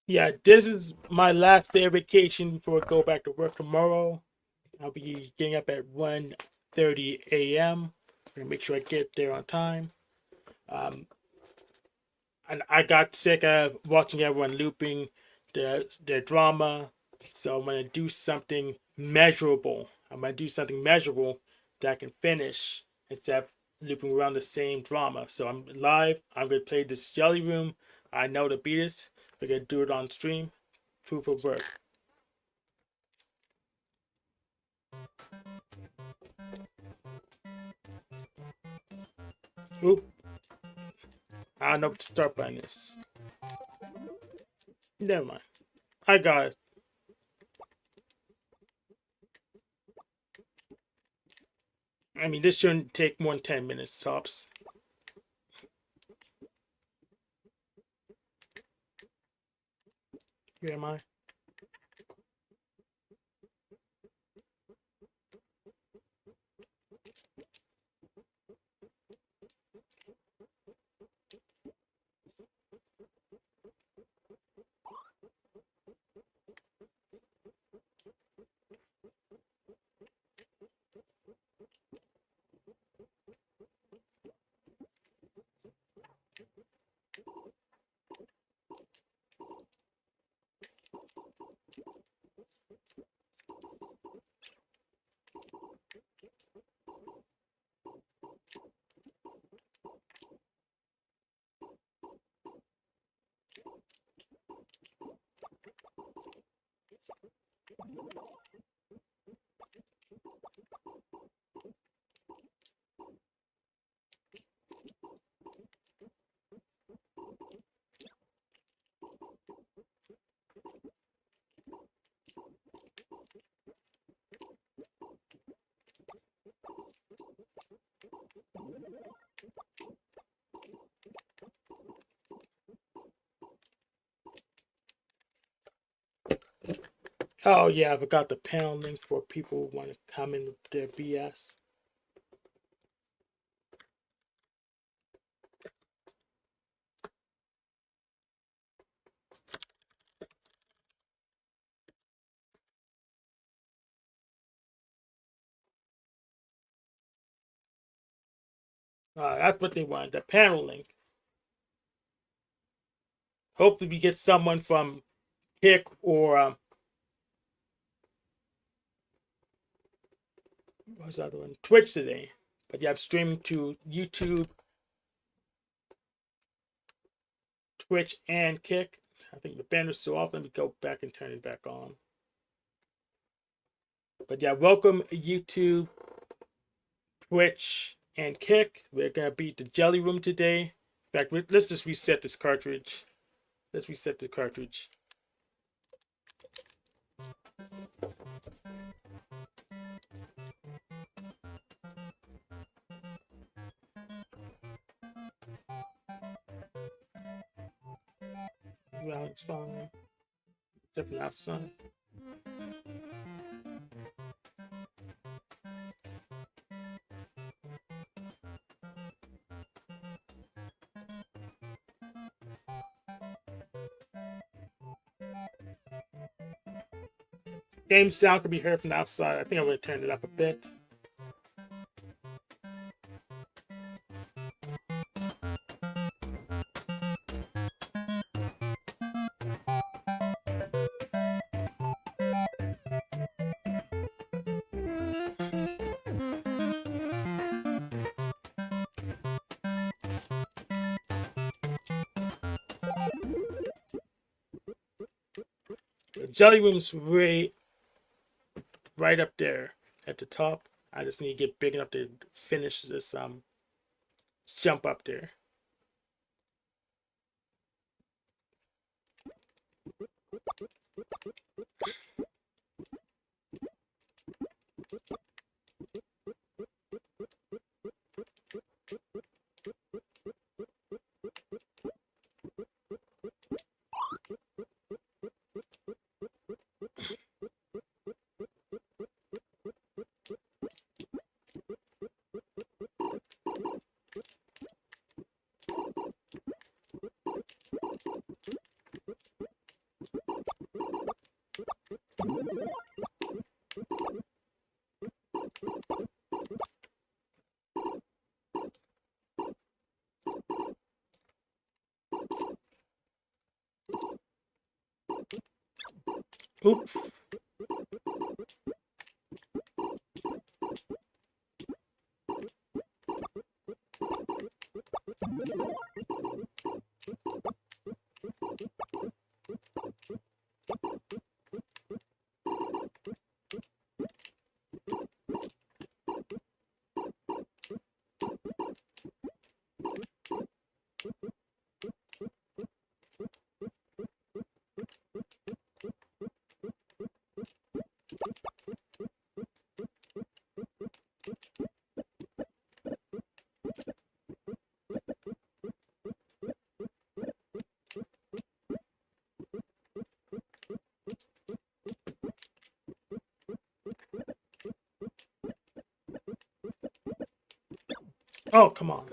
Yeah, this is my last day of vacation before I go back to work tomorrow. I'll be getting up at 1:30 a.m. Gonna make sure I get there on time. Um, and I got sick of watching everyone looping their drama, so I'm gonna do something measurable. I'm gonna do something measurable that I can finish instead of looping around the same drama. So I'm live. I'm gonna play this Jelly Room. I know to beat it. We're gonna do it on stream. Proof of work. Oop, I don't know what to start by this. Never mind. I got it. I mean, this shouldn't take more than 10 minutes tops. Here am I. Oh yeah, I forgot the panel link for people who want to come in with their BS. That's what they want, the panel link. Hopefully we get someone from Kick or what was that one? Twitch today. But yeah, I'm streaming to YouTube, Twitch, and Kick. I think the banner's so off. Let me go back and turn it back on. But yeah, welcome YouTube, Twitch, and Kick. We're gonna beat the Jelly Room today. In fact, let's just reset this cartridge. Let's reset the cartridge. Well, it's fine. Definitely outside. Game sound can be heard from the outside. I think I'm gonna turn it up a bit. The Jelly Room's right up there at the top. I just need to get big enough to finish this jump up there. Oop. Oh, come on.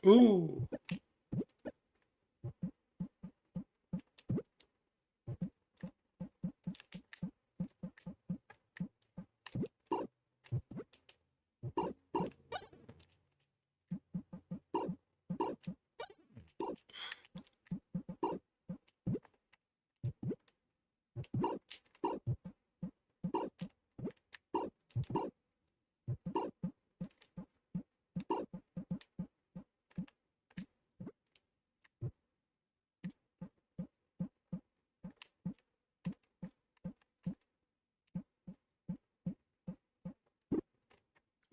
Ooh.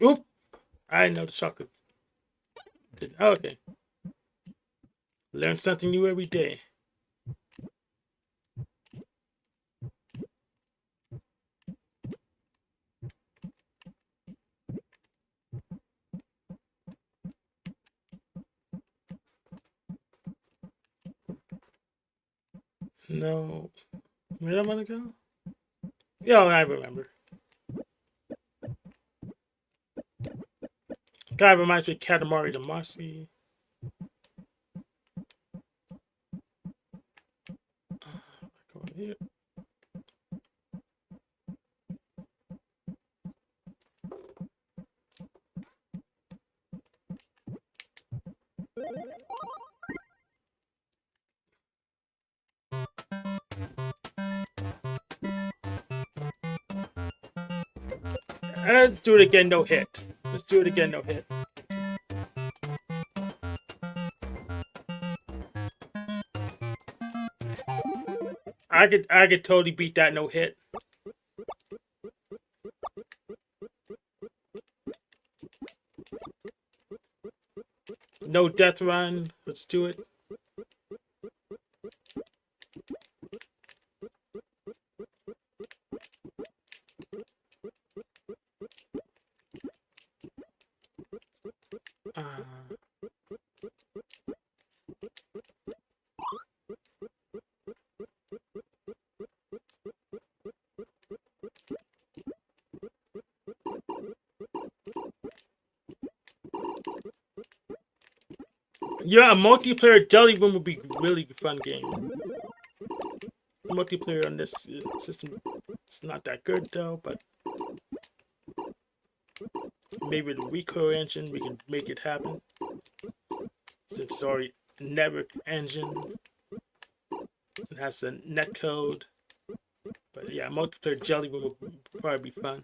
Oop. I know the chocolate. Oh, okay. Learn something new every day. No. Where am I gonna go? Yeah, I remember. Guy reminds me of Katamari Damacy. Go here. Let's do it again, no hit. Let's do it again, no hit. I could totally beat that no hit. No death run. Let's do it. Uh, yeah, a multiplayer Jelly Room would be a really fun game. Multiplayer on this system is not that good though, but maybe the Rico engine we can make it happen. Since it's already a network engine, it has a netcode. But yeah, multiplayer Jelly Room would probably be fun.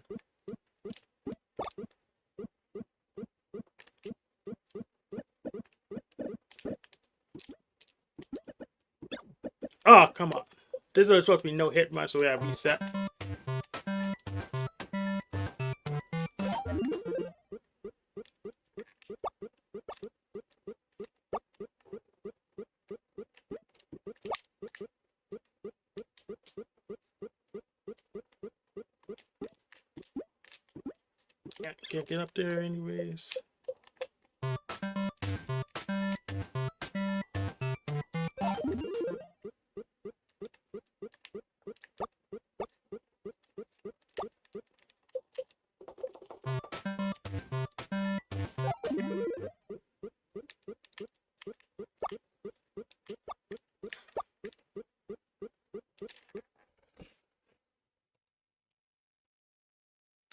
Oh, come on. This was supposed to be no hit run, so we have reset. Yeah, can't get up there anyways.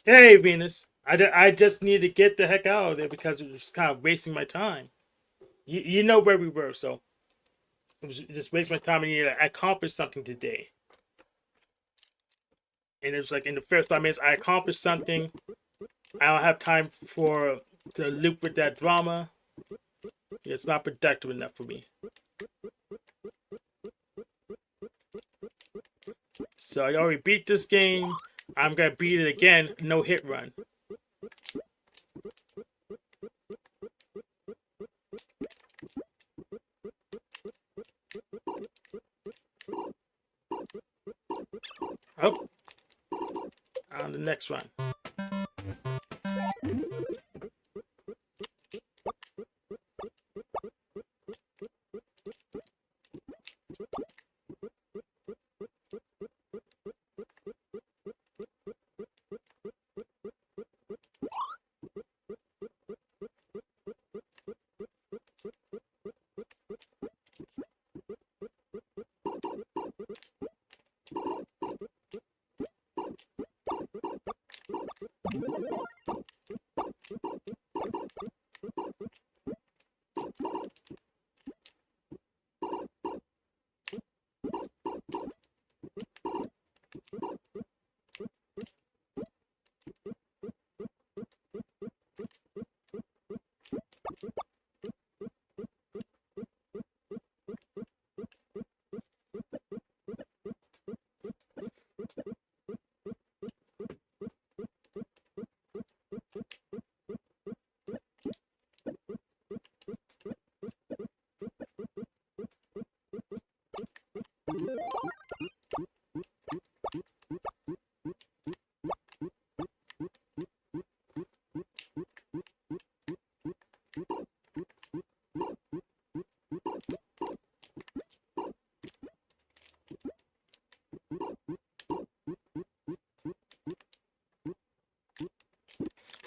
Hey, Venus. I just need to get the heck out of there because it was kind of wasting my time. You know where we were, so it was just wasting my time. I needed to accomplish something today. And it was like in the first 5 minutes, I accomplished something. I don't have time for to loop with that drama. It's not productive enough for me. So I already beat this game. I'm gonna beat it again. No hit run. Oh, on the next run.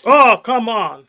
Oh, come on.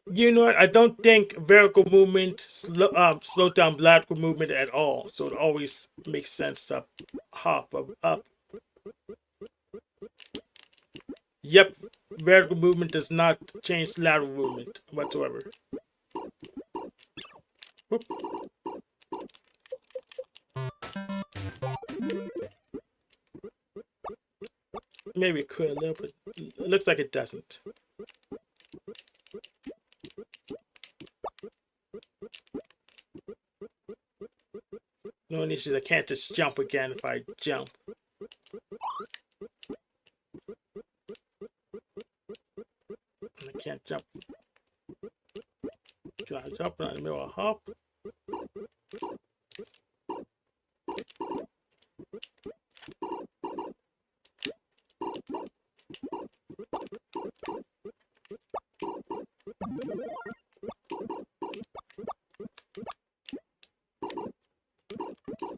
You know what? I don't think vertical movement slows down lateral movement at all. So it always makes sense to hop up. Yep, vertical movement does not change lateral movement whatsoever. Whoop. Maybe it could a little bit. It looks like it doesn't. No issues. I can't just jump again if I jump. I can't jump. Can I jump in the middle of a hop?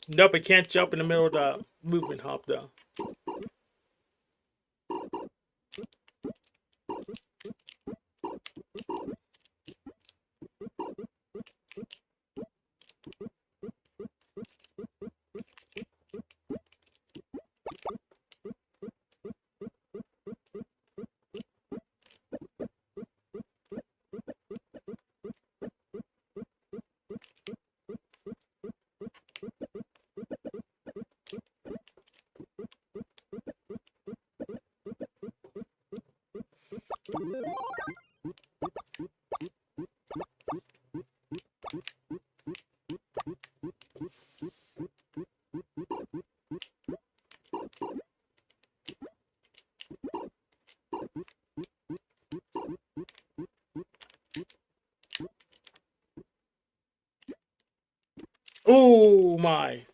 Nope, I can't jump in the middle of the movement hop though. Oh my.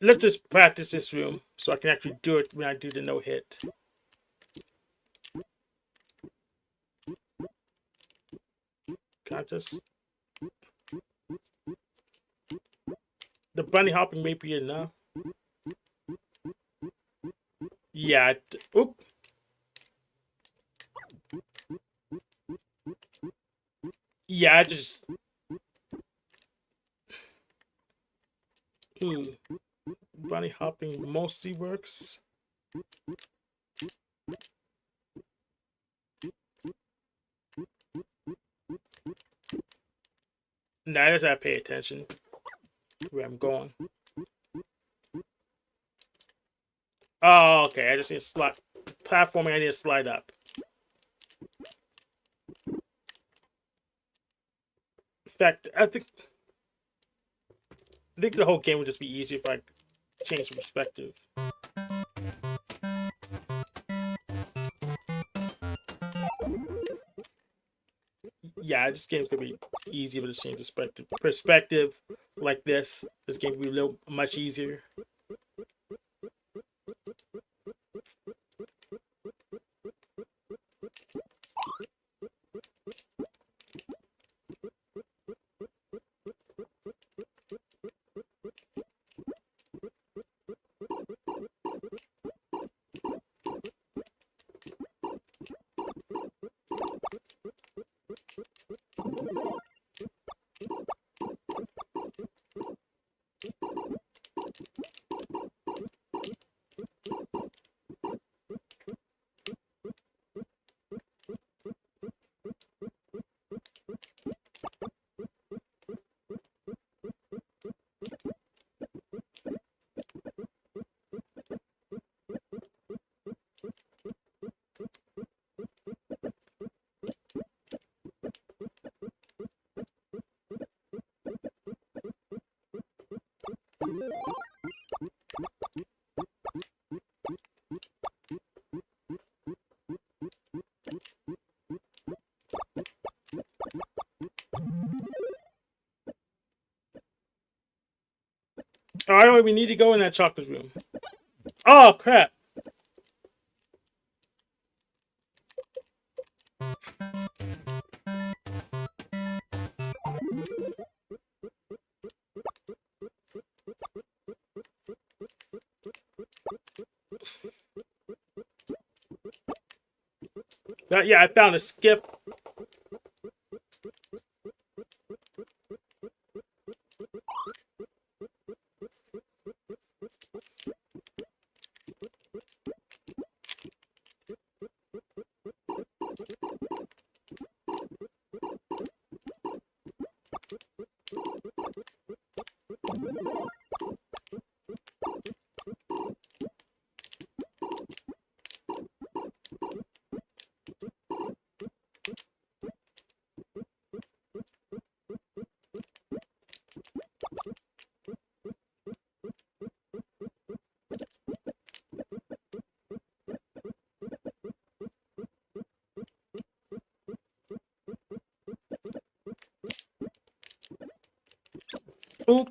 Let's just practice this room so I can actually do it when I do the no hit. Can I just... The bunny hopping may be enough. Yeah. Oop. Yeah, I just... Bunny hopping mostly works. Now I just gotta pay attention where I'm going. Oh, okay. I just need to slide. Platforming, I need to slide up. In fact, I think the whole game would just be easier if I change the perspective. Yeah, this game's gonna be easier to change perspective like this. This game will be a little much easier. Oh, I don't even need to go in that chocolate room. Oh, crap. Yeah, I found a skip. Oop.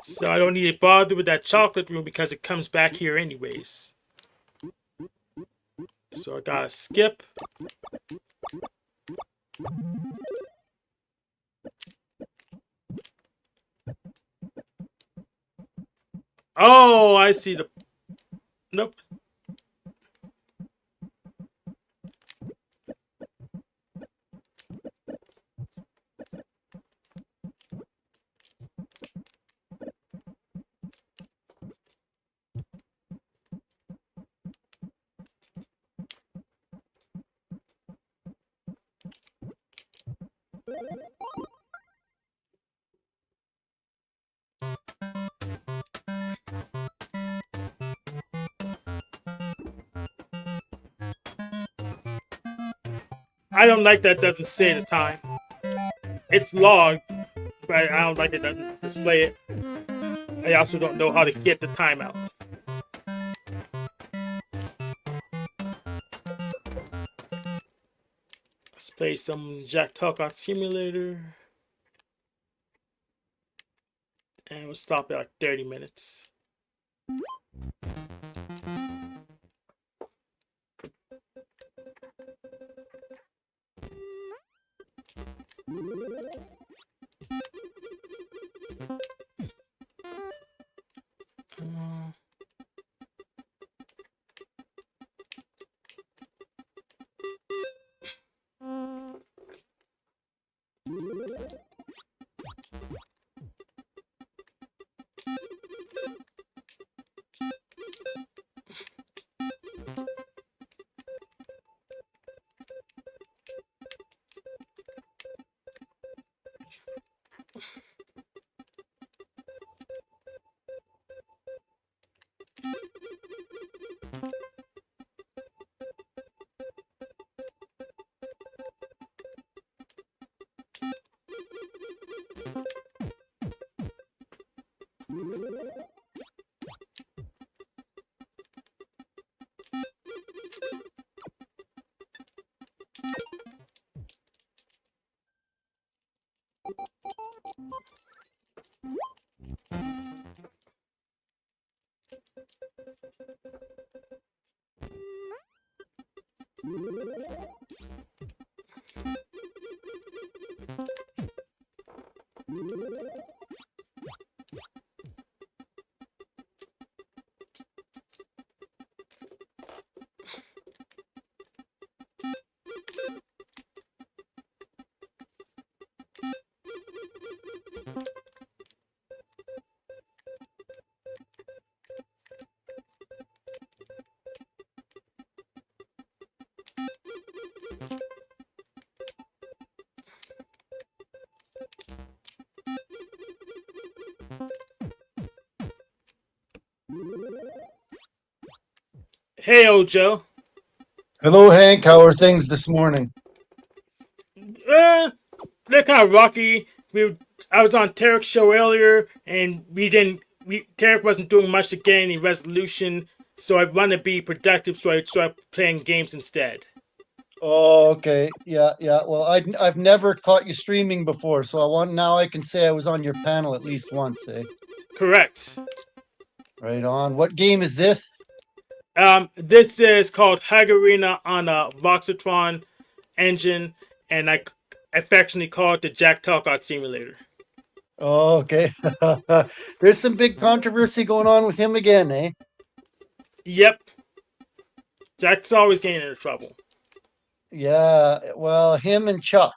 So I don't need to bother with that chocolate room because it comes back here anyways. So I gotta skip. Oh, I see the... Nope. I don't like that doesn't say the time. It's logged, but I don't like it doesn't display it. I also don't know how to get the timeout. Let's play some Jack Talkout Simulator. And we'll stop at like 30 minutes. Hey, Ojo. Hello, Hank. How are things this morning? They're kind of rocky. I was on Tarek's show earlier, and we didn't. Tarek wasn't doing much to gain any resolution, so I want to be productive, so I started playing games instead. Oh, okay. Yeah, yeah. Well, I've never caught you streaming before, so I can say I was on your panel at least once, eh? Correct. Right on. What game is this? This is called Hagarina on a Voxatron engine, and I affectionately call it the Jack Talkout Simulator. Oh, okay. There's some big controversy going on with him again, eh? Yep, Jack's always getting into trouble. Yeah, well, him and Chuck,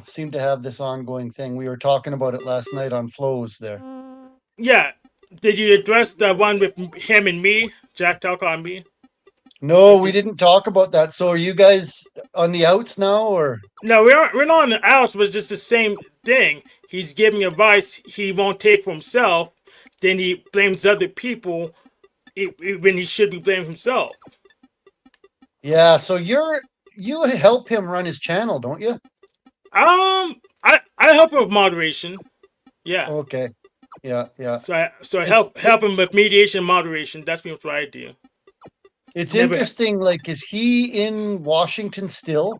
seem to have this ongoing thing. We were talking about it last night on Flows there. Yeah, did you address the one with him and me, Jack Talkout and me? No, we didn't talk about that. So are you guys on the outs now, or? No, we're not on the outs, but it's just the same thing. He's giving advice he won't take for himself, then he blames other people when he should be blaming himself. Yeah, so you help him run his channel, don't you? I help him with moderation. Yeah. Okay. Yeah, yeah. So I help him with mediation and moderation. That's what I do. It's Never. interesting. Like, is he in Washington still?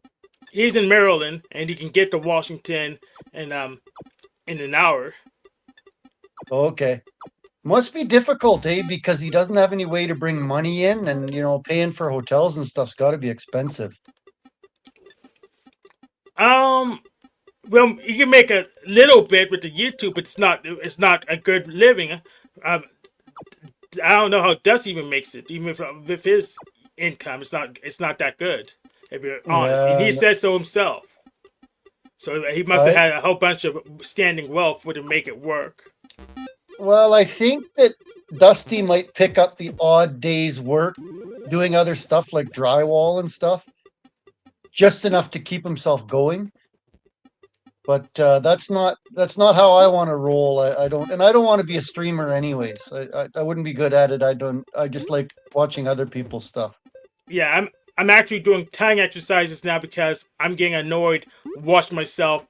He's in Maryland, and he can get to Washington in an hour. Okay. Must be difficult, eh? Because he doesn't have any way to bring money in, and paying for hotels and stuff's got to be expensive. Um, well, you can make a little bit with the YouTube, but it's not a good living. Um, I don't know how Dusty even makes it, even with his income, it's not that good. If you're honest, and Yeah, he says so himself. So he must have I had a whole bunch of standing wealth for to make it work. well, I think that Dusty might pick up the odd day's work doing other stuff like drywall and stuff, just enough to keep himself going. But that's not how I want to roll. I don't want to be a streamer anyways. I wouldn't be good at it. I just like watching other people's stuff. Yeah, I'm actually doing tongue exercises now because I'm getting annoyed watching myself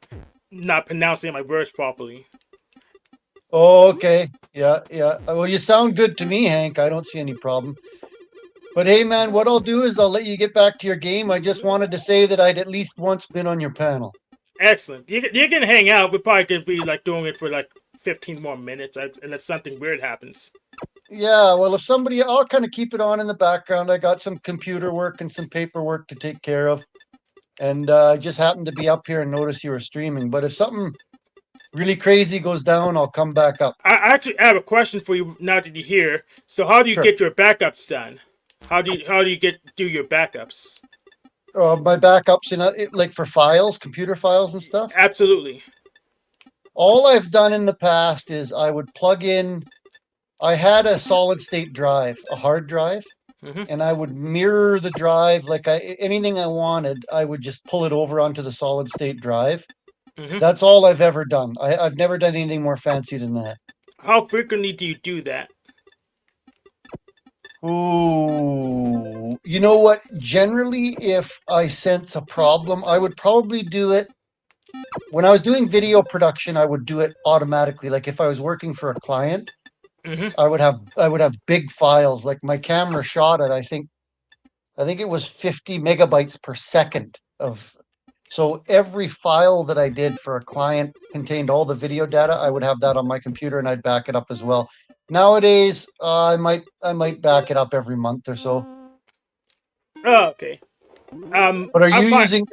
not pronouncing my words properly. Oh, okay. Yeah, yeah. Well, you sound good to me, Hank. I don't see any problem. But hey, man, what I'll do is I'll let you get back to your game. I just wanted to say that I'd at least once been on your panel. Excellent. You can hang out. We're probably gonna be like doing it for like 15 more minutes unless something weird happens. Yeah, well, if somebody, I'll kind of keep it on in the background. I got some computer work and some paperwork to take care of. And I just happened to be up here and notice you were streaming. But if something really crazy goes down, I'll come back up. I actually have a question for you now that you're here. So how do you Sure. get your backups done? How do you do your backups? My backups, like for files, computer files and stuff. Absolutely. All I've done in the past is I would plug in, I had a solid state drive, a hard drive, Hmm. and I would mirror the drive like anything I wanted, I would just pull it over onto the solid state drive. Hmm. That's all I've ever done. I've never done anything more fancy than that. How frequently do you do that? Ooh, you know what? Generally, if I sense a problem, I would probably do it when I was doing video production. I would do it automatically. Like if I was working for a client, Hmm. I would have big files. Like my camera shot at I think it was 50 megabytes per second of. So every file that I did for a client contained all the video data. I would have that on my computer and I'd back it up as well. Nowadays, I might back it up every month or so. Oh, okay. But are I'm you fine. using?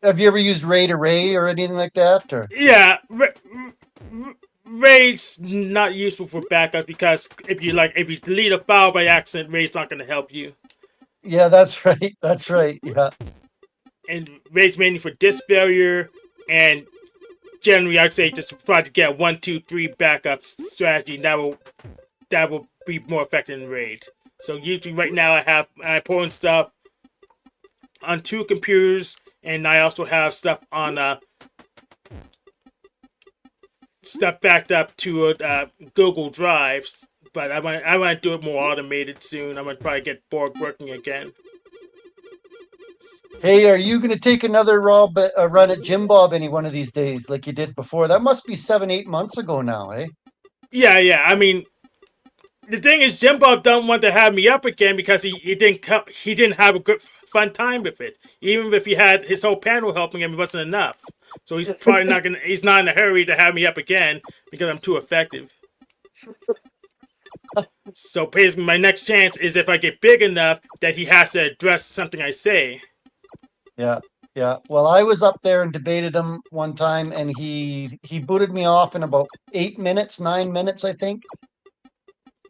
Have you ever used RAID Array or anything like that? Or Yeah, RAID's not useful for backups because if you delete a file by accident, RAID's not going to help you. yeah, that's right. That's right. Yeah. And RAID's mainly for disk failure, and generally I'd say just try to get a 1, 2, 3 backup strategy. That will be more effective than RAID. So usually right now I pulling stuff on 2 computers, and I also have stuff on stuff backed up to Google Drives. But I want to do it more automated soon. I'm gonna probably get Borg working again. Hey, are you going to take another run at Jim Bob any one of these days, like you did before? That must be 7, 8 months ago now, eh? Yeah, yeah. I mean, the thing is, Jim Bob don't want to have me up again because he didn't have a good fun time with it. Even if he had his whole panel helping him, it wasn't enough. So he's probably not gonna. He's not in a hurry to have me up again because I'm too effective. So basically, my next chance is if I get big enough that he has to address something I say. Yeah, yeah. Well, I was up there and debated him one time, and he booted me off in about 8 minutes, 9 minutes, I think.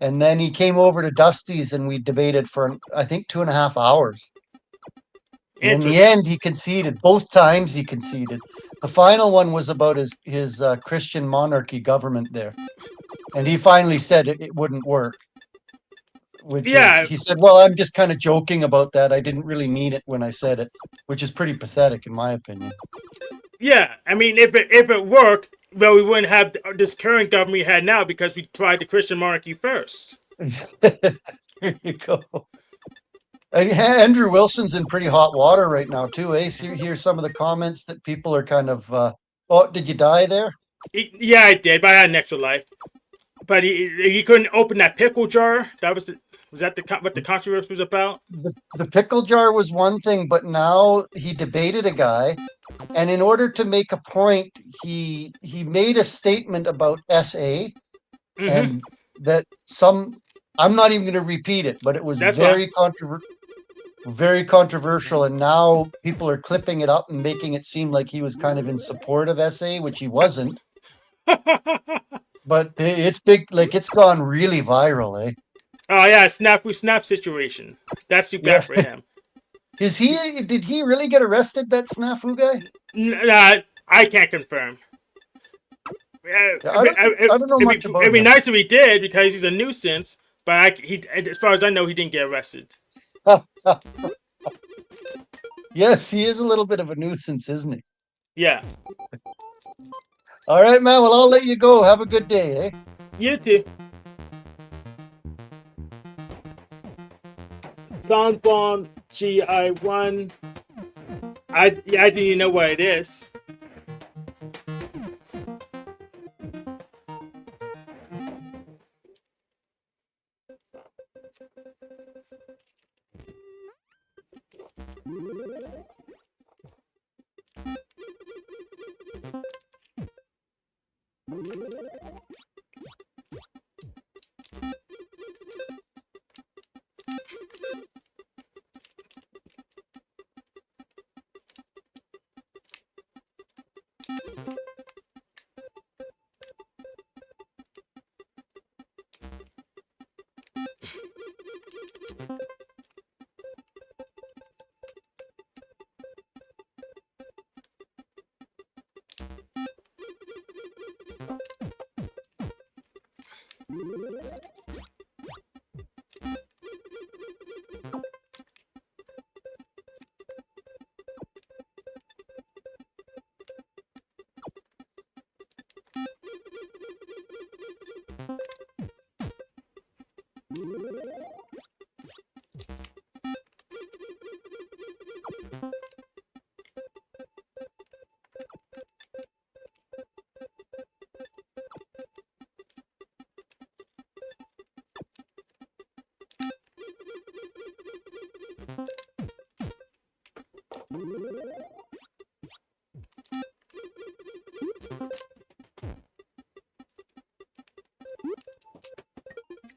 And then he came over to Dusty's, and we debated for I think 2.5 hours. And in the Interest. end, he conceded. Both times he conceded. The final one was about his Christian monarchy government there, and he finally said it wouldn't work. Which is, Yeah, he said, "Well, I'm just kind of joking about that. I didn't really mean it when I said it," which is pretty pathetic in my opinion. yeah. I mean, if it worked, well, we wouldn't have this current government we had now because we tried the Christian monarchy first. Here you go. And Andrew Wilson's in pretty hot water right now too. Eh? See, here's some of the comments that people are kind of. Oh, did you die there? Yeah, I did, but I had an extra life. But he couldn't open that pickle jar. Was that what the controversy was about? The pickle jar was one thing, but now he debated a guy, and in order to make a point, he made a statement about SA, Mm-hmm. and that some. I'm not even going to repeat it, but it was That's fine. very controversial, and now people are clipping it up and making it seem like he was kind of in support of SA, which he wasn't. But it's big, like it's gone really viral, eh? Oh yeah, snafu snap situation. That's too bad Yeah. for him. Is he? Did he really get arrested? That snafu guy? I can't confirm. Yeah, I don't know much It'd about be him. nice if he did because he's a nuisance. But as far as I know, he didn't get arrested. Yes, he is a little bit of a nuisance, isn't he? Yeah, All right, man. Well, I'll let you go. Have a good day, eh? you too. Soundbomb GI1. I didn't even know what it is.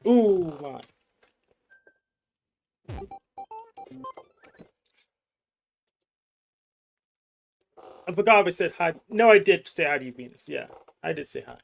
Ooh, my. I forgot if I said hi. No, I did say hi to you, Venus. Yeah, I did say hi.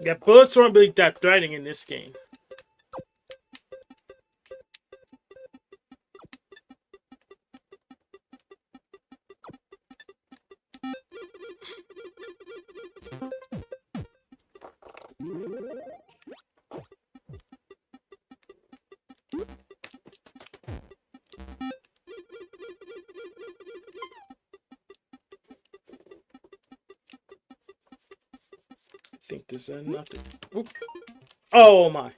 Yeah, bullets aren't really that threatening in this game. I think this is enough. Oop. Oh my.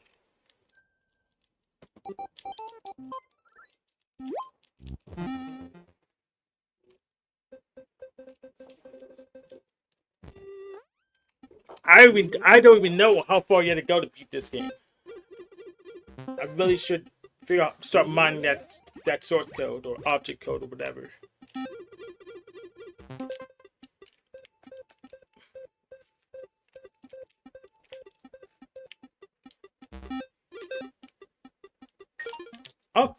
I don't even know how far you had to go to beat this game. I really should start mining that source code or object code or whatever. Oh,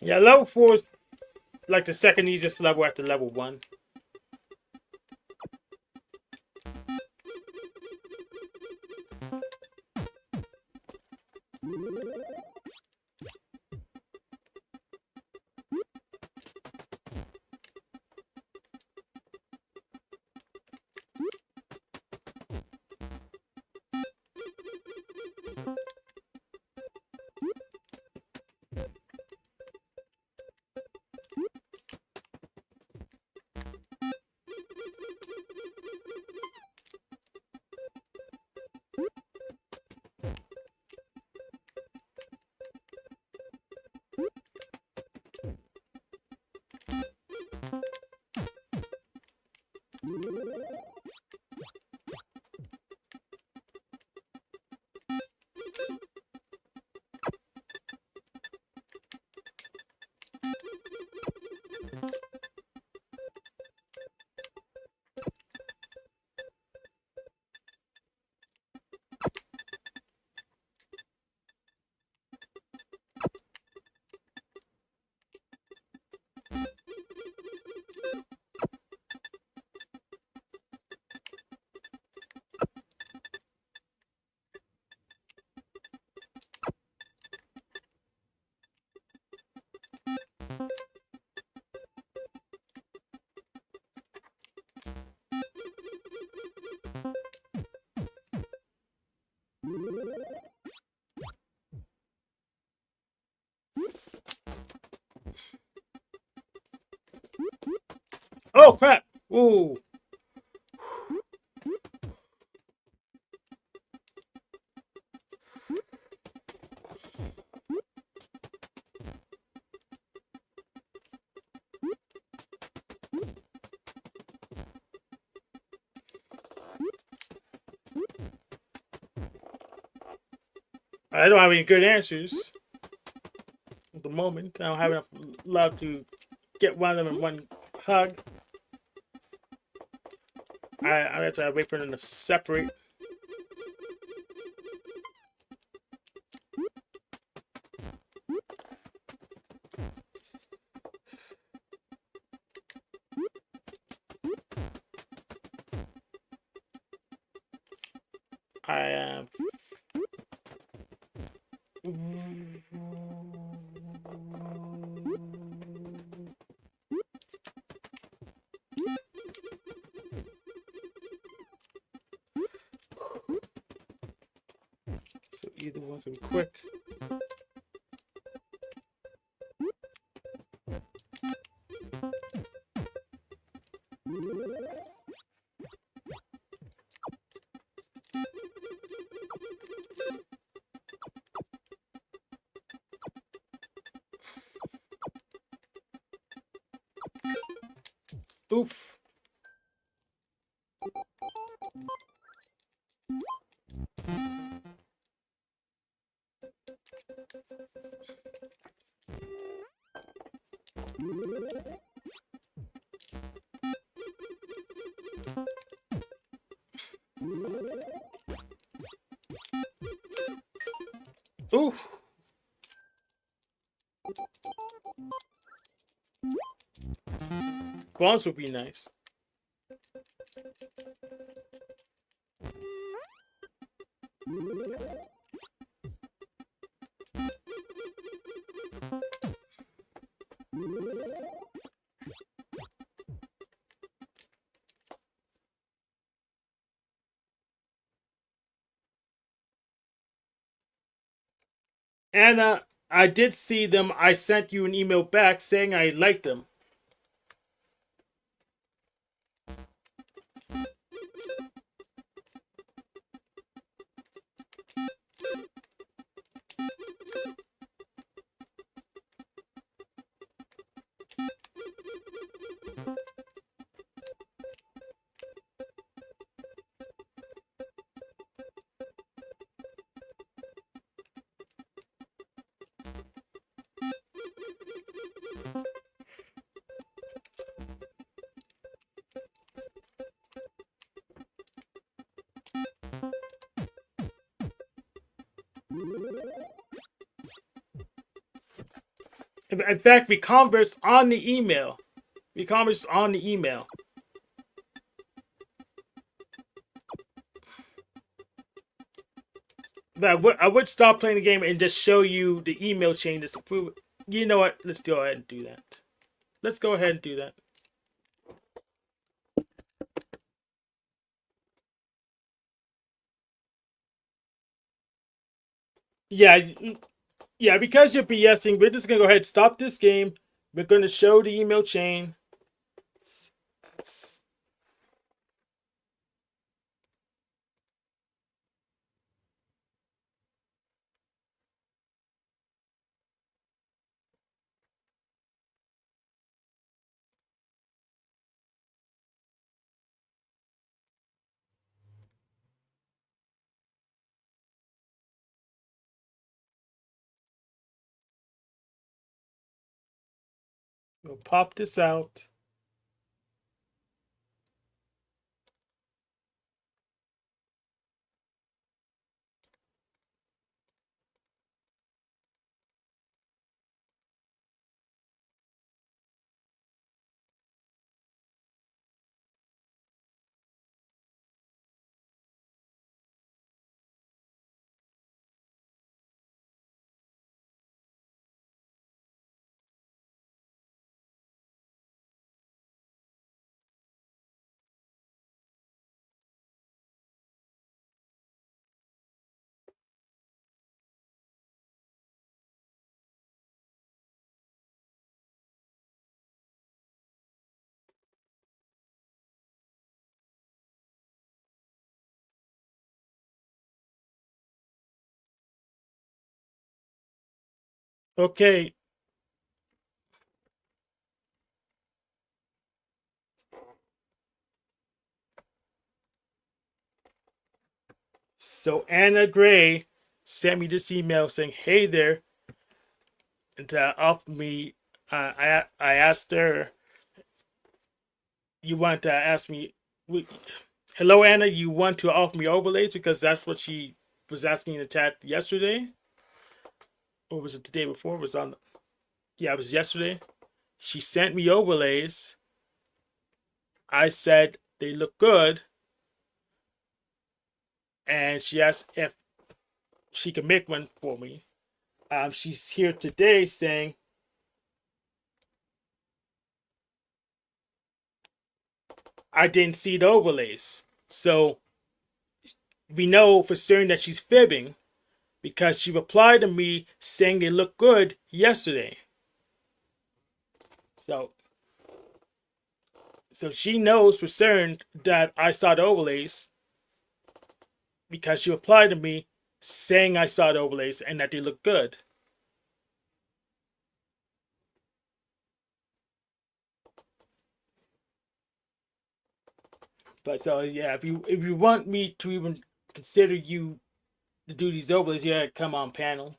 yeah. Level 4 is like the second easiest level after level 1. Oh crap! Ooh. I don't have any good answers at the moment. I don't have enough love to get one of them in one hug. I have to wait for them to separate. I am. So either one's gonna be quick. Oof. Oof. Bombs would be nice. Anna, I did see them. I sent you an email back saying I liked them. In fact, we conversed on the email. We conversed on the email. But I would stop playing the game and just show you the email chain to prove it. You know what? Let's go ahead and do that. Let's go ahead and do that. Yeah, yeah. Because you're BSing, we're just gonna go ahead and stop this game. We're gonna show the email chain. We'll pop this out. Okay. So Anna Gray sent me this email saying, "Hey there," and offered me. I asked her, "You want to ask me? Hello, Anna. You want to offer me overlays because that's what she was asking in the chat yesterday, or was it the day before? It was on. Yeah, it was yesterday. She sent me overlays. I said they look good. and she asked if she could make one for me. She's here today saying I didn't see the overlays. So we know for certain that she's fibbing because she replied to me saying they look good yesterday. So she knows for certain that I saw the overlays because she replied to me saying I saw the overlays and that they look good. But so yeah, if you want me to even consider you to do these overlays, yeah, come on panel.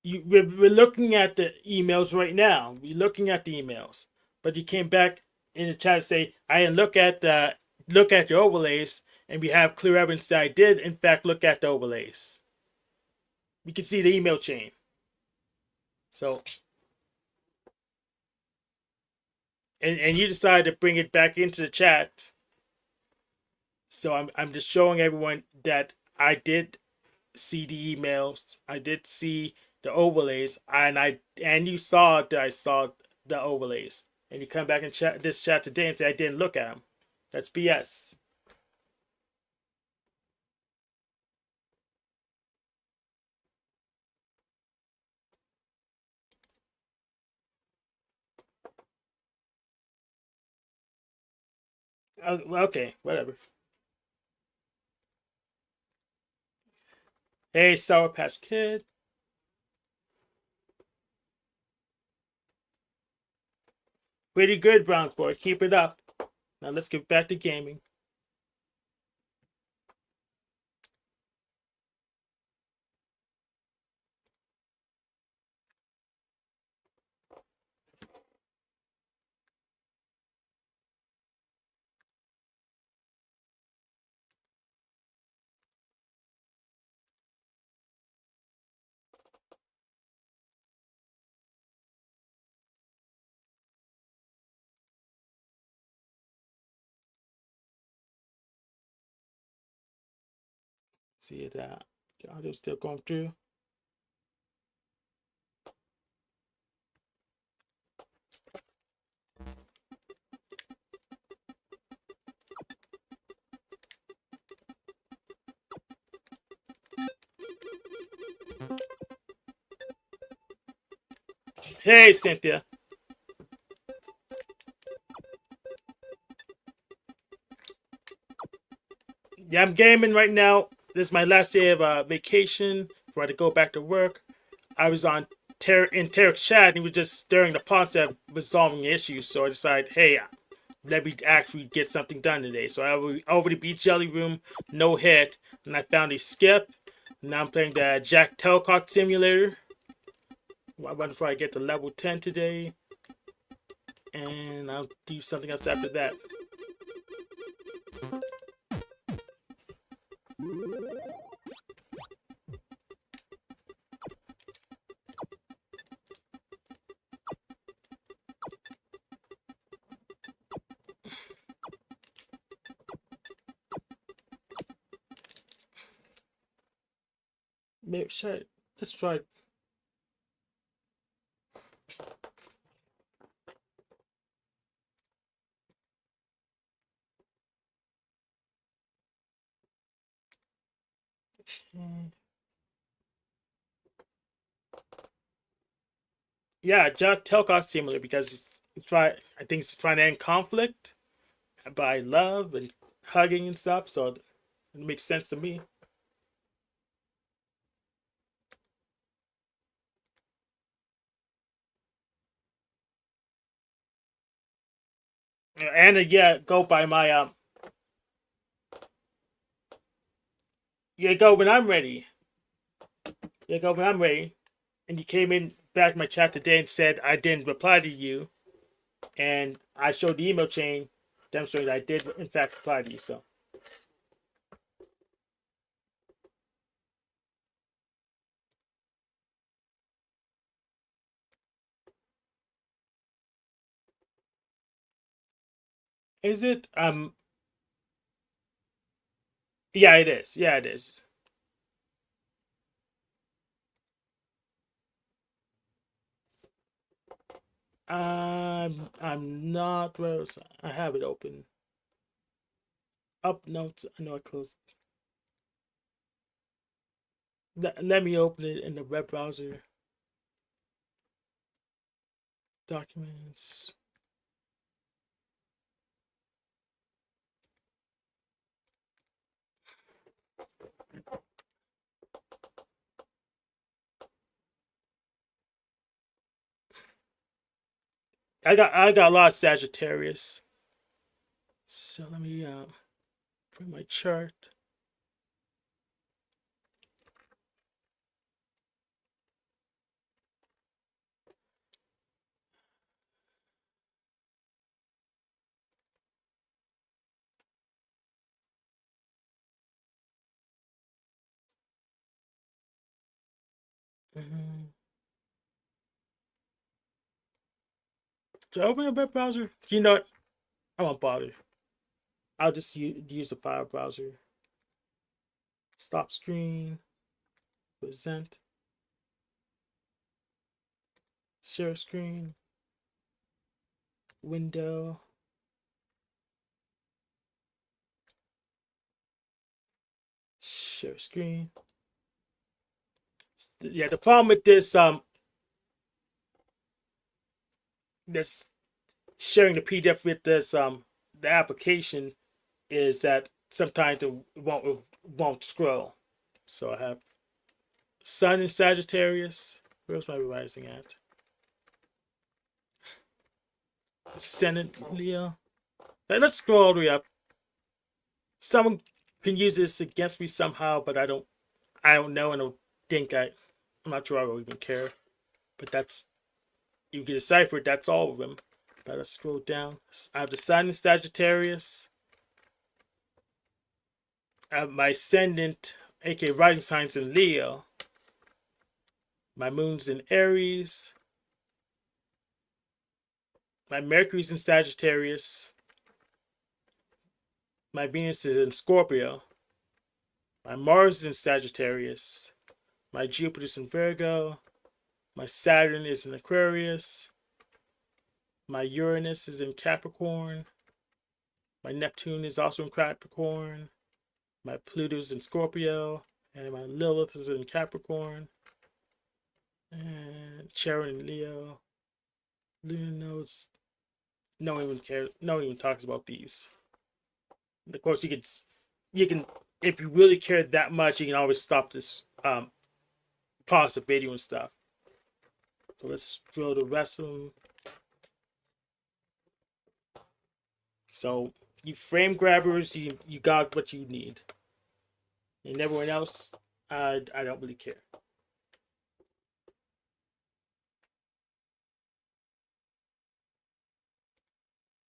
We're looking at the emails right now. We're looking at the emails, but you came back in the chat to say I didn't look at your overlays, and we have clear evidence that I did in fact look at the overlays. We can see the email chain. So and you decided to bring it back into the chat. So I'm just showing everyone that I did see the emails. I did see the overlays, and you saw that I saw the overlays, and you come back and chat this chat today and say I didn't look at them. That's BS. Okay, whatever. Hey, Sour Patch Kid. Pretty good, Brown Boy. Keep it up. Now let's get back to gaming. See that the audio's still going through. Hey, Cynthia. Yeah, I'm gaming right now. This is my last day of vacation before I had to go back to work. I was on in Tarek's chat, and he was just stirring the pots at resolving issues. So I decided, hey, let me actually get something done today. So I over to Beach Jelly Room, no hit, and I found a skip. Now I'm playing the Jack Telcock Simulator. I wonder if I get to level 10 today, and I'll do something else after that. Maybe shit. Let's try. Yeah, Jack Telcock Simulator because it's try. I think it's trying to end conflict by love and hugging and stuff. So it makes sense to me. And yeah, go by my yeah, go when I'm ready. Yeah, go when I'm ready. And you came in back to my chat today and said I didn't reply to you, and I showed the email chain demonstrating that I did in fact reply to you. So Is it? Yeah, it is. Yeah, it is. I'm not. Where was I have it open? Up notes. I know I closed. Let me open it in the web browser. Documents. I got a lot of Sagittarius. So let me bring my chart. Mhm. So open a web browser. You know what? I won't bother. I'll just use the file browser. Stop screen. Present. Share screen. Window. Share screen. Yeah, the problem with this sharing the PDF with this the application is that sometimes it won't scroll. So I have Sun in Sagittarius. Where's my rising at? Ascendant Leo. Let's scroll all the way up. Someone can use this against me somehow, but I don't. I don't know, and I don't think I'm not sure I will even care. But that's you can decipher it. That's all of them. But let's scroll down. I have the Sun in Sagittarius. I have my Ascendant, aka rising signs in Leo. My Moon's in Aries. My Mercury's in Sagittarius. My Venus is in Scorpio. My Mars is in Sagittarius. My Jupiter's in Virgo. My Saturn is in Aquarius. My Uranus is in Capricorn. My Neptune is also in Capricorn. My Pluto's in Scorpio. And my Lilith is in Capricorn. And Charon in Leo. Lunar nodes. No one even cares. No one even talks about these. And of course, you can, if you really care that much, you can always stop this, pause the video and stuff. So let's drill the rest of them. So you frame grabbers, you got what you need, and everyone else, I don't really care.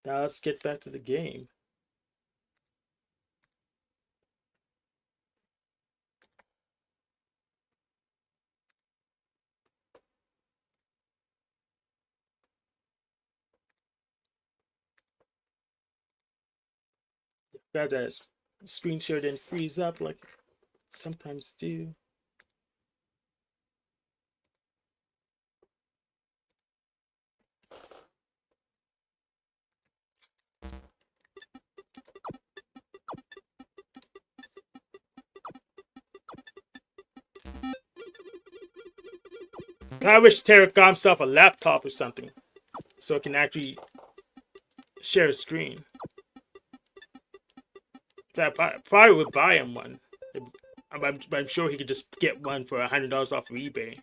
Now let's get back to the game. Glad that screen share didn't freeze up like sometimes do. I wish Tarek got himself a laptop or something so it can actually share a screen. I probably would buy him one. I'm sure he could just get one for $100 off of eBay.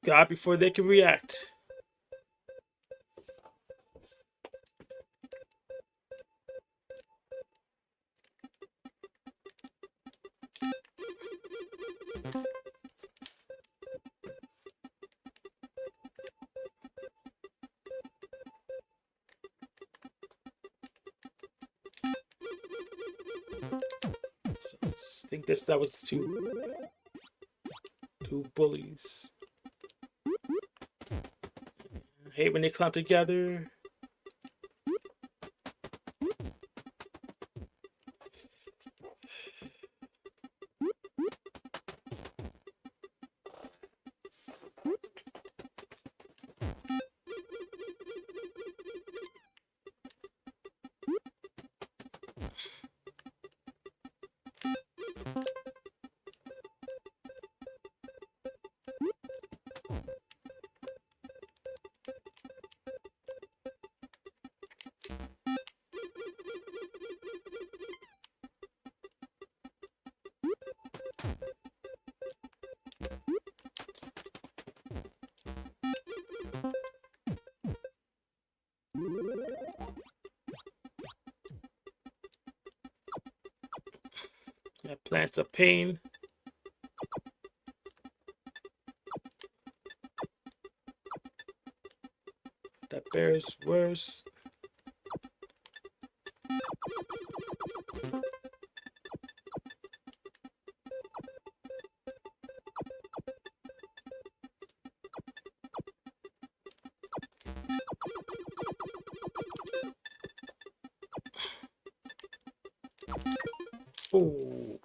God before they can react. So I think that was two bullies. I hate when they clump together. That plant's a pain. That bear's worse. Ooh.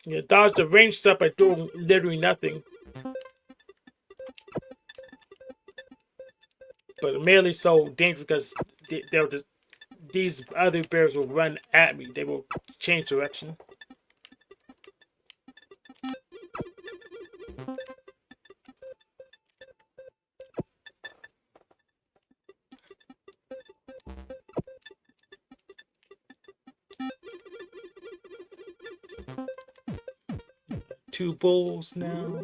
Yeah, dodge the range stuff by doing literally nothing. But melee is so dangerous because they'll just these other bears will run at me. They will change direction. Two bulls now.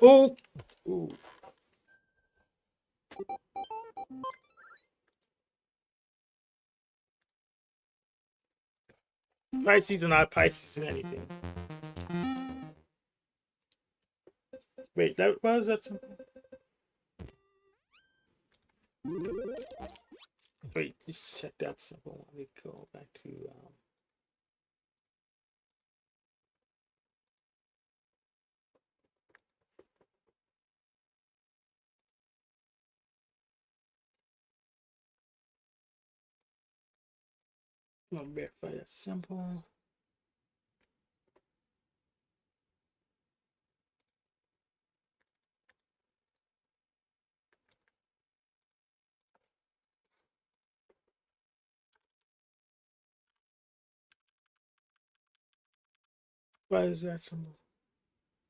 Oh, ooh. Pisces and not Pisces and anything. Wait, that what was that? Wait, just check that symbol. Let me go back to I'll verify that symbol. What is that symbol?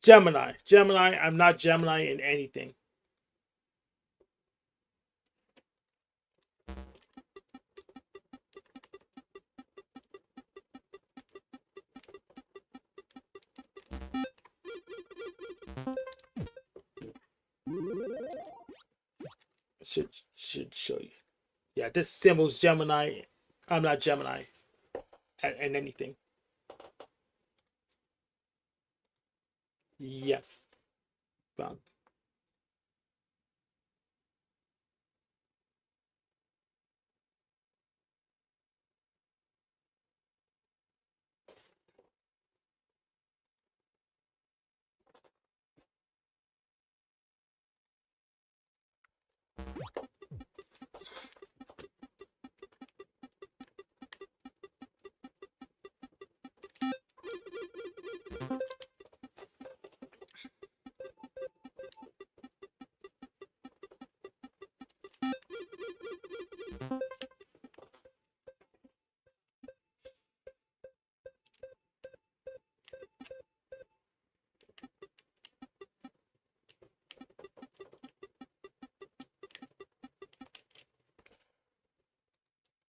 Gemini. Gemini. I'm not Gemini in anything. Should show you. Yeah, this symbol's Gemini. I'm not Gemini in anything. Yes. Found.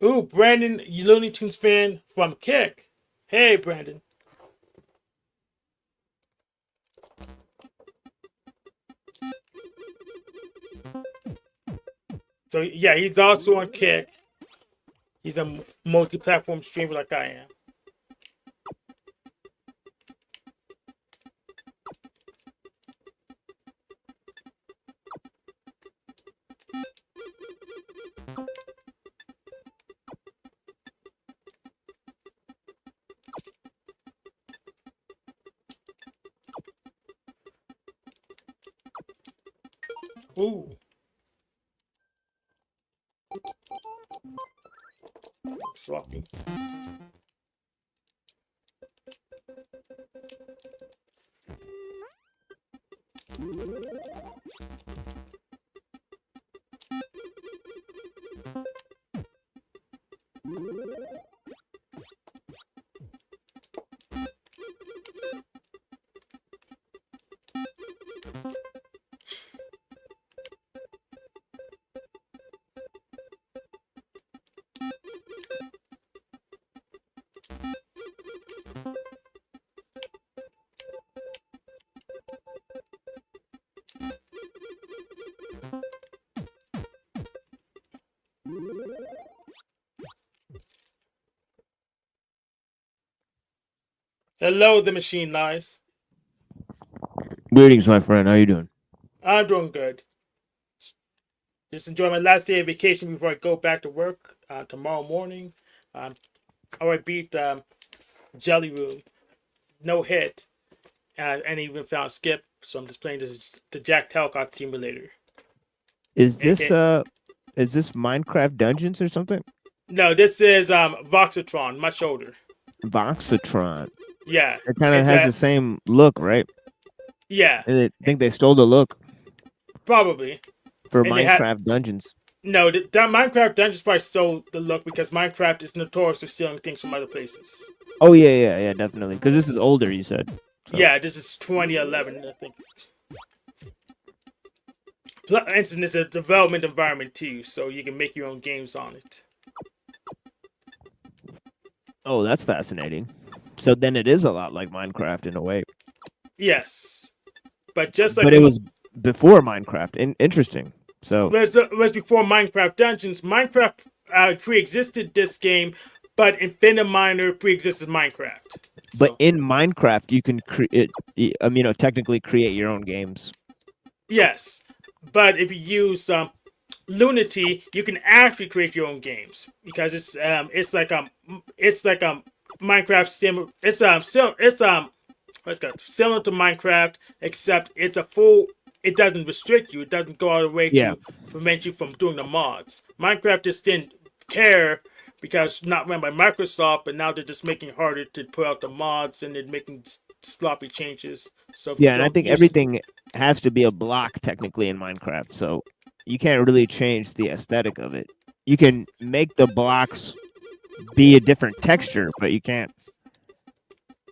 Ooh, Brandon, you Looney Tunes fan from Kick. Hey, Brandon. So yeah, he's also on Kick. He's a multi-platform streamer like I am. Ooh, sloppy. Hello, the machine lies. Greetings, my friend. How you doing? I'm doing good. Just enjoy my last day of vacation before I go back to work tomorrow morning. Um, I already beat Jelly Room, no hit, and even found Skip. So I'm just playing the Jack Talcott simulator. Is this Okay. uh is this Minecraft Dungeons or something? No, this is Voxatron, much older. Voxatron. Yeah, It kind of it's has a the same look, right? yeah, And I think they stole the look probably. for And they had Minecraft Dungeons. no that Minecraft Dungeons probably stole the look because Minecraft is notorious for stealing things from other places. Oh yeah, definitely. Because this is older, you said. So. Yeah, this is 2011, I think. And it's a development environment too, so you can make your own games on it. Oh, that's fascinating. So then it is a lot like Minecraft in a way. Yes, but just like But it was before Minecraft. Interesting. So was before Minecraft Dungeons. Minecraft pre-existed this game, but Infinite Miner pre-existed Minecraft. but So in Minecraft you can technically create your own games. yes, but if you use Lunity, you can actually create your own games because it's like Minecraft sim. Similar to Minecraft, except it's a full. It doesn't restrict you. It doesn't go out of the way Yeah. to prevent you from doing the mods. Minecraft just didn't care because not run by Microsoft, but now they're just making it harder to put out the mods and they're making sloppy changes. So if you Yeah, and I don't think use everything has to be a block technically in Minecraft. So you can't really change the aesthetic of it. You can make the blocks be a different texture, but you can't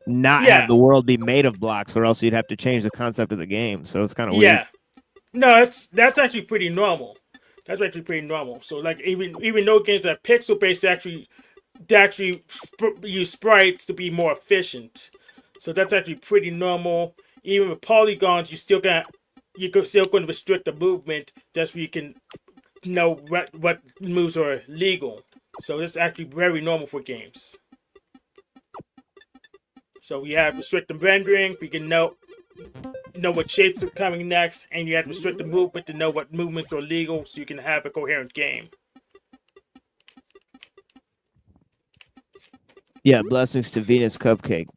not have yeah, the world be made of blocks, or else you'd have to change the concept of the game. So it's kind of weird. yeah. No, that's actually pretty normal. That's actually pretty normal. So like even though games that are pixel based they actually use sprites to be more efficient. So that's actually pretty normal. Even with polygons, you're still going to restrict the movement just so you can know what moves are legal. So that's actually very normal for games. So we have restricted rendering. We can know what shapes are coming next, and you have to restrict the movement to know what movements are legal, so you can have a coherent game. Yeah, blessings to Venus Cupcake.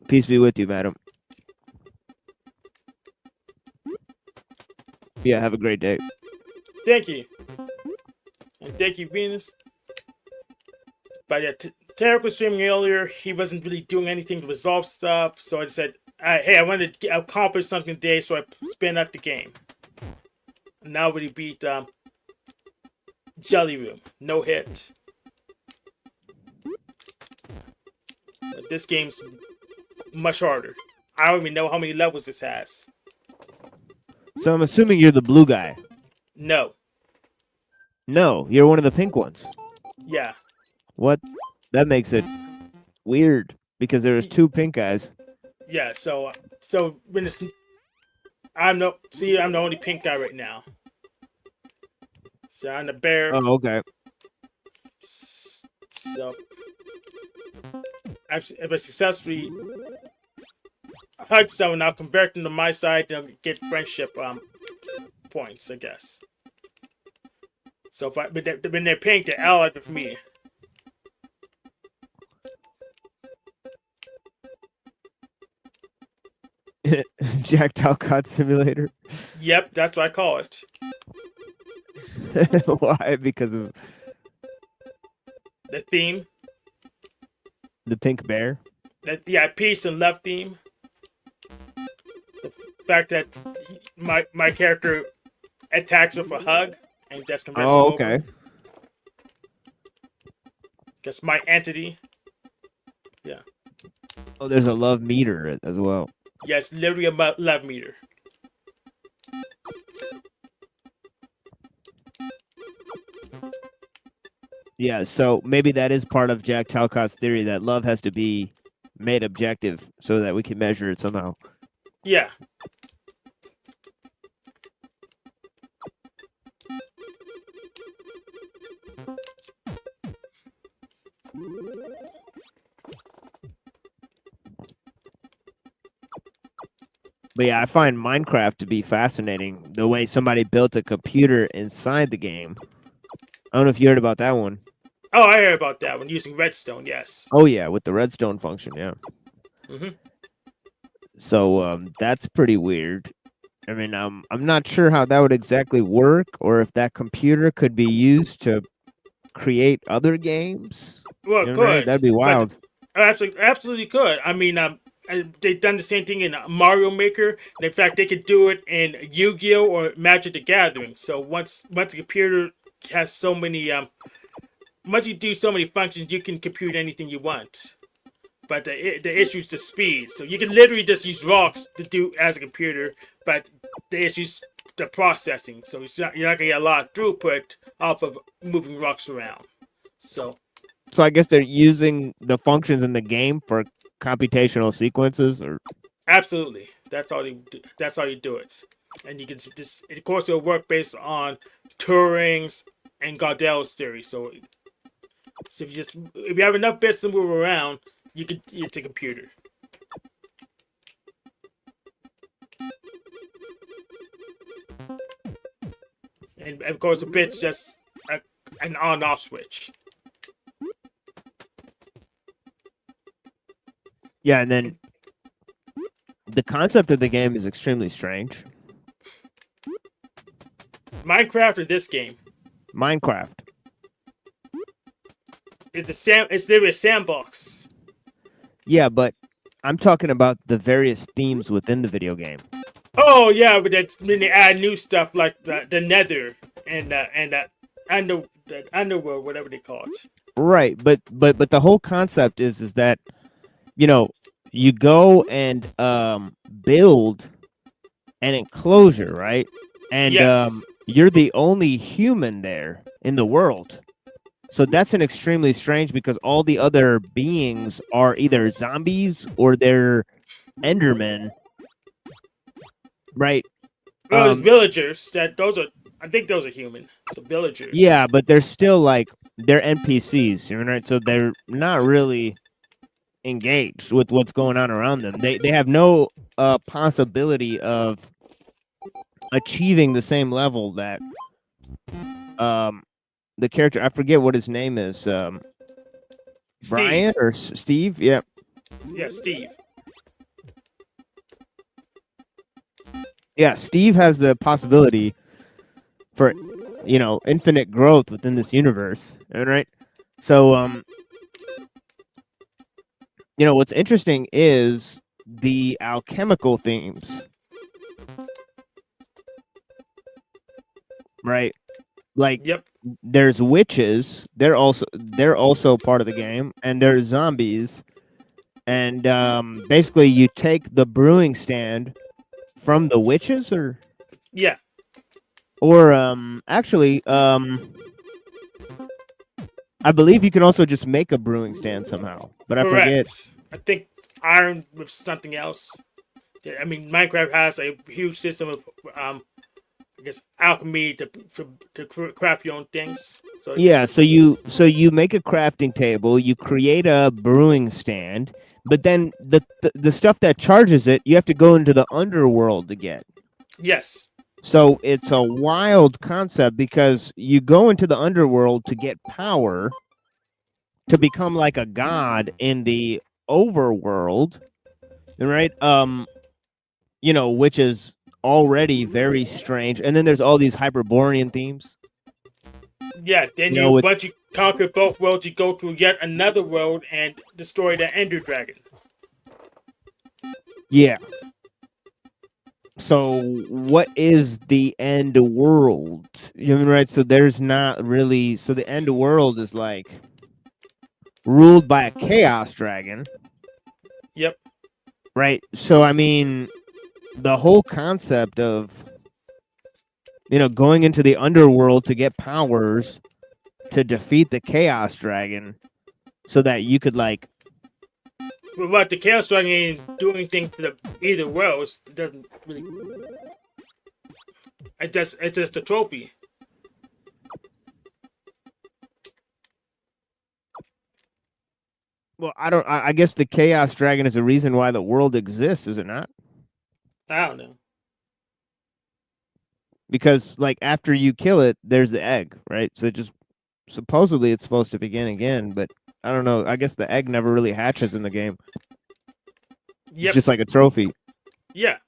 Peace be with you, madam. Yeah, have a great day. Thank you, and thank you, Venus. But yeah, Tarek was streaming earlier. He wasn't really doing anything to resolve stuff, so I said, "Hey, I wanted to accomplish something today," so I spin up the game. And now we beat Jelly Room, no hit. But this game's much harder. I don't even know how many levels this has. So I'm assuming you're the blue guy. No. No, you're one of the pink ones. Yeah. What? That makes it weird because there's two pink guys. Yeah. So when it's I'm the only pink guy right now. So I'm the bear. Oh, okay. So if I successfully hug someone, I'll convert them to my side and get friendship points, I guess. So when they're pink, they're allied with me. Jack Talcott Simulator. Yep, that's what I call it. Why? Because of The theme. the pink bear? Peace and love theme. The fact that my character attacks with a hug and that's converts him okay. over. That's my entity. Yeah. Oh, there's a love meter as well. Yes, literally a love meter. Yeah, so maybe that is part of Jack Talcott's theory that love has to be made objective so that we can measure it somehow. Yeah. But yeah, I find Minecraft to be fascinating. The way somebody built a computer inside the game. I don't know if you heard about that one. Oh, I heard about that one using redstone. Yes. Oh yeah, with the redstone function, yeah. Hmm. So that's pretty weird. I mean, I'm not sure how that would exactly work, or if that computer could be used to create other games. Well, You it know, right? could, That'd be but wild. absolutely could. I mean, they've done the same thing in Mario Maker. And in fact, they could do it in Yu-Gi-Oh or Magic the Gathering. So once a computer has so many once you do so many functions, you can compute anything you want. But the issue is the speed. So you can literally just use rocks to do as a computer, but the issue is the processing. So you're not gonna get a lot of throughput off of moving rocks around. So So I guess they're using the functions in the game for computational sequences, or absolutely, that's how you do it. And you can just, of course, it'll work based on Turing's and Gödel's theory. So if you have enough bits to move around, it's a computer. And of course, a bit's just an on-off switch. yeah. And then the concept of the game is extremely strange. Minecraft or this game, Minecraft. it's literally a sandbox. Yeah, but I'm talking about the various themes within the video game. Oh yeah, but that's when they add new stuff like the Nether and the underworld, whatever they call it. Right, but the whole concept is that you go and build an enclosure, right? And Yes. you're the only human there in the world. So that's an extremely strange, because all the other beings are either zombies or they're Endermen, right? Well, there's Um, villagers. I think those are human. The villagers. yeah, but they're still like they're NPCs, right? So they're not really engaged with what's going on around them. They have no possibility of achieving the same level that um the character, I forget what his name is, Brian Steve. or Steve, yeah. Yeah, Steve. Yeah, Steve has the possibility for infinite growth within this universe, right? So what's interesting is the alchemical themes, right? Like Yep. there's witches, they're also part of the game, and there's zombies, and basically you take the brewing stand from the witches, Yeah. or actually I believe you can also just make a brewing stand somehow, but I forget. Correct. I think iron with something else. Yeah, I mean, Minecraft has a huge system of I guess alchemy to craft your own things. So Yeah, so you make a crafting table, you create a brewing stand, but then the stuff that charges it, you have to go into the underworld to get. yes. So it's a wild concept, because you go into the underworld to get power to become like a god in the overworld, right? Which is already very strange. And then there's all these Hyperborean themes. Yeah. Then With once you conquer both worlds, you go through yet another world and destroy the Ender Dragon. yeah. So what is the end world? Right? So there's not really. So the end world is like ruled by a chaos dragon. Yep. Right. So I mean, the whole concept of going into the underworld to get powers to defeat the chaos dragon, so that you could like. But the Chaos Dragon ain't doing anything to either worlds. It doesn't really. It's just a trophy. Well, I don't. I guess the chaos dragon is the reason why the world exists, is it not? I don't know. Because like after you kill it, there's the egg, right? So it just supposedly it's supposed to begin again, but I don't know. I guess the egg never really hatches in the game. It's Yep. just like a trophy. Yeah.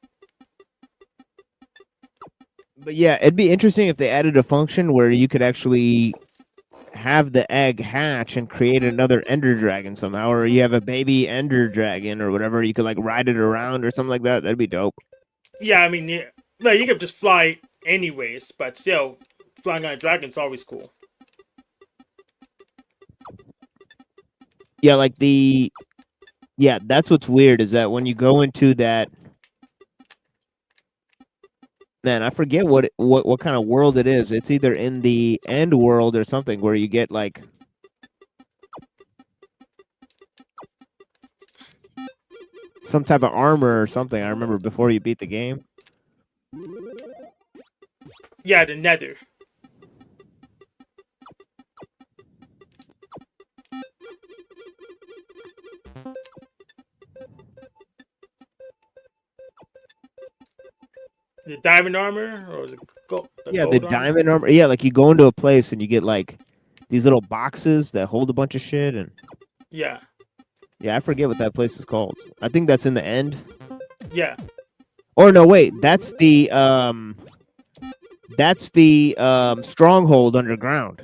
But yeah, it'd be interesting if they added a function where you could actually have the egg hatch and create another ender dragon somehow, or you have a baby ender dragon or whatever. You could like ride it around or something like that. That'd be dope. Yeah. I mean, yeah. Well, you could just fly anyways, but still, flying on a dragon's always cool. Yeah, like that's what's weird is that when you go into that, man, I forget what kind of world it is. It's either in the end world or something where you get like some type of armor or something. I remember before you beat the game. Yeah, the Nether. The diamond armor or the Yeah, the gold armor. diamond armor. Yeah, like you go into a place and you get like these little boxes that hold a bunch of shit and Yeah. yeah, I forget what that place is called. I think that's in the end. Yeah. Or no, wait, that's the stronghold underground.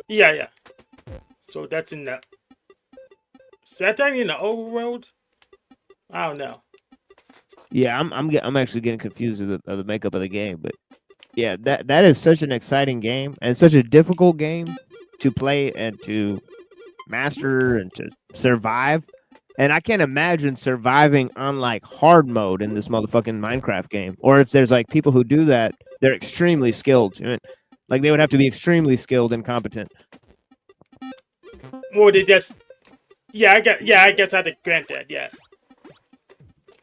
Yeah. Yeah. So that's in the. Is that in the overworld? I don't know. Yeah, I'm actually getting confused of the makeup of the game, but yeah, that is such an exciting game and such a difficult game to play and to master and to survive. And I can't imagine surviving on like hard mode in this motherfucking Minecraft game. Or if there's like people who do that, they're extremely skilled. Like they would have to be extremely skilled and competent. Or they just. Yeah, I guess I had to grant that. Yeah.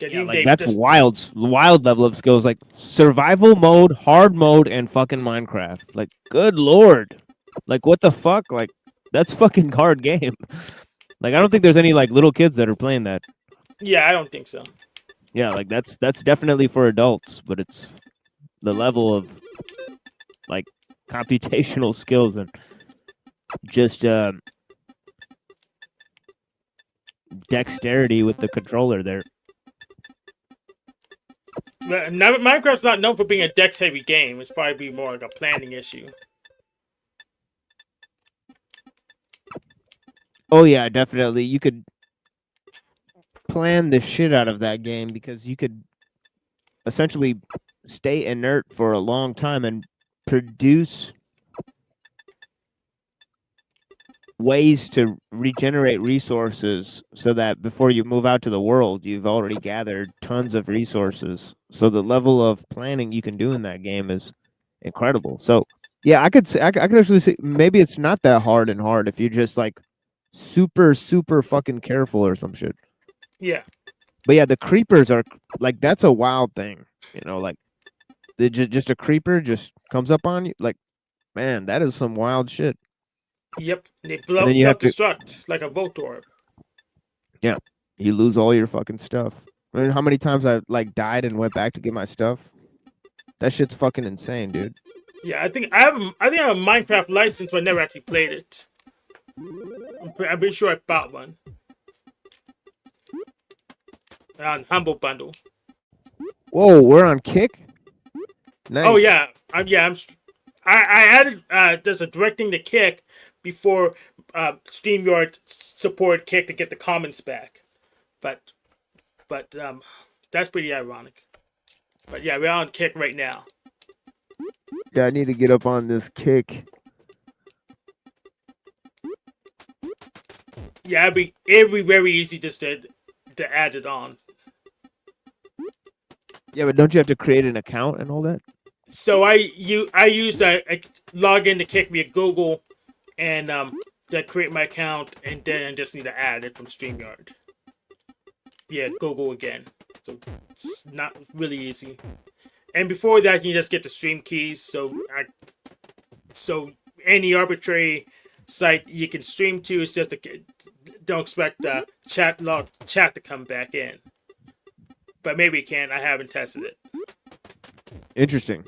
Yeah, like that's wild level of skills, like survival mode, hard mode, and fucking Minecraft. Like, good lord, like what the fuck? Like, that's fucking hard game. Like, I don't think there's any like little kids that are playing that. Yeah, I don't think so. Yeah, like that's definitely for adults, but it's the level of like computational skills and just dexterity with the controller there. Minecraft's not known for being a dex-heavy game. It's probably more like a planning issue. Oh yeah, definitely. You could plan the shit out of that game because you could essentially stay inert for a long time and produce ways to regenerate resources so that before you move out to the world, you've already gathered tons of resources. So the level of planning you can do in that game is incredible. So yeah, I could actually say maybe it's not that hard if you're just like super fucking careful or some shit. Yeah. But yeah, the creepers are like that's a wild thing, like just a creeper just comes up on you. Like, man, that is some wild shit. Yep. They And blow then you have to, self-destruct like a Volt Orb. yeah, you lose all your fucking stuff. I mean, how many times I like died and went back to get my stuff? That shit's fucking insane, dude. Yeah, I think I have a Minecraft license, but I never actually played it. I'm pretty sure I bought one on Humble Bundle. Whoa, we're on Kick. Nice. Oh yeah, I added there's a directing the Kick before StreamYard support Kick to get the comments back, but that's pretty ironic. But yeah, we're on Kick right now. Yeah, I need to get up on this Kick. Yeah, it'd be very easy just to add it on. Yeah, but don't you have to create an account and all that? So I use a log in to Kick via Google, and to create my account, and then I just need to add it from StreamYard. Yeah, Google again. So it's not really easy. And before that, you just get the stream keys. So any arbitrary site you can stream to is just don't expect the chat to come back in. but maybe it can. I haven't tested it. Interesting.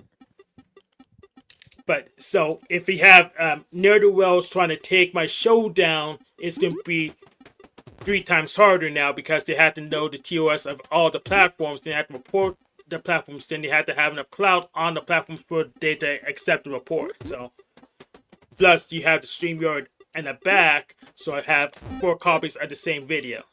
But so if we have Nerderwells trying to take my show down, it's going to be 3 times harder now because they have to know the TOS of all the platforms. They have to report the platforms. Then they have to have enough clout on the platforms for data accept the report. So plus you have the StreamYard in the back, so I have 4 copies of the same video.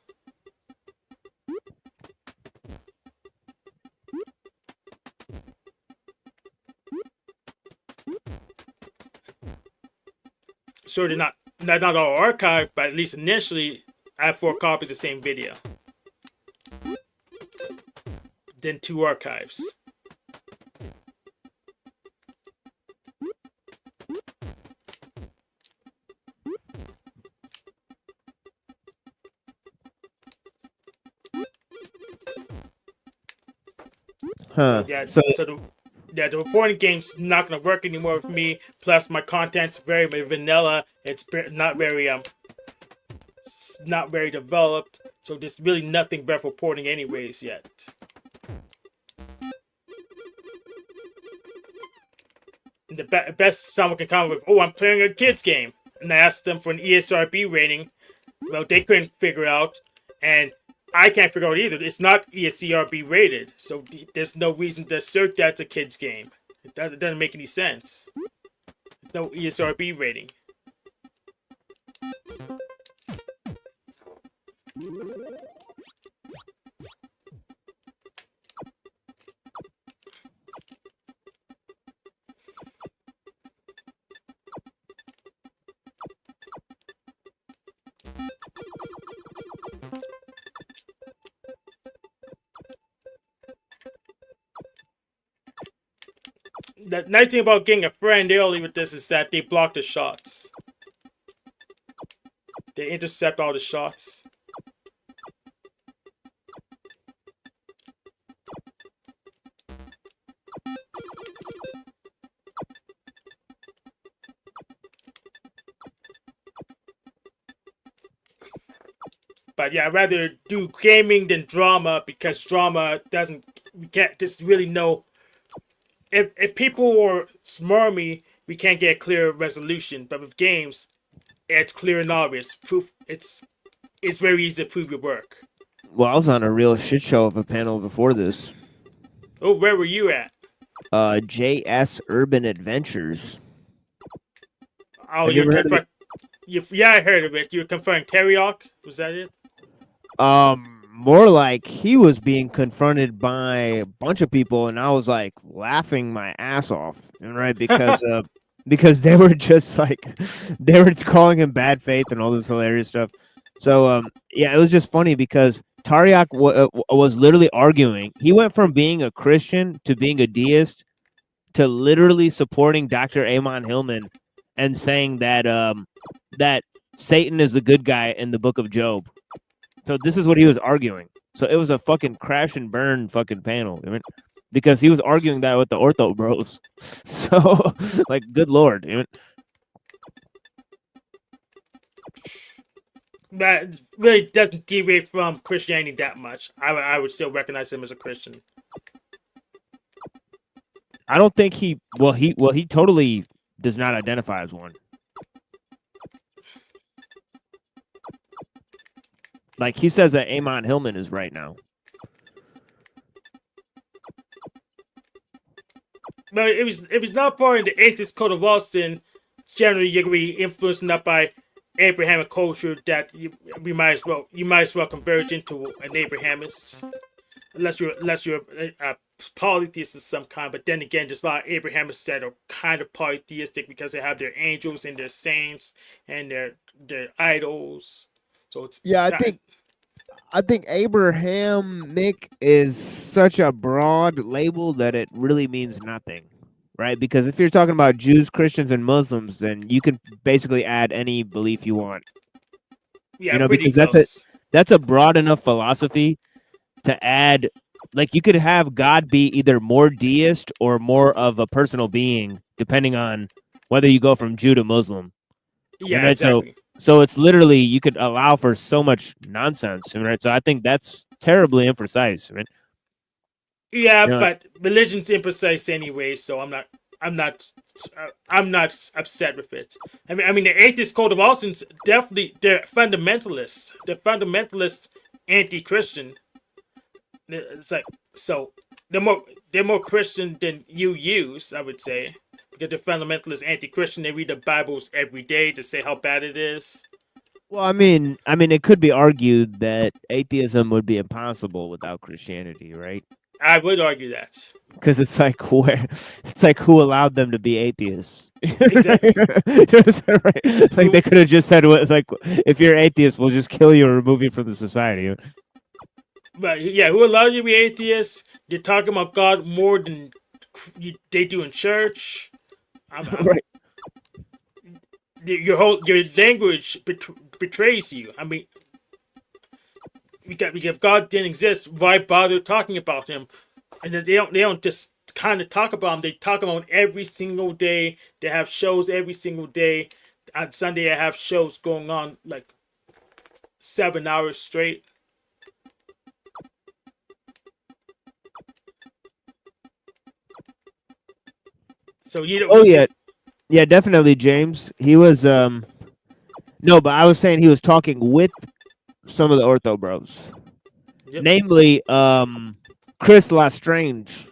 So they're not all archived, but at least initially I have 4 copies of the same video. Then 2 archives. Huh. So the reporting game's not gonna work anymore with me. Plus, my content's very vanilla. It's not very developed. So there's really nothing worth reporting anyways yet. And the best someone can come up with, oh, I'm playing a kids game, and I asked them for an ESRB rating. Well, they couldn't figure out, and I can't figure out either. It's not ESRB rated, so there's no reason to assert that's a kid's game. It doesn't make any sense. No ESRB rating. The nice thing about getting a friend early with this is that they block the shots. They intercept all the shots. But yeah, I'd rather do gaming than drama because drama doesn't. We can't just really know. If people were smarmy, we can't get a clear resolution. But with games, it's clear and obvious. Proof. It's very easy to prove your work. Well, I was on a real shit show of a panel before this. Oh, where were you at? JS Urban Adventures. Oh, Have you ever heard of it? Yeah, I heard of it. You were confronting Teriok? Was that it? More like he was being confronted by a bunch of people, and I was like laughing my ass off, right? Because they were just like they were calling him bad faith and all this hilarious stuff. So yeah, it was just funny because Tariak was literally arguing. He went from being a Christian to being a deist to literally supporting Dr. Amon Hillman and saying that that Satan is the good guy in the book of Job. So this is what he was arguing. So it was a fucking crash and burn fucking panel, I mean, because he was arguing that with the ortho bros. So like, good lord, I mean. That really doesn't deviate from Christianity that much. I would still recognize him as a Christian. I don't think he totally does not identify as one. Like, he says that Amon Hillman is right now. But if it's not part of the atheist code of Austin, generally you're gonna be influenced enough by Abrahamic culture that you might as well converge into an Abrahamist, unless you're a polytheist of some kind. But then again, there's a lot of Abrahamists that are kind of polytheistic because they have their angels and their saints and their idols. So I think Abrahamic is such a broad label that it really means nothing, right? Because if you're talking about Jews, Christians, and Muslims, then you can basically add any belief you want. Yeah, because close. that's a broad enough philosophy to add. Like, you could have God be either more deist or more of a personal being, depending on whether you go from Jew to Muslim. Yeah, right? exactly. So it's literally, you could allow for so much nonsense, right? So I think that's terribly imprecise, right? Yeah, You know, but religion's imprecise anyway, so I'm not, I'm not upset with it. I mean, the atheist code of Austin's definitely they're fundamentalists. They're fundamentalist, anti-Christian. It's like so they're more Christian than you use, I would say, because they're fundamentalist, anti-Christian. They read the Bibles every day to say how bad it is. well, it could be argued that atheism would be impossible without Christianity, right? I would argue that. Because it's like who allowed them to be atheists? Exactly. Right? Like they could have just said, like, if you're atheist, we'll just kill you or remove you from the society. But yeah, who allowed you to be atheists? You're talking about God more than they do in church. Right. Your language betrays you. I mean, because if God didn't exist, why bother talking about him? And they don't just kind of talk about him. They talk about him every single day. They have shows every single day. On Sunday, I have shows going on like 7 hours straight. So you don't. Oh yeah, yeah, definitely, James. He was no, but I was saying he was talking with some of the ortho bros, Yep. namely Chris Lestrange.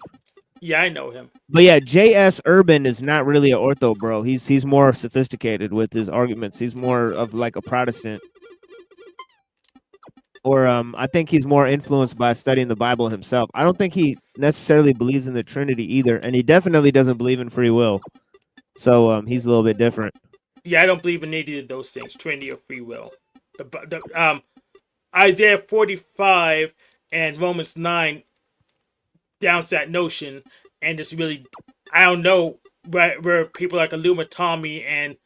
Yeah, I know him. But yeah, J.S. Urban is not really an ortho bro. He's more sophisticated with his arguments. He's more of like a Protestant. Or I think he's more influenced by studying the Bible himself. I don't think he necessarily believes in the Trinity either, and he definitely doesn't believe in free will. So he's a little bit different. Yeah, I don't believe in either of those things, Trinity or free will. Isaiah 45 and Romans 9 downs that notion, and it's really, I don't know where people like Illuma Tommy and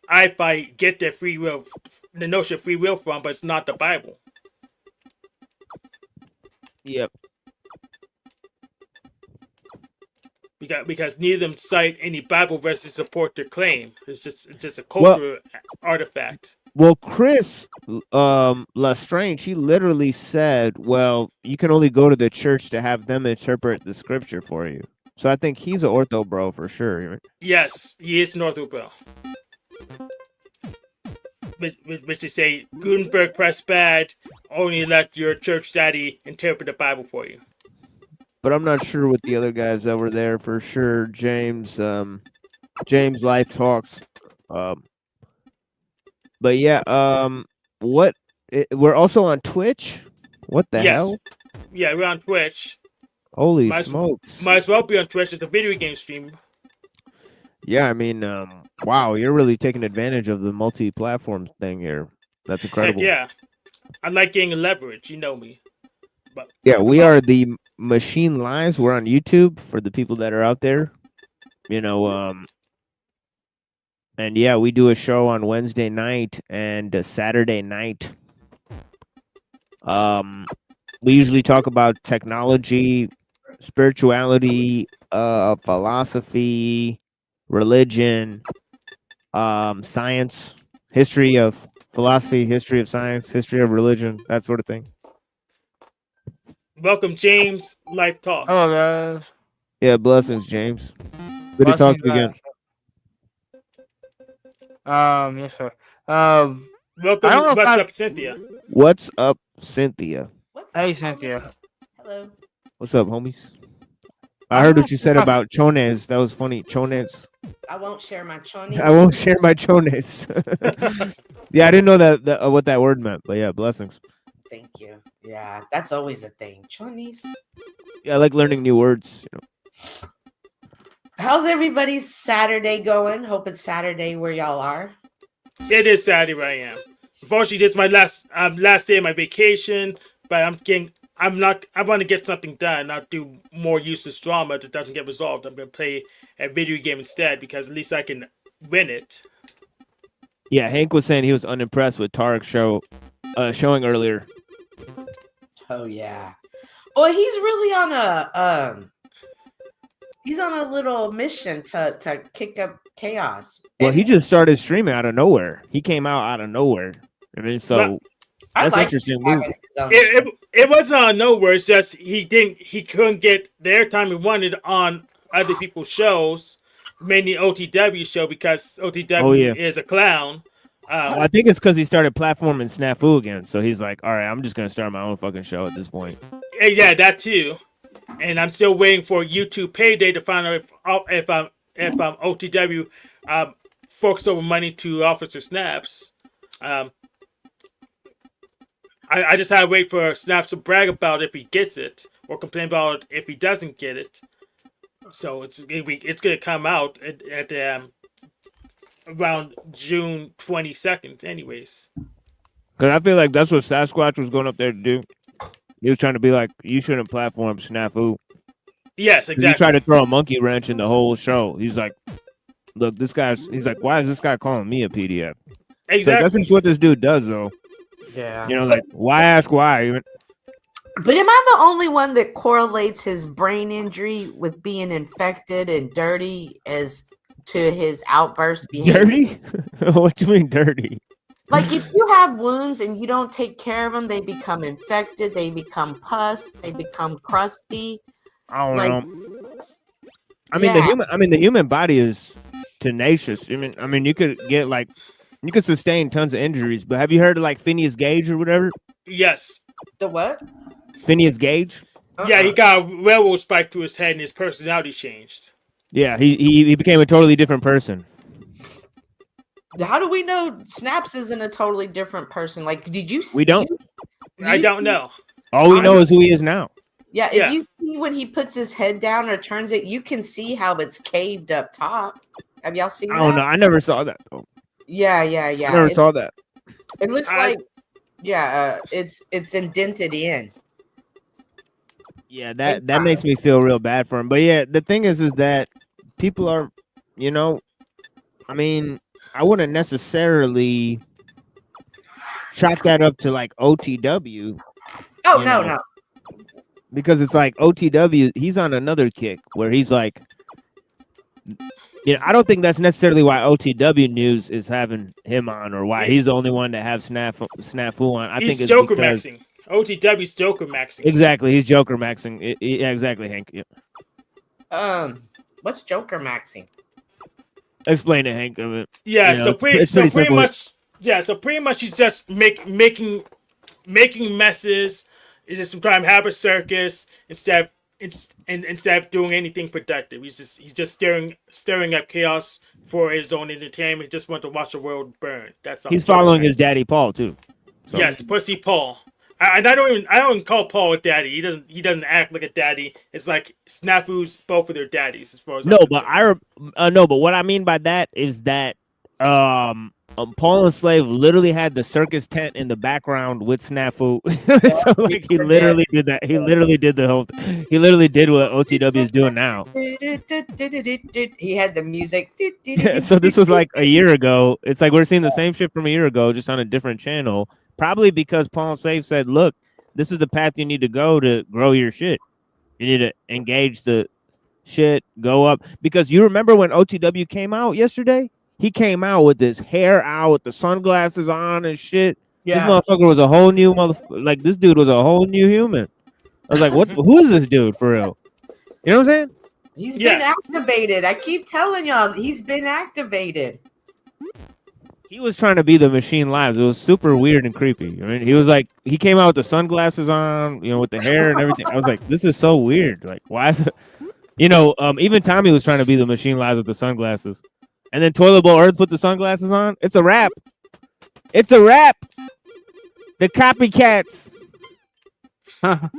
I-Fi get their free will, the notion of free will from, but it's not the Bible. Yep. Because neither of them cite any Bible verses to support their claim. It's just a cultural artifact. Well, Chris Lestrange, he literally said, well, you can only go to the church to have them interpret the scripture for you. So I think he's an ortho bro for sure. Yes, he is an ortho bro. Which they say, Gutenberg press bad, only let your church daddy interpret the Bible for you. But I'm not sure with the other guys that were there for sure. James Life Talks. But yeah, we're also on Twitch? What the hell? Yeah, we're on Twitch. Holy smokes. Might as well be on Twitch. It's a video game stream. Yeah, I mean, wow, you're really taking advantage of the multi-platform thing here. That's incredible. Heck yeah. I like getting leverage. You know me. But yeah, we are the Machine Lives. We're on YouTube for the people that are out there. You know, and yeah, we do a show on Wednesday night and Saturday night. We usually talk about technology, spirituality, philosophy, religion, science, history of philosophy, history of science, history of religion, that sort of thing. Welcome, James. Life Talks. Hello, guys. Yeah, blessings, James. Good to talk to you again. Yes, sir. Welcome. What's up, Cynthia? What's up, Cynthia? Hey, Cynthia. Hello. What's up, homies? I heard what you said about chones. That was funny. Chones. I won't share my chonies. I won't share my chones. Yeah, I didn't know that what that word meant, but yeah, blessings. Thank you. Yeah, that's always a thing. Chonies. Yeah, I like learning new words. You know. How's everybody's Saturday going? Hope it's Saturday where y'all are. It is Saturday where I am. Unfortunately, this is my last day of my vacation, but I want to get something done, not do more useless drama that doesn't get resolved. I'm going to play a video game instead because at least I can win it. Yeah, Hank was saying he was unimpressed with Tarek's showing earlier. Oh yeah. Well, he's really on a little mission to kick up chaos. Well, he just started streaming out of nowhere. He came out of nowhere. I mean, so I That's like interesting having move. his own It wasn't on nowhere. It's just he couldn't get the airtime he wanted on other people's shows, mainly OTW show because Oh OTW yeah. is a clown. Well, I think it's because he started platforming Snafu again. So he's like, all right, I'm just gonna start my own fucking show at this point. Yeah, that too. And I'm still waiting for YouTube payday to find out if OTW forks over money to Officer Snaps. I just had to wait for Snaps to brag about if he gets it or complain about it if he doesn't get it. So it's gonna come out at around June 22nd, anyways. Because I feel like that's what Sasquatch was going up there to do. He was trying to be like, you shouldn't platform Snafu. Yes, 'Cause exactly. he tried to throw a monkey wrench in the whole show. He's like, look, he's like, why is this guy calling me a PDF? It's like, that's Exactly. just what this dude does, though. Yeah. You know, like, why ask why? But am I the only one that correlates his brain injury with being infected and dirty as to his outburst behavior? Dirty? What do you mean dirty? Like if you have wounds and you don't take care of them, they become infected, they become pus, they become crusty. I don't Like, know. I mean, the human body is tenacious. I mean, you could sustain tons of injuries. But have you heard of like Phineas Gage or whatever? Yes. The what? Phineas Gage? Yeah, he got a railroad spike through his head and his personality changed. Yeah, he became a totally different person. How do we know Snaps isn't a totally different person? Like, did you? We don't. I don't know. All we know is who he is now. Yeah, if Yeah. you see when he puts his head down or turns it, you can see how it's caved up top. Have y'all seen I that? don't know. I never saw that though. Yeah. I never saw that. It looks like, it's indented in. Yeah, that makes me feel real bad for him. But yeah, the thing is that people are, I mean, I wouldn't necessarily chalk that up to like OTW. Oh no. Because it's like OTW, he's on another kick where he's like, I don't think that's necessarily why OTW News is having him on or why he's the only one to have Snafu on. I He's think it's Joker because, maxing. OTW's Joker maxing. Exactly, he's Joker maxing. Yeah, exactly, Hank. Yeah. What's Joker maxing? Explain it, Hank. Of it. Yeah, So pretty much. Yeah, so pretty much he's just making messes. He's just sometimes have a circus instead of doing anything productive. He's just stirring up chaos for his own entertainment. He just wants to watch the world burn. That's all. He's following his daddy Paul too. So. Yes, Pussy Paul. I don't even call Paul a daddy. He doesn't act like a daddy. It's like Snafu's both of their daddies as far as but but what I mean by that is that Paul and Slave literally had the circus tent in the background with Snafu. So like he literally did that. He literally did the whole. He literally did what OTW is doing now. He had the music. Yeah, so this was like a year ago. It's like we're seeing the same shit from a year ago, just on a different channel. Probably because Paul and Slave said, "Look, this is the path you need to go to grow your shit. You need to engage the shit, go up." Because you remember when OTW came out yesterday? He came out with his hair out, with the sunglasses on and shit. Yeah. This motherfucker was a whole new motherfucker. Like, this dude was a whole new human. I was like, what? Who is this dude, for real? You know what I'm saying? He's been activated. I keep telling y'all, he's been activated. He was trying to be the Machine Lives. It was super weird and creepy. I mean, he was like, he came out with the sunglasses on, with the hair and everything. I was like, this is so weird. Like, why is it? Even Tommy was trying to be the Machine Lives with the sunglasses. And then Toilet Bowl Earth put the sunglasses on. It's a wrap. It's a wrap. The copycats. How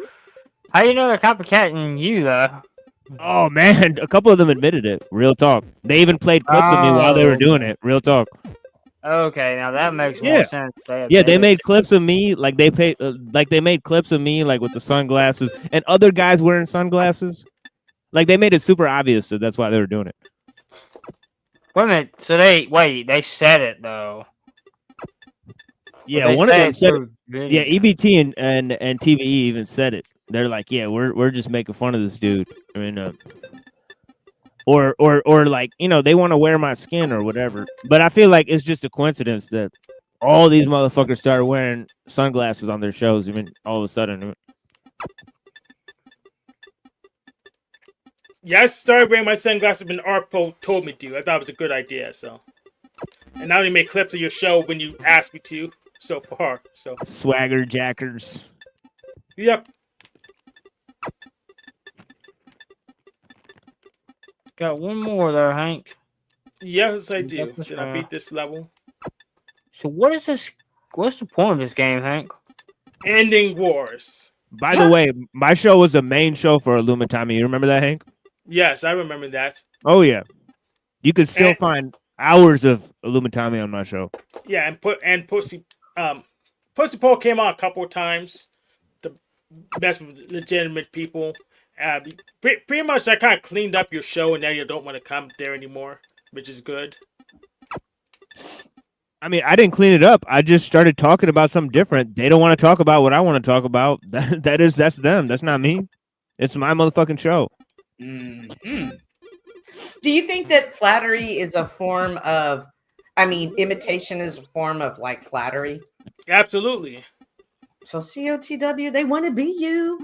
do you know they're copycatting you, though? Oh, man. A couple of them admitted it. Real talk. They even played clips of me while they were doing it. Real talk. Okay, now that makes more sense. They made clips of me. Like, they made clips of me, like, with the sunglasses. And other guys wearing sunglasses. Like, they made it super obvious that that's why they were doing it. Wait a minute. So they said it though. Yeah, one of them said it. Yeah, EBT and TVE even said it. They're like, yeah, we're just making fun of this dude. I mean, or like, they want to wear my skin or whatever. But I feel like it's just a coincidence that all these motherfuckers started wearing sunglasses on their shows. Even all of a sudden, Yeah, I started wearing my sunglasses when Arpo told me to. I thought it was a good idea, so. And now they make clips of your show when you ask me to so far. So, swagger jackers. yep. Got one more there, Hank. Yes, I do. That's Did I beat this level? So what is this? What's the point of this game, Hank? Ending wars. By the way, my show was the main show for Illumitami. You remember that, Hank? Yes, I remember that. Oh yeah, you could still And- find hours of Illumitami on my show. Yeah, and Pussy Paul came on a couple of times. The best with legitimate people. Pretty much, I kind of cleaned up your show, and now you don't want to come there anymore, which is good. I mean, I didn't clean it up. I just started talking about something different. They don't want to talk about what I want to talk about. That's them. That's not me. It's my motherfucking show. Mm-hmm. Do you think that flattery is a form of, imitation is a form of like flattery? Absolutely. So COTW, they want to be you.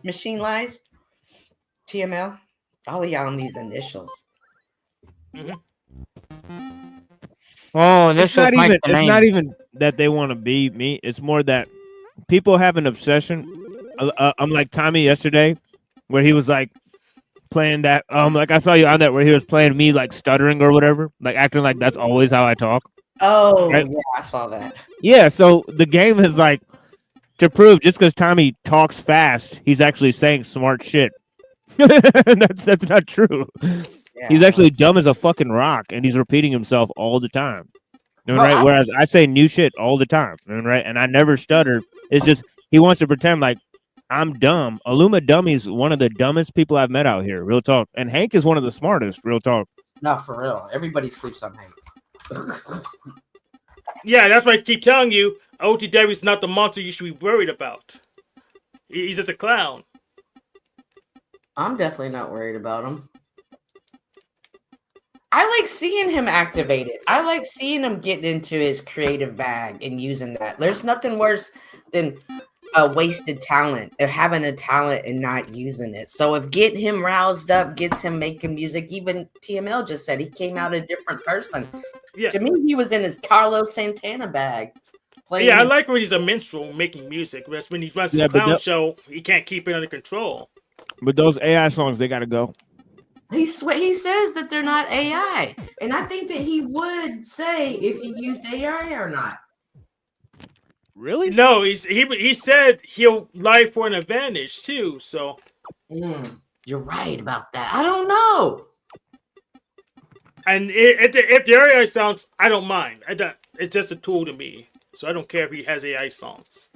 Machine Lies, TML, all of y'all on these initials. Oh, this It's not was even. It's not even that they want to be me. It's more that people have an obsession. I'm like Tommy yesterday, where he was like playing that. Like I saw you on that where he was playing me like stuttering or whatever, like acting like that's always how I talk. Oh, Right? yeah, I saw that. Yeah. So the game is like to prove just because Tommy talks fast, he's actually saying smart shit. That's not true. Yeah. He's actually dumb as a fucking rock, and he's repeating himself all the time. Well, Right? Whereas I say new shit all the time, right? And I never stutter. It's just he wants to pretend like I'm dumb. Illuma Dummy's one of the dumbest people I've met out here, real talk. And Hank is one of the smartest, real talk. No, for real. Everybody sleeps on Hank. Yeah, that's why I keep telling you, OTW is not the monster you should be worried about. He's just a clown. I'm definitely not worried about him. I like seeing him activated. I like seeing him get into his creative bag and using that. There's nothing worse than a wasted talent, of having a talent and not using it. So if getting him roused up, gets him making music, even TML just said he came out a different person. Yeah. To me, he was in his Carlos Santana bag. Yeah, I like when he's a minstrel making music. Whereas when he runs his Yeah, but clown show, he can't keep it under control. But those AI songs, they gotta go. He says that they're not AI, and I think that he would say if he used AI or not. Really? No, he said he'll lie for an advantage too. So You're right about that. I don't know. and if the AI sounds, I don't mind. It's just a tool to me, so I don't care if he has AI songs.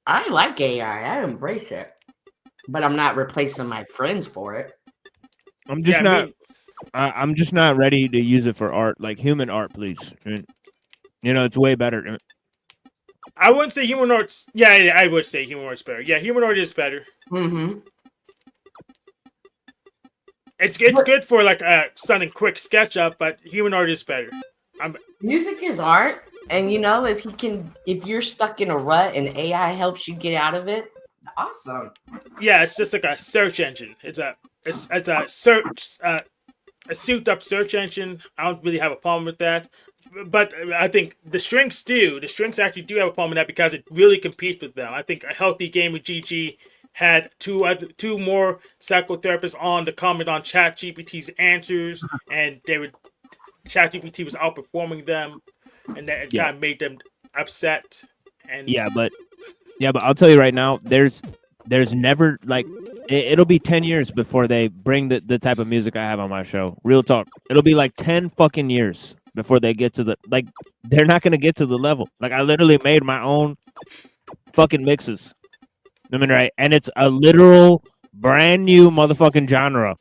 I like AI. I embrace it, but I'm not replacing my friends for it. I'm just Yeah, not. I'm just not ready to use it for art, like human art, please. It's way better. I wouldn't say human art's. Yeah, I would say human art's better. Yeah, human art is better. Mm-hmm. It's good for like a sudden quick SketchUp, but human art is better. Music is art, and if you're stuck in a rut and AI helps you get out of it, awesome. Yeah, it's just like a search engine. It's a search a souped up search engine. I don't really have a problem with that. But I think the Shrinks do. The Shrinks actually do have a problem with that because it really competes with them. I think a healthy game with GG had two more psychotherapists on to comment on ChatGPT's answers, and ChatGPT was outperforming them, and that kind of made them upset. And but I'll tell you right now, there's never like it'll be 10 years before they bring the type of music I have on my show. Real talk. It'll be like 10 fucking years before they get to they're not going to get to the level. Like I literally made my own fucking mixes. I mean, right? And it's a literal brand new motherfucking genre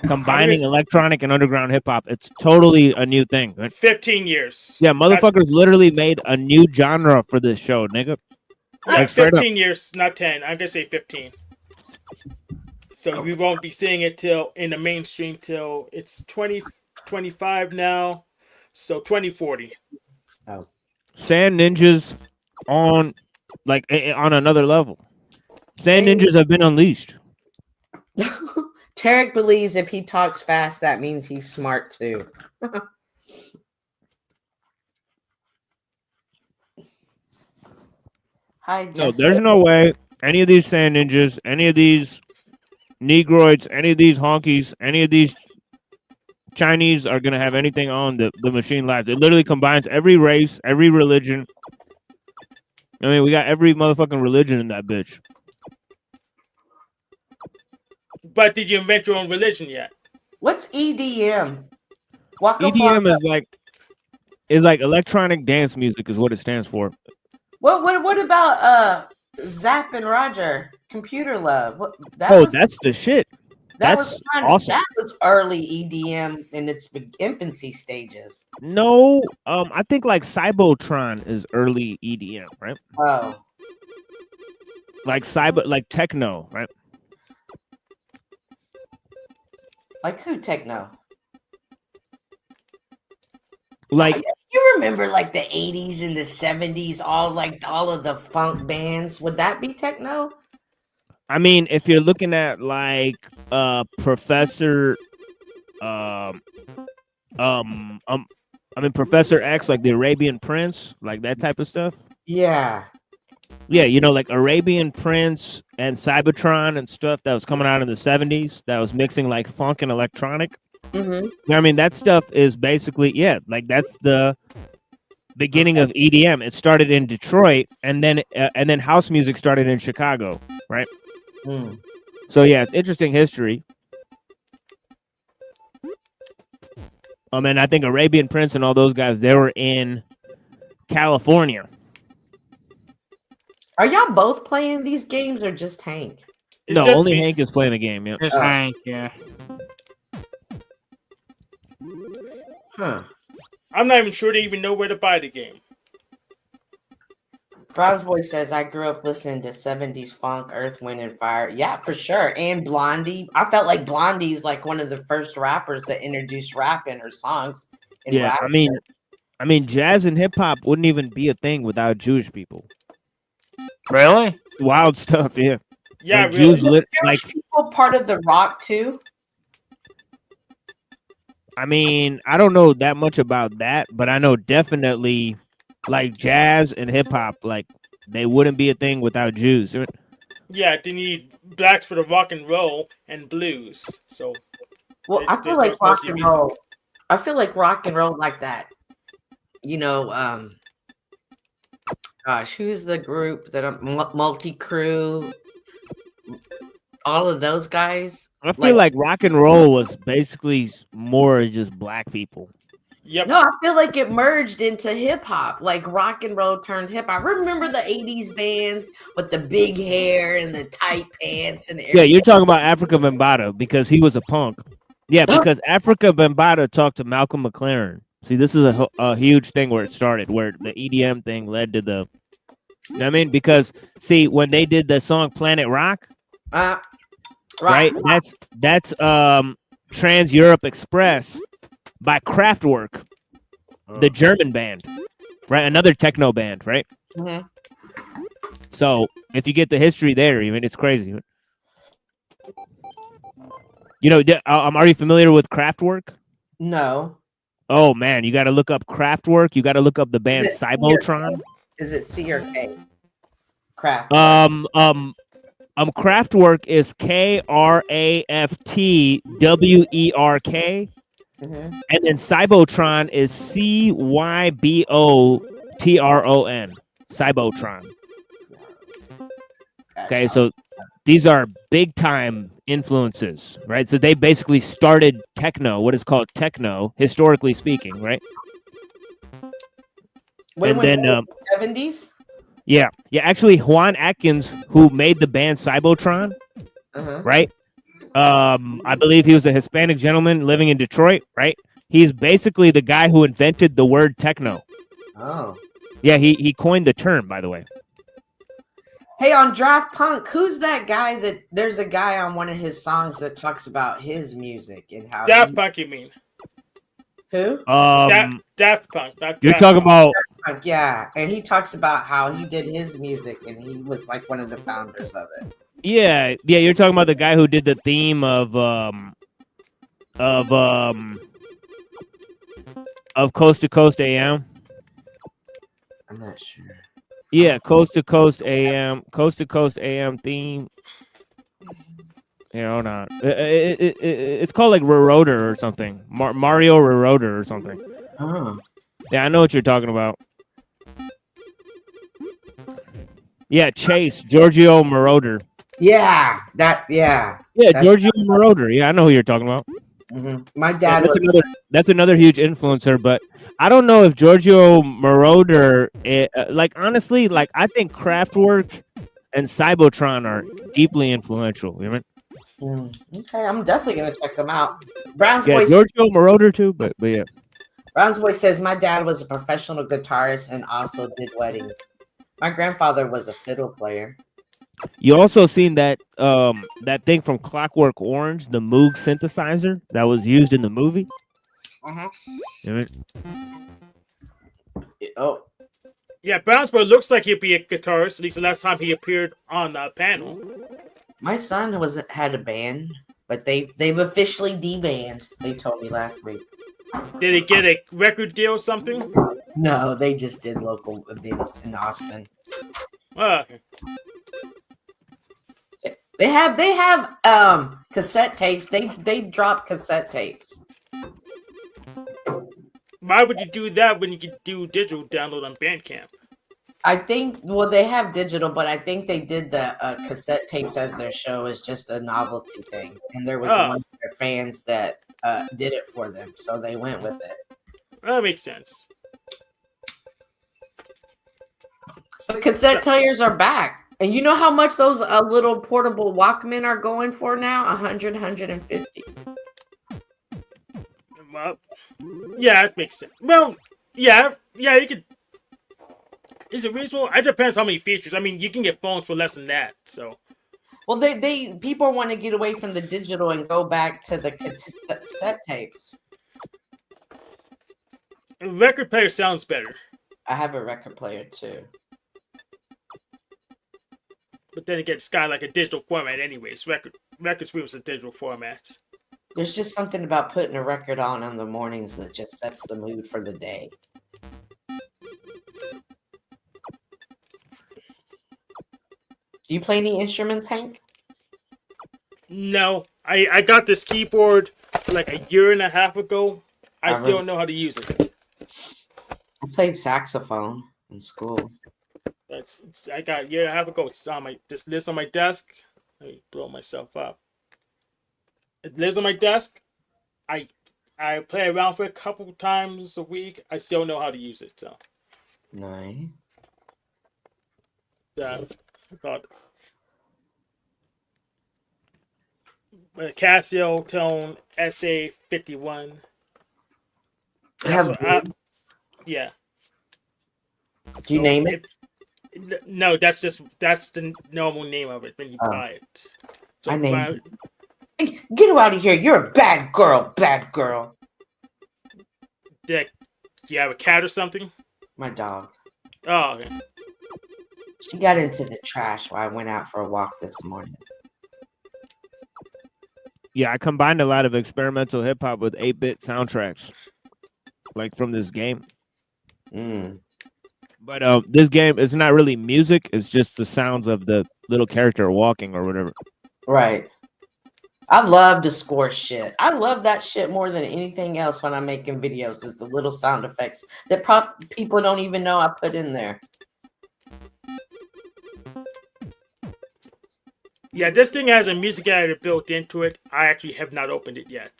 combining electronic and underground hip hop. It's totally a new thing. 15 years. Yeah, motherfuckers literally made a new genre for this show, nigga. Yeah, Like, straight 15 years, not 10. I'm gonna say 15. So we won't be seeing it in the mainstream till it's 2025 now. So 2040. Sand Ninjas on on another level. Sand Ninjas have been unleashed. Tarek believes if he talks fast, that means he's smart too. Hi, No, Jessica. there's no way any of these Sand Ninjas, any of these Negroids, any of these honkies, any of these Chinese are going to have anything on the Machine Labs. It literally combines every race, every religion. I mean, we got every motherfucking religion in that bitch. But did you invent your own religion yet? What's EDM? Waka EDM Flocka. is like electronic dance music is what it stands for. What about Zap and Roger? Computer Love. That That's the shit. That's awesome. That was early EDM in its infancy stages. No, I think like Cybotron is early EDM, right? Oh, Like techno, right? like who techno? Like You remember like the 80s and the 70s, all of the funk bands. Would that be techno? I mean, if you're looking at like Professor Professor X, like the Arabian Prince, like that type of stuff. Yeah. Yeah, like Arabian Prince and Cybertron and stuff that was coming out in the 70s that was mixing like funk and electronic. Mm-hmm. I mean, that stuff is basically, like that's the beginning of EDM. It started in Detroit and then house music started in Chicago, right? Mm. So yeah, it's interesting history. And I think Arabian Prince and all those guys, they were in California. Are y'all both playing these games or just Hank? It's No, just only me. Hank is playing the game. Yeah. Just Hank, yeah. Huh. I'm not even sure they even know where to buy the game. Bronze Boy says, I grew up listening to 70s funk, Earth, Wind, and Fire. Yeah, for sure. And Blondie. I felt like Blondie's like one of the first rappers that introduced rap in her songs. Yeah, rap. I mean, jazz and hip hop wouldn't even be a thing without Jewish people. Really? Wild stuff, yeah. Yeah, Like, really. Jews Jewish people part of the rock too? I mean, I don't know that much about that, but I know definitely like jazz and hip hop, like they wouldn't be a thing without Jews. Yeah, they need blacks for the rock and roll and blues. So, Well, I feel like rock and roll. I feel like rock and roll like that. Gosh, who's the group that Multi Crew? All of those guys. I feel like rock and roll was basically more just black people. Yep. No, I feel like it merged into hip hop. Like rock and roll turned hip hop. Remember the 80s bands with the big hair and the tight pants and everything? Yeah, you're talking about Africa Bambaataa because he was a punk. Yeah, because Africa Bambaataa talked to Malcolm McLaren. See, this is a huge thing where it started, where the EDM thing led to the. You know what I mean? Because see, when they did the song Planet Rock, right? That's Trans Europe Express by Kraftwerk, the German band, right? Another techno band, right? Mm-hmm. So if you get the history there, even it's crazy. Are you familiar with Kraftwerk? No. Oh man, you got to look up Kraftwerk. You got to look up the band Cybotron. Is it C or K? Kraft. Kraftwerk is Kraftwerk, Mm-hmm. and then Cybotron is Cybotron. Cybotron. Okay, so these are big time influences, right? So they basically started techno, what is called techno, historically speaking, right? When and then 70s? Yeah. Actually, Juan Atkins, who made the band Cybotron, right? I believe he was a Hispanic gentleman living in Detroit, right? He's basically the guy who invented the word techno. Oh. Yeah, he coined the term, by the way. Hey, on Draft Punk, who's that guy there's a guy on one of his songs that talks about his music and how Daft Punk, you mean? Who? Daft Punk, not You're Daft talking Punk. about Yeah, and he talks about how he did his music, and he was like one of the founders of it. yeah. You're talking about the guy who did the theme of Coast to Coast AM. I'm not sure. Yeah, Coast to Coast AM theme. Yeah, hold on. It's called like Reroder or something. Mario Reroder or something. Oh. Yeah, I know what you're talking about. Yeah, Chase, Giorgio Moroder. Yeah, Yeah, That's- Giorgio Moroder. Yeah, I know who you're talking about. My Yeah, dad was that's another huge influencer, but I don't know if Giorgio Moroder, like honestly, like I think Kraftwerk and Cybotron are deeply influential. You know? okay. I'm definitely gonna check him out. Brown's Yeah, boy. Giorgio Moroder too, but yeah. Brown's boy says my dad was a professional guitarist and also did weddings. My grandfather was a fiddle player. You also seen that that thing from Clockwork Orange, the Moog synthesizer that was used in the movie. You know? Oh, Yeah, Brownsburg looks like he'd be a guitarist. At least the last time he appeared on the panel. my son had a band, but they've officially debanded. They told me last week. Did he get a record deal or something? No, they just did local events in Austin. Okay. They have cassette tapes. They drop cassette tapes. Why would you do that when you could do digital download on Bandcamp? I think they have digital, but I think they did the cassette tapes as their show as just a novelty thing, and there was one of their fans that did it for them, so they went with it. That makes sense. So cassette players are back, and you know how much those little portable Walkman are going for now? 100, 150. Well, yeah, it makes sense. Well, yeah, you could. Is it reasonable? It depends how many features. I mean, you can get phones for less than that. So, well, they people want to get away from the digital and go back to the cassette tapes. a record player sounds better, I have a record player too. but then again, it's got like a digital format, anyways. Record streams a digital format. There's just something about putting a record on in the mornings that just sets the mood for the day. Do you play any instruments, Hank? No, I got this keyboard like a year and a half ago. I still don't know how to use it. I played saxophone in school. I got a year and a half ago. It's on this lives on my desk. Let me blow myself up. It lives on my desk. I play around for a couple times a week. I still know how to use it. So, Nice. I thought Casio Tone SA51. Yeah. Do you name it? No, that's the normal name of it when you buy it. So I named it. Get out of here! You're a bad girl. Bad girl. Do you have a cat or something? My dog. Oh, okay. She got into the trash while I went out for a walk this morning. Yeah, I combined a lot of experimental hip hop with 8-bit soundtracks, like from this game. But this game is not really music; it's just the sounds of the little character walking or whatever. Right. I love to score shit. I love that shit more than anything else when I'm making videos. Is the little sound effects that people don't even know I put in there. Yeah, this thing has a music editor built into it. I actually have not opened it yet.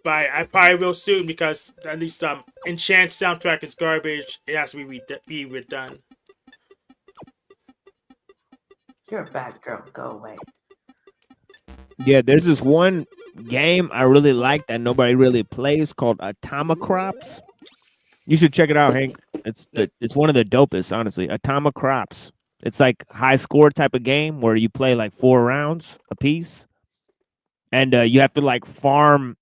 But I probably will soon because at least Enchant soundtrack is garbage. It has to be redone. You're a bad girl. Go away. Yeah, there's this one game I really like that nobody really plays called Atomicrops. You should check it out, Hank. It's one of the dopest, honestly. Atomicrops. It's like high score type of game where you play like 4 rounds a piece. and you have to like farm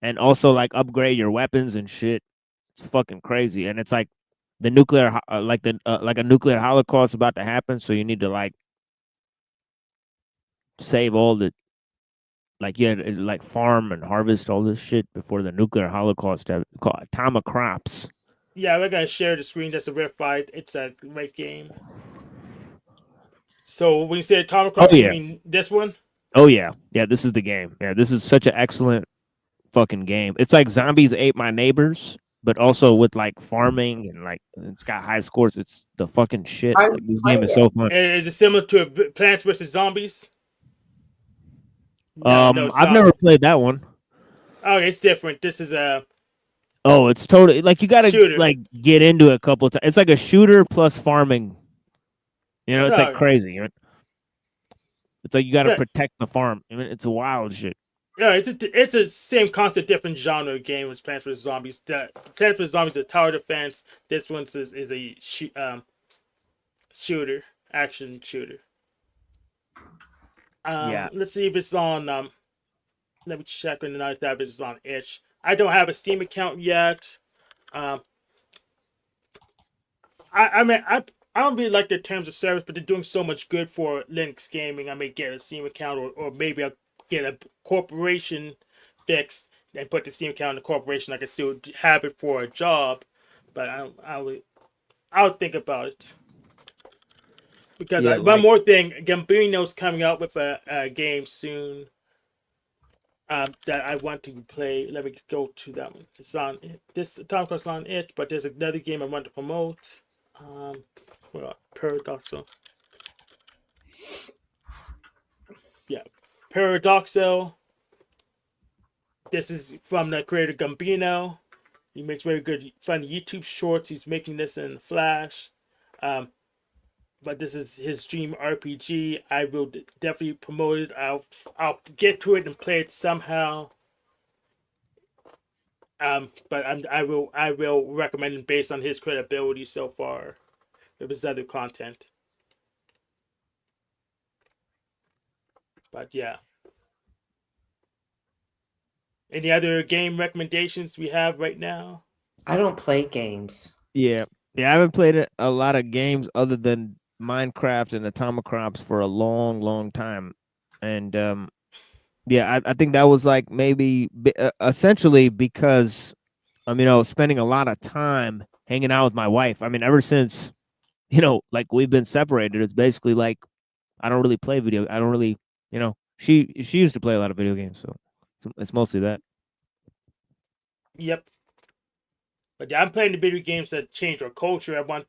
and also like upgrade your weapons and shit. It's fucking crazy, and it's like the nuclear like a nuclear holocaust about to happen, so you need to like save all the like you had to, like farm and harvest all this shit before the nuclear holocaust called time of crops. Yeah, we're gonna share the screen just to verify it's a great game. So when you say Atomic Cross, yeah. you mean this one? Oh yeah, this is the game. Yeah, this is such an excellent fucking game. It's like Zombies Ate My Neighbors, but also with like farming and like it's got high scores. It's the fucking shit. I Like, this played game is it. so fun. Is it similar to Plants vs Zombies? No, it's I've not. never played that one. Oh, it's different. This is a Oh, it's totally like you gotta shooter. like get into it a couple times. It's like a shooter plus farming. You know, it's like Oh. crazy. It's like you gotta Yeah. protect the farm. I mean, it's a wild shit. Yeah, it's a same concept, different genre game as Plants vs Zombies. Plants vs Zombies is a tower defense. This one is a shooter, action shooter. Yeah. Let's see if it's on. Let me check on the night that it's on itch. I don't have a Steam account yet. I mean I don't really like their terms of service, but they're doing so much good for Linux gaming. I may get a Steam account, or maybe I'll get a corporation fixed and put the Steam account in the corporation. I can still have it for a job, but I'll think about it. Because Yeah, one more thing, Gambino's coming out with a game soon that I want to play. Let me go to that one. It's on this time course on it, but there's another game I want to promote. Paradoxal. Yeah, Paradoxal. This is from the creator Gambino. He makes very good, fun YouTube shorts. He's making this in Flash. But this is his dream RPG. I will definitely promote it. I'll get to it and play it somehow. But I will recommend it based on his credibility so far with his other content. But yeah. Any other game recommendations we have right now? I don't play games. Yeah. I haven't played a lot of games other than Minecraft and Atomic Crops for a long, long time, and I think that was like maybe essentially because I was spending a lot of time hanging out with my wife. I mean, ever since like we've been separated, it's basically like I don't really play I don't really she used to play a lot of video games, so it's mostly that. Yep. But yeah, I'm playing the video games that change our culture. I want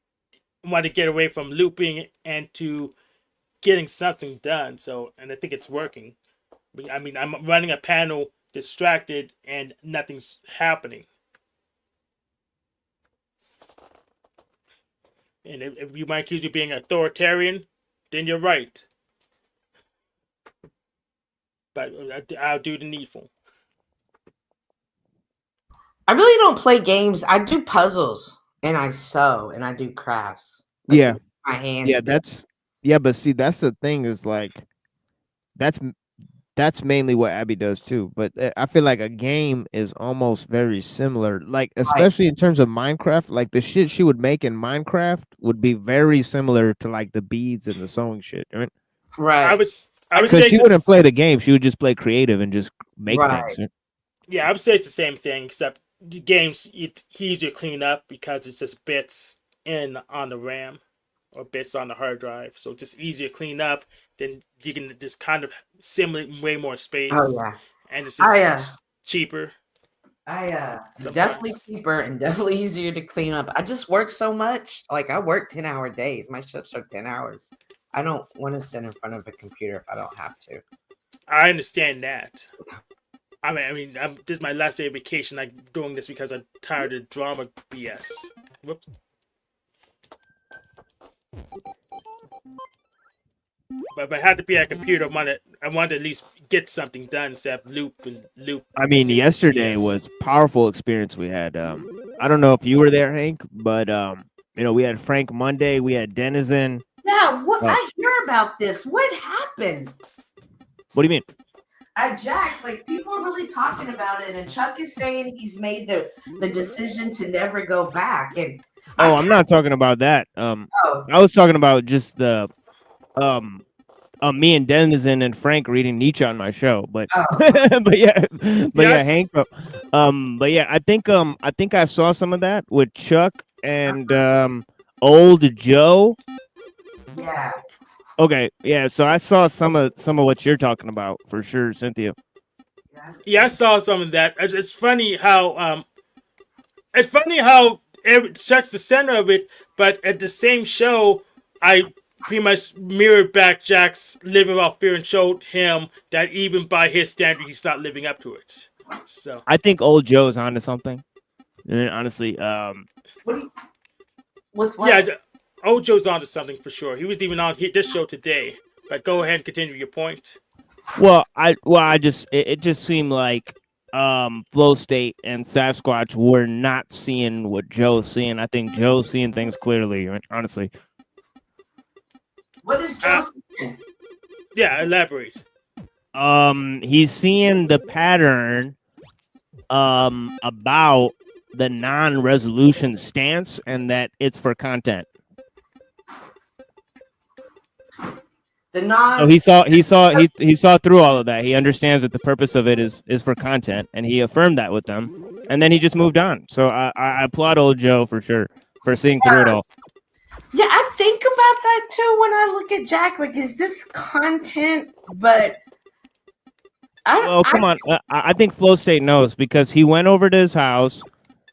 to get away from looping and to getting something done. So, and I think it's working. I mean, I'm running a panel distracted and nothing's happening. And if you might accuse you of being authoritarian, then you're right. But I'll do the needful. I really don't play games. I do puzzles and I sew and I do crafts. Yeah. My hands. Yeah, but see, that's the thing is like that's mainly what Abby does too. But I feel like a game is almost very similar, like especially in terms of Minecraft. Like the shit she would make in Minecraft would be very similar to like the beads and the sewing shit. Right? Right. I would Because say she wouldn't play the game; she would just play creative and just make things. Right? Yeah, I would say it's the same thing, except the game's it's easier to clean up because it's just bits in on the RAM or bits on the hard drive, so it's just easier to clean up. Then you can just kind of simulate way more space. Oh yeah, and it's just cheaper. Definitely cheaper and definitely easier to clean up. I just work so much. Like I work 10-hour days. My shifts are 10 hours. I don't want to sit in front of a computer if I don't have to. I understand that. I mean, this is my last day of vacation. I'm doing this because I'm tired of drama BS. Whoops. But if I had to be at a computer, I wanted to at least get something done instead of loop. I mean, yesterday was powerful experience we had. I don't know if you were there, Hank, but we had Frank Monday, we had Denizen. Yeah, what I hear about this. What happened? What do you mean? At Jack's, like people are really talking about it, and Chuck is saying he's made the decision to never go back. And Oh, I I'm not talking about that. oh, I was talking about just the um me and Denizen and Frank reading Nietzsche on my show, but oh. but yeah, Yes. Hank. But yeah, I think I saw some of that with Chuck and old Joe. Yeah. Okay, yeah. So I saw some of what you're talking about for sure, Cynthia. Yeah, I saw some of that. It's funny how Chuck's the center of it, but at the same show, I pretty much mirrored back Jack's living without fear and showed him that even by his standard, he's not living up to it. So I think old Joe's onto something. And honestly, What do you, with what? yeah, Ojo's onto something for sure. He was even on this show today. But go ahead and continue your point. I just it just seemed like Flow State and Sasquatch were not seeing what Joe's seeing. I think Joe's seeing things clearly, honestly. What is Joe saying? Yeah, elaborate. He's seeing the pattern about the non-resolution stance and that it's for content. The non. So he saw through all of that. He understands that the purpose of it is for content, and he affirmed that with them. And then he just moved on. So I applaud old Joe for sure for seeing through it all. Yeah, I think about that too when I look at Jack. Like, is this content? But Well, come on. I think Flow State knows because he went over to his house.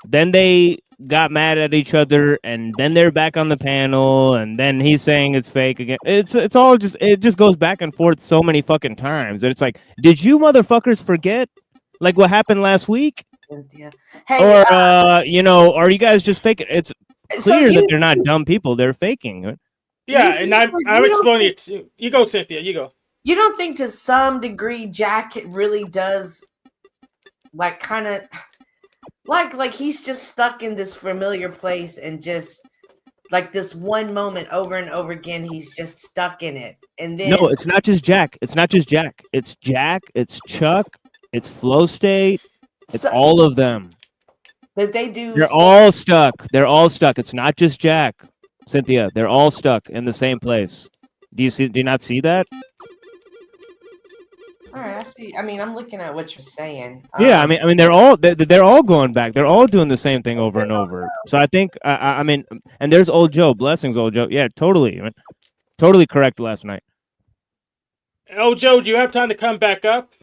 Then they got mad at each other, and then they're back on the panel, and then he's saying it's fake again. It's all just it just goes back and forth so many fucking times. And it's like, did you motherfuckers forget like what happened last week? Yeah. Hey, Or you know, are you guys just faking? It's clear that they're not dumb people. They're faking. Yeah, and I'm explaining it. You go, Cynthia. You go. You don't think to some degree Jack really does, like, kind of, like he's just stuck in this familiar place and just like this one moment over and over again, he's just stuck in it. And then No, it's not just Jack. It's not just Jack. It's Jack. It's Chuck. It's Flow State. It's all of them. That they do. They're all stuck. They're all stuck. It's not just Jack, Cynthia. They're all stuck in the same place. Do you not see that? All right, I see. I mean, I'm looking at what you're saying. Yeah, I mean, they're all going back. They're all doing the same thing over and over. So I think, I mean, and there's old Joe. Blessings, old Joe. Yeah, totally. I mean, totally correct last night. Oh, Joe, do you have time to come back up?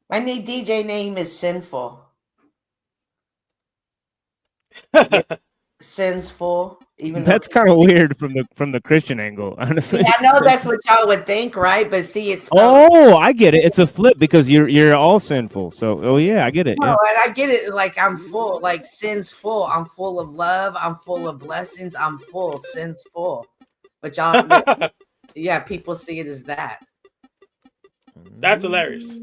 My DJ name is Sinful. Sinful. Even That's kind of weird from the Christian angle, honestly. Yeah, I know that's what y'all would think, right? But see, it's oh, I get it. It's a flip because you're all sinful. So, oh yeah, I get it. No, Yeah. and I get it. Like I'm full, like sin's full. I'm full of love. I'm full of blessings. I'm full. Sin's full. But y'all, yeah, people see it as that. That's hilarious.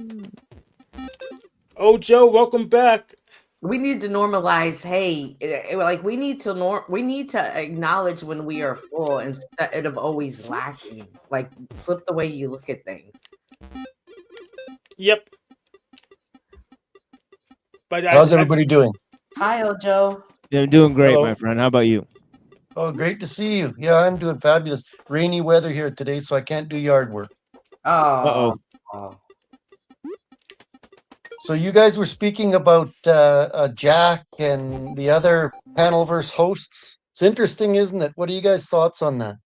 Oh, Joe, welcome back. We need to normalize. Hey, like we need to acknowledge when we are full instead of always lacking. Like flip the way you look at things. Yep. But How's everybody doing? Hi, Ojo. Yeah, I'm doing great, Hello. my friend. How about you? Oh, great to see you. Yeah, I'm doing fabulous. Rainy weather here today, so I can't do yard work. Oh. So you guys were speaking about Jack and the other Panelverse hosts. It's interesting, isn't it? What are you guys' thoughts on that?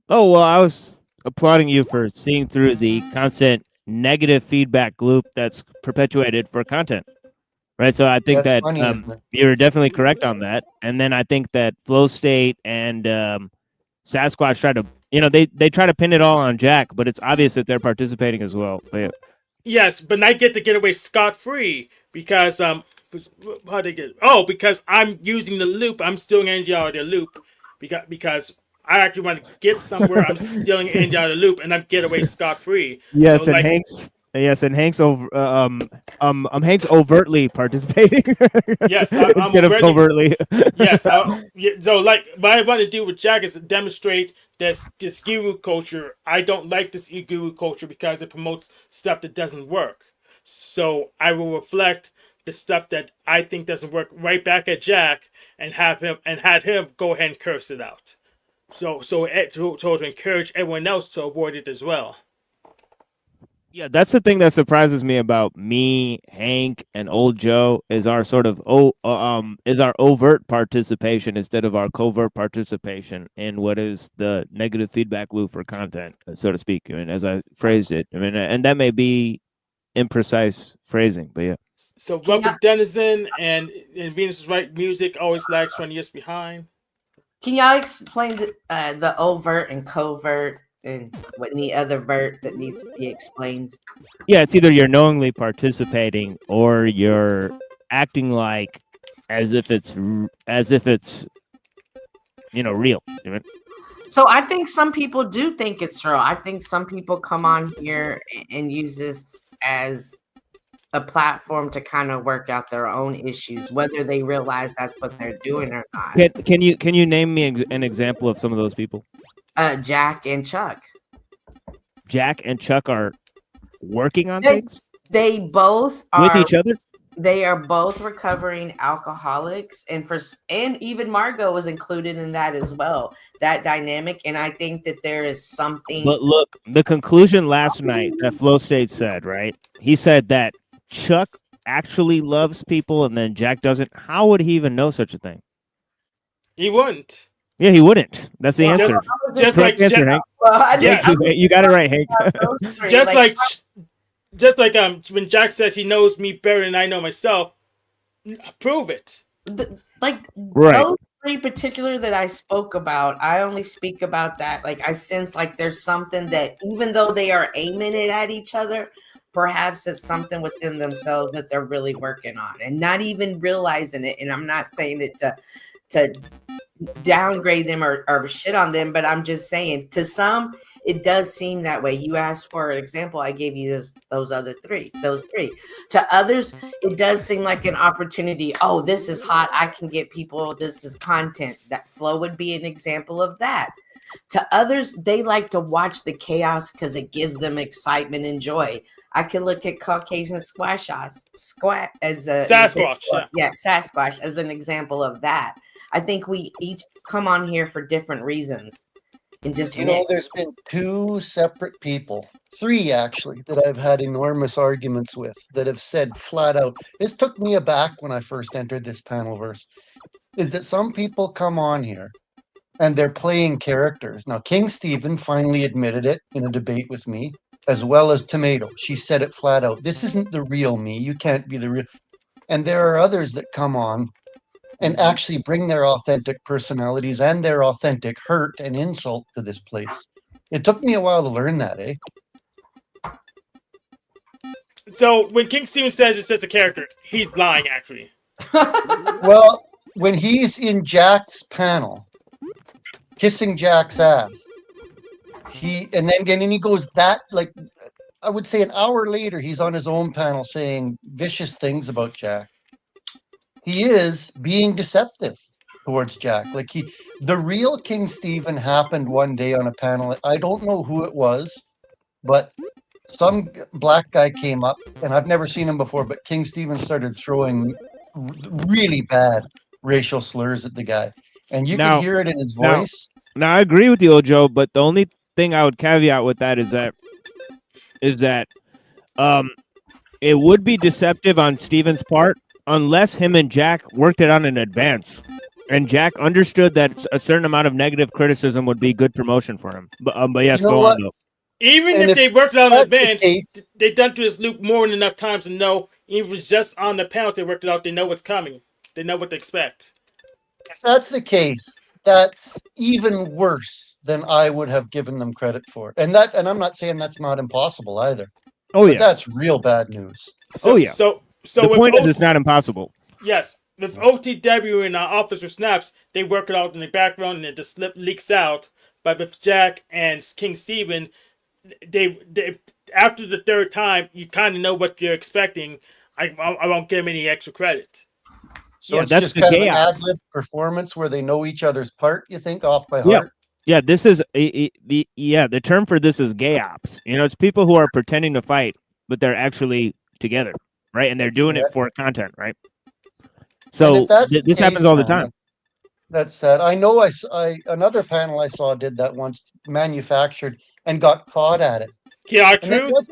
Oh, well, I was applauding you for seeing through the constant negative feedback loop that's perpetuated for content. Right. So I think That's that funny, isn't it? you're definitely correct on that. And then I think that Flow State and Sasquatch try to, they try to pin it all on Jack, but it's obvious that they're participating as well. But yeah. Yes, but I get to get away scot-free because how they get? Oh, because I'm using the loop. I'm stealing energy out of the loop because I actually want to get somewhere. I'm stealing energy out of the loop, and I get away scot-free. Yes, So, and like, Hank's Hank's overtly participating. Yes, I'm instead of overtly- covertly. Yes. So, like, what I want to do with Jack is demonstrate this guru culture. I don't like this guru culture because it promotes stuff that doesn't work. So I will reflect the stuff that I think doesn't work right back at Jack and had him go ahead and curse it out. To encourage everyone else to avoid it as well. Yeah, that's the thing that surprises me about me, Hank, and Old Joe is our sort of is our overt participation instead of our covert participation in what is the negative feedback loop for content, so to speak. I mean, as I phrased it, I mean, and that may be imprecise phrasing, but yeah. So Welcome Denizen and Venus is Right music always lags 20 years behind. Can y'all explain the overt and covert and what any other vert that needs to be explained? Yeah, it's either you're knowingly participating or you're acting like as if it's real. You know? So I think some people do think it's real. I think some people come on here and use this as a platform to kind of work out their own issues, whether they realize that's what they're doing or not. Can you name me an example of some of those people? Jack and Chuck. Jack and Chuck are working on things? They both are with each other? They are both recovering alcoholics, and even Margot was included in that as well. That dynamic, and I think that there is something. But look, the conclusion last night that Flow State said, right? He said that Chuck actually loves people, and then Jack doesn't. How would he even know such a thing? He wouldn't. Yeah, he wouldn't. That's the answer. Just like answer, Hank. Well, you got it right, Hank. just like when Jack says he knows me better than I know myself, prove it. Those three particular that I spoke about, I only speak about that. Like I sense like there's something that even though they are aiming it at each other, perhaps it's something within themselves that they're really working on and not even realizing it. And I'm not saying it to downgrade them or shit on them, but I'm just saying to some it does seem that way. You asked for an example, I gave you those three. To others, it does seem like an opportunity. Oh, this is hot. I can get people. This is content. That Flow would be an example of that. To others, they like to watch the chaos because it gives them excitement and joy. I could look at Caucasian Sasquatch as a Sasquatch. Sasquatch as an example of that. I think we each come on here for different reasons. And just there's been two separate people, three actually, that I've had enormous arguments with that have said flat out, this took me aback when I first entered this panelverse, is that some people come on here and they're playing characters. Now, King Stephen finally admitted it in a debate with me, as well as Tomato. She said it flat out. This isn't the real me. You can't be the real. And there are others that come on and actually bring their authentic personalities and their authentic hurt and insult to this place. It took me a while to learn that, eh? So when King Stephen says it's just a character, he's lying, actually. Well, when he's in Jack's panel, kissing Jack's ass, and then he goes that, like, I would say an hour later, he's on his own panel saying vicious things about Jack. He is being deceptive towards Jack. Like the real King Stephen happened one day on a panel. I don't know who it was, but some black guy came up, and I've never seen him before, but King Stephen started throwing really bad racial slurs at the guy. And you can hear it in his voice. Now I agree with you, Ojo, but the only thing I would caveat with that is that it would be deceptive on Stephen's part unless him and Jack worked it on in advance, and Jack understood that a certain amount of negative criticism would be good promotion for him. But yes, go on though. Even if they worked it out in advance, they've done through this loop more than enough times to know. Even if it's just on the panels, they worked it out. They know what's coming. They know what to expect. If that's the case, that's even worse than I would have given them credit for. And I'm not saying that's not impossible either. Oh yeah, that's real bad news. So the point is, it's not impossible. Yes, with OTW and Officer Snaps, they work it out in the background and it just leaks out. But with Jack and King Stephen, they after the third time, you kind of know what you're expecting. I won't give them any extra credit. So it's just kind of an ad-lib performance where they know each other's part, you think, off by heart? Yeah, this is the term for this is gay ops. You know, it's people who are pretending to fight, but they're actually together, right? And they're doing Yeah. it for content, right? And if So that's the this happens case, all the man, time. that's sad. I know another panel I saw did that once, manufactured and got caught at it. Yeah, And then truth.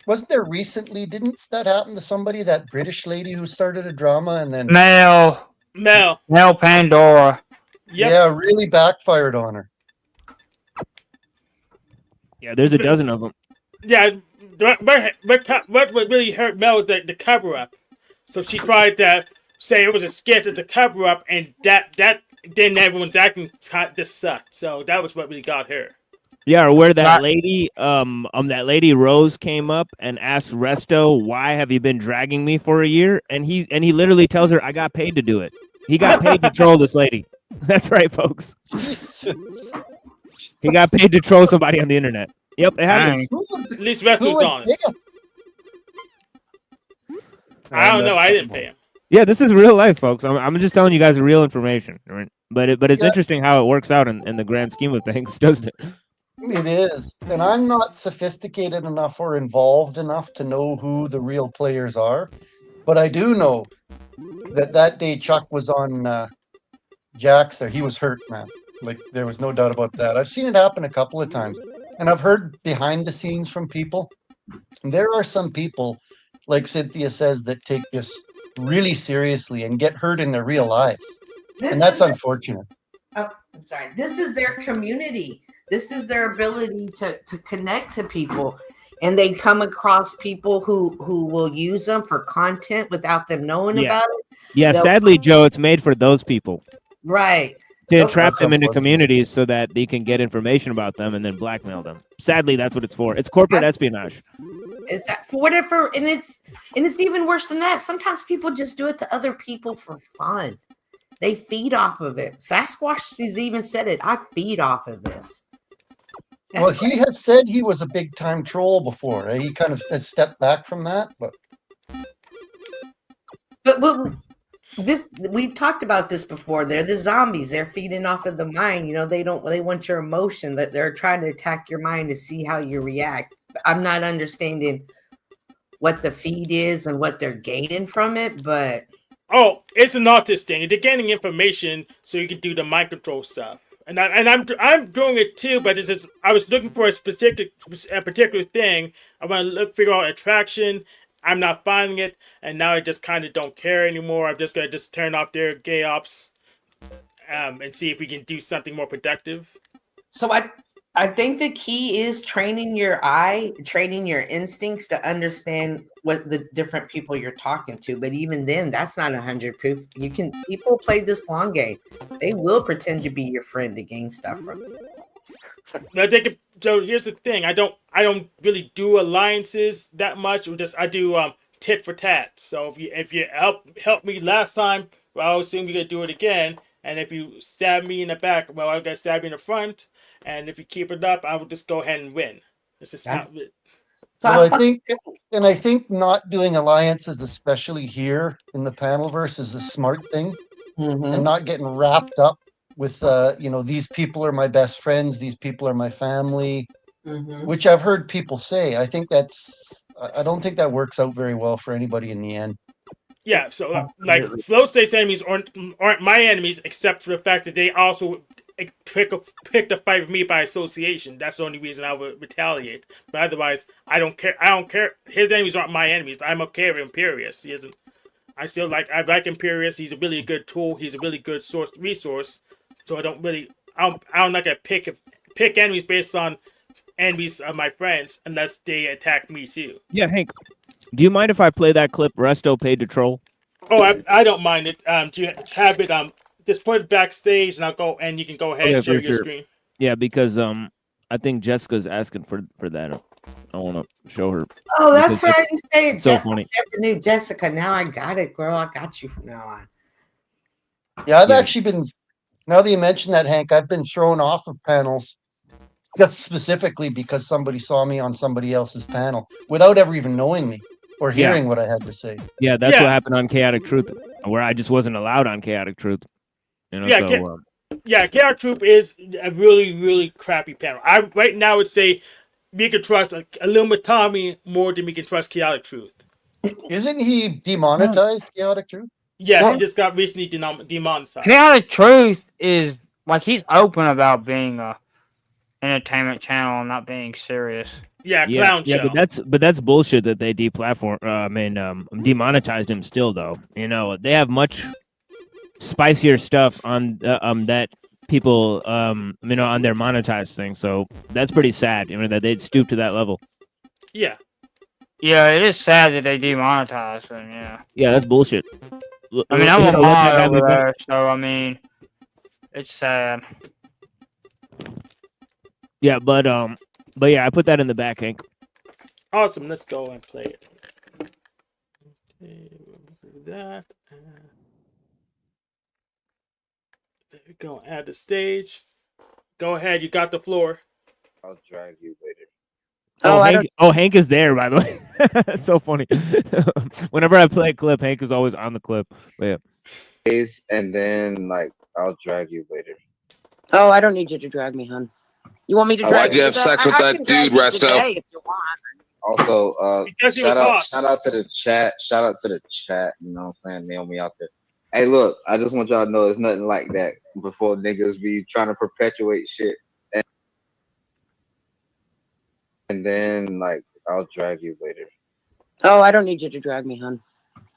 wasn't there recently, didn't that happen to somebody, that British lady who started a drama and then Mel. Mel Pandora. Yep. yeah, really backfired on her. Yeah, there's a dozen of them. Yeah, what really hurt Mel is the cover up. So she tried to say it was a skit, it's a cover up, and that then everyone's acting just sucked. So that was what really got her. Yeah, or where that Not- lady, that lady Rose came up and asked Resto, "Why have you been dragging me for a year?" And he literally tells her, "I got paid to do it." He got paid to troll this lady. That's right, folks. He got paid to troll somebody on the internet. Yep, it happens. At least Resto was honest. I don't know. I didn't pay him. Yeah, this is real life, folks. I'm just telling you guys real information, right? But it's Yeah. interesting how it works out in the grand scheme of things, doesn't it? It is. And I'm not sophisticated enough or involved enough to know who the real players are. But I do know that day Chuck was on Jack's there. He was hurt, man. Like, there was no doubt about that. I've seen it happen a couple of times. And I've heard behind the scenes from people. And there are some people, like Cynthia says, that take this really seriously and get hurt in their real lives. And that's unfortunate. Oh, I'm sorry. This is their community. This is their ability to connect to people. And they come across people who will use them for content without them knowing about it. Yeah, sadly, Joe, it's made for those people. Right. To Okay. entrap them into unfortunate. communities so that they can get information about them and then blackmail them. Sadly, that's what it's for. It's corporate espionage. Is that for whatever? And it's even worse than that. Sometimes people just do it to other people for fun. They feed off of it. Sasquatch has even said it. I feed off of this. That's Well, he has said he was a big time troll before. He kind of has stepped back from that, but But this, we've talked about this before. They're the zombies. They're feeding off of the mind. You know, they want your emotion. That they're trying to attack your mind to see how you react. I'm not understanding what the feed is and what they're gaining from it, but Oh, it's an artist thing. They're getting information so you can do the mind control stuff. And I'm doing it too, but it's just I was looking for a particular thing. I want to figure out attraction. I'm not finding it, and now I just kind of don't care anymore. I'm just gonna turn off their gay ops, and see if we can do something more productive. so I think the key is training your eye, training your instincts to understand what the different people you're talking to. But even then, that's not 100 proof. People play this long game. They will pretend to be your friend to gain stuff from you. Now they can, so here's the thing. I don't really do alliances that much. I do tit for tat. So if you help me last time, well, I'll assume you're gonna do it again. And if you stab me in the back, well, I'm gonna stab you in the front. And if you keep it up, I will just go ahead and win. This is how it. So well, I think not doing alliances, especially here in the panelverse, is a smart thing, and not getting wrapped up with these people are my best friends, these people are my family, which I've heard people say. I don't think that works out very well for anybody in the end. Yeah, so like flow state's enemies aren't my enemies, except for the fact that they also pick a fight with me by association. That's the only reason I would retaliate. But otherwise, I don't care. I don't care. His enemies aren't my enemies. I'm okay with Imperius. He isn't. I like Imperius. He's a really good tool. He's a really good resource. So I'm not gonna pick enemies based on enemies of my friends unless they attack me too. Yeah, Hank, do you mind if I play that clip Resto paid to troll? Oh, I don't mind it. Do you have it? Just put it backstage, and you can go ahead and share your screen. Yeah, because I think Jessica's asking for that. I want to show her. Oh, that's right. You say it's so funny. I never knew Jessica. Now I got it, girl. I got you from now on. Yeah, I've actually been. Now that you mention that, Hank, I've been thrown off of panels just specifically because somebody saw me on somebody else's panel without ever even knowing me or hearing what I had to say. Yeah, that's what happened on Chaotic Truth, where I just wasn't allowed on Chaotic Truth. You know, Yeah, so, Yeah, Chaotic Troop is a really, really crappy panel. I right now would say we can trust Illumitami more than we can trust Chaotic Truth. Isn't he demonetized, Chaotic Truth? Yes, he Well, just got recently demonetized. Chaotic Truth is like he's open about being a entertainment channel and not being serious. Yeah, Yeah, clown yeah, show. but that's bullshit that they demonetized him still though. You know, they have much spicier stuff on that people on their monetized thing. So that's pretty sad, that they'd stoop to that level. Yeah. Yeah, it is sad that they demonetized him. Yeah. Yeah, that's bullshit. I mean, I'm Let a that mod have over it back. there, so I mean, it's sad. Yeah, but yeah, I put that in the back, Hank. Awesome. Let's go and play it. Okay, we'll do that. There we go. Add the stage. Go ahead. You got the floor. I'll drag you later. Hank is there, by the way. That's so funny. Whenever I play a clip, Hank is always on the clip. But yeah. And then I'll drag you later. Oh, I don't need you to drag me, hun. You want me to drag Why'd you you have to sex I- with I that can drag dude, you Resto? today if you want. Also, Because you shout were out caught. to the chat. Shout out to the chat. You know what I'm saying? Naomi out there. Hey, look, I just want y'all to know there's nothing like that before niggas be trying to perpetuate shit. And then I'll drag you later. Oh, I don't need you to drag me, hun.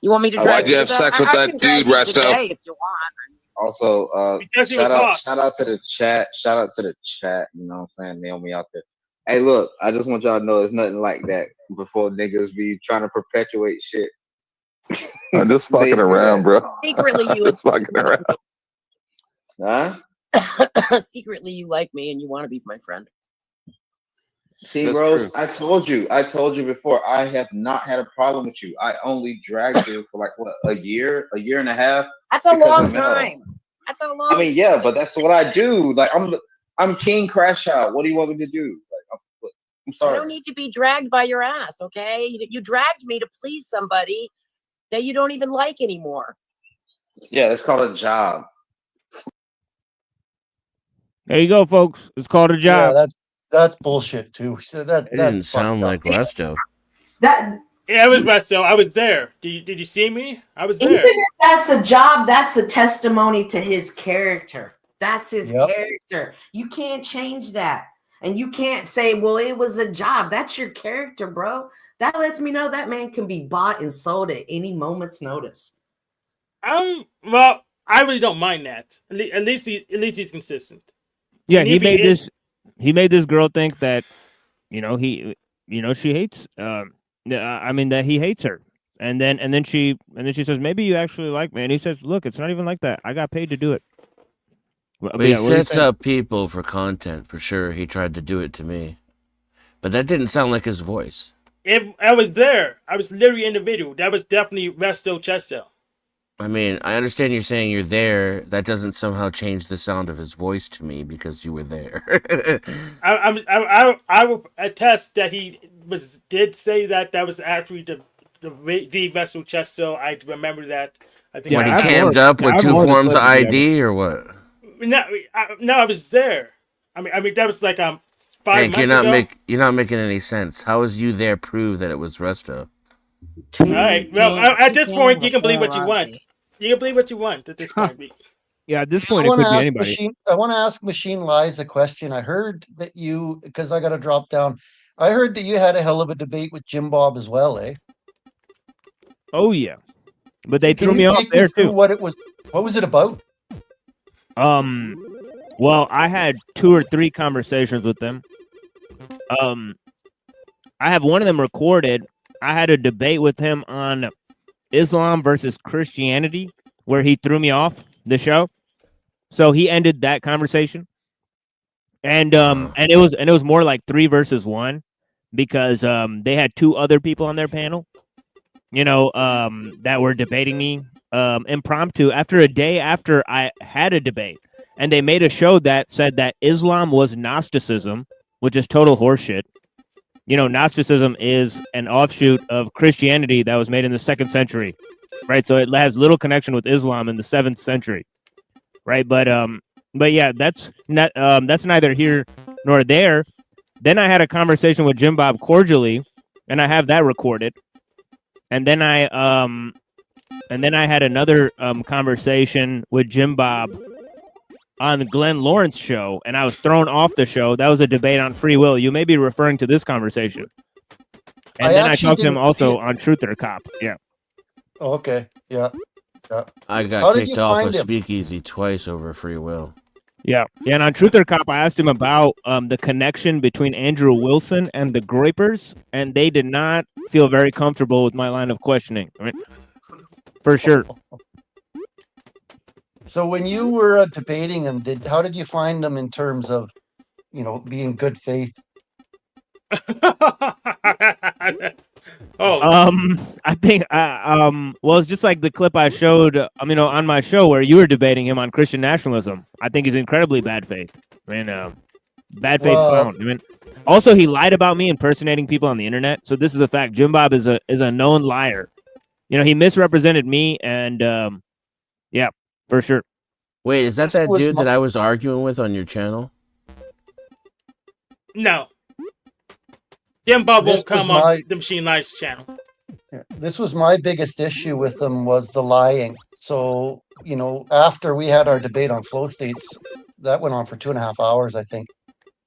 You want me to drag Why'd you you have to sex with I that can drag dude, you Resto? today if you want. Also, Because you were shout out caught. to the chat. Shout out to the chat. You know what I'm saying? Naomi out there. Hey, look, I just want y'all to know there's nothing like that before niggas be trying to perpetuate shit. I'm just fucking around, bro. Secretly, you Just fucking around. Huh? secretly you like me and you want to be my friend. See, That's Rose, true. I told you before, I have not had a problem with you. I only dragged you for a year and a half. That's a Because long of Mel. time. That's a long. I mean, yeah, but that's what I do. I'm King Crash Out. What do you want me to do? I'm I sorry. don't need to be dragged by your ass, okay? You dragged me to please somebody that you don't even like anymore. Yeah, it's called a job. There you go, folks. It's called a Yeah, job. that's bullshit too. So It didn't that's sound fucked up. like Resto. That Yeah, it was Resto. I was there. Did you see me? I was even there. if that's a job, that's a testimony to his character. That's his Yep. character. You can't change that. And you can't say, well, it was a job. That's your character, bro. That lets me know that man can be bought and sold at any moment's notice. Well, I really don't mind that. At least he's consistent. Yeah, And he if made is- this girl think that she hates that he hates her. And then she says, maybe you actually like me. And he says, look, it's not even like that. I got paid to do it. But yeah, he what do you sets think? up people for content for sure. He tried to do it to me, but that didn't sound like his voice. I was there. I was literally in the video. That was definitely Resto Chesto. I mean, I understand you're saying you're there. That doesn't somehow change the sound of his voice to me because you were there. I will attest that he did say that was actually the Resto Chesto. I remember that. I think When he I cammed was- up with I'm two more than forms of glad to be ID or what? no, I was there. I mean that was like 5 Hank, months ago. you're not making any sense. How is you there prove that it was Resto? All right. Well, at this point, you can believe what you want. You can believe what you want at this point. Yeah, at this I point, it want could to be ask anybody. I want to ask Machine Lies a question. I heard that because I got to drop down. I heard that you had a hell of a debate with Jim Bob as well, eh? Oh, yeah. But they Can threw you me off take me there, through too. what was it about? Well, I had 2 or 3 conversations with them. I have one of them recorded. I had a debate with him on Islam versus Christianity, where he threw me off the show. So he ended that conversation, and it was more like 3 versus 1 because they had 2 other people on their panel, that were debating me impromptu after a day after I had a debate, and they made a show that said that Islam was Gnosticism, which is total horseshit. Gnosticism is an offshoot of Christianity that was made in the 2nd century, right? So it has little connection with Islam in the 7th century, right? But But yeah, that's neither here nor there. Then I had a conversation with Jim Bob cordially, and I have that recorded. And then I had another conversation with Jim Bob on the Glenn Lawrence show, and I was thrown off the show. That was a debate on free will. You may be referring to this conversation. And then I actually talked to him didn't see also it. on Truth or Cop. Yeah. Oh, okay. Yeah. Yeah. I How got did kicked you off find of him? Speakeasy twice over free will. Yeah. Yeah. And on Truth or Cop, I asked him about the connection between Andrew Wilson and the Groypers, and they did not feel very comfortable with my line of questioning. Right? For sure. So when you were debating him, how did you find him in terms of, being good faith? Oh, I think well, it's just like the clip I showed, on my show where you were debating him on Christian nationalism. I think he's incredibly bad faith. Bad faith Well, clown. Also, he lied about me impersonating people on the internet. So this is a fact. Jim Bob is a known liar. He misrepresented me, and yeah, for sure. Wait, is that This that was dude my- that I was arguing with on your channel? no. Jim Bob This won't come was on my- the Machine Lies channel. This was my biggest issue with him was the lying. So, after we had our debate on flow states, that went on for 2.5 hours, I think.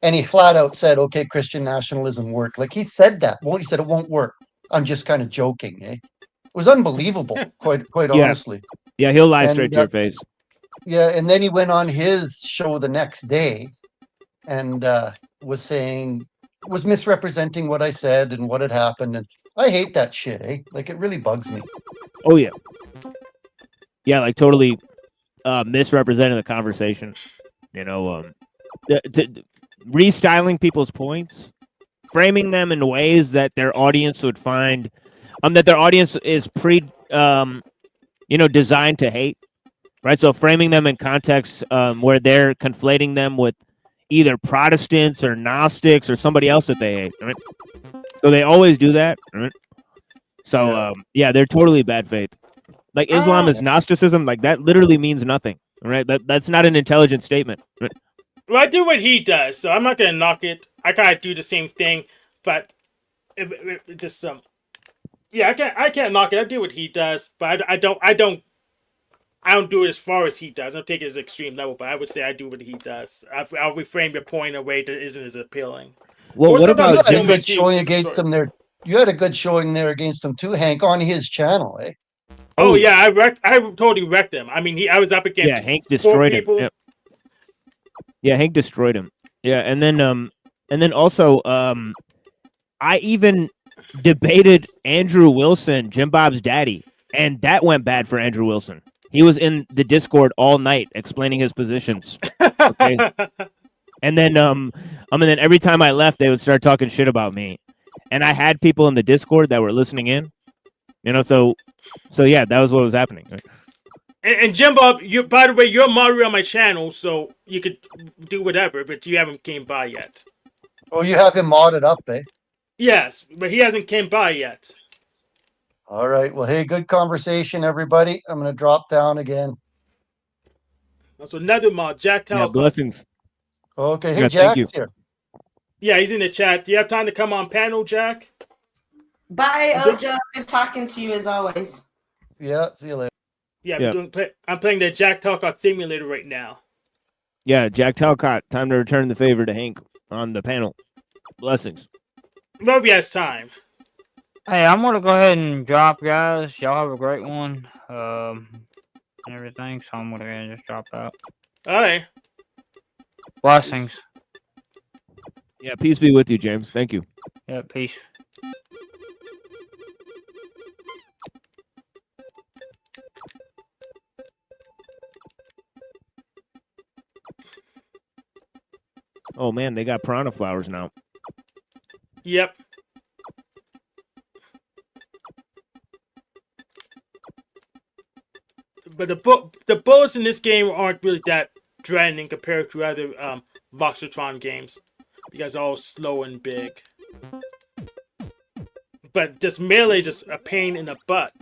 And he flat out said, okay, Christian nationalism worked. Like he said that. He said it won't work. I'm just kind of joking, eh? It was unbelievable, quite Yeah. honestly. Yeah, he'll lie And, straight to your face. Yeah, and then he went on his show the next day and was misrepresenting what I said and what had happened. And I hate that shit, eh? Like it really bugs me. Oh yeah. Yeah, like totally misrepresenting the conversation. Restyling people's points, framing them in ways that their audience would find that their audience is designed to hate. Right? So framing them in context where they're conflating them with either Protestants or Gnostics or somebody else that they hate. Right? So they always do that. Right? So they're totally bad faith. Like Islam is Gnosticism. Like that literally means nothing. Right? That's not an intelligent statement. Right? Well, I do what he does, so I'm not gonna knock it. I kind of do the same thing, but it just yeah, I can't knock it. I do what he does, but I don't do it as far as he does. I don't take it as extreme level, but I would say I do what he does. I'll reframe your point in a way that isn't as appealing. Well, Or what sometimes You about it's had a Jim good McKee, showing it's against sort him there. You had a good showing there against him too, Hank, on his channel, eh? Oh yeah, I totally wrecked him. I mean, I was up against Hank 4 destroyed people. him. Yep. Yeah, Hank destroyed him. Yeah, and then also I even debated Andrew Wilson, Jim Bob's daddy, and that went bad for Andrew Wilson. He was in the Discord all night explaining his positions. Okay. And then every time I left, they would start talking shit about me. And I had people in the Discord that were listening in. So yeah, that was what was happening. And Jim Bob, by the way, you're a moderator on my channel, so you could do whatever, but you haven't came by yet. Oh, you have him modded up, eh? Yes, but he hasn't came by yet. All right. Well, hey, good conversation, everybody. I'm going to drop down again. So another mod, Jack Yeah, Talcott. blessings. Okay. Hey, Yeah, thank Jack's you. here. Yeah, he's in the chat. Do you have time to come on panel, Jack? Bye, Oja. Good talking to you as always. Yeah. See you later. Yeah, Yeah. I'm playing the Jack Talcott simulator right now. Yeah, Jack Talcott. Time to return the favor to Hank on the panel. Blessings. Well, if he has time. Hey, I'm gonna go ahead and drop, guys. Y'all have a great one. And everything. So I'm gonna go ahead and just drop out. All right. Blessings. Yeah, peace be with you, James. Thank you. Yeah, peace. Oh man, they got piranha flowers now. Yep. But the bullets in this game aren't really that threatening compared to other Voxatron games because they're all slow and big. But just melee just a pain in the butt.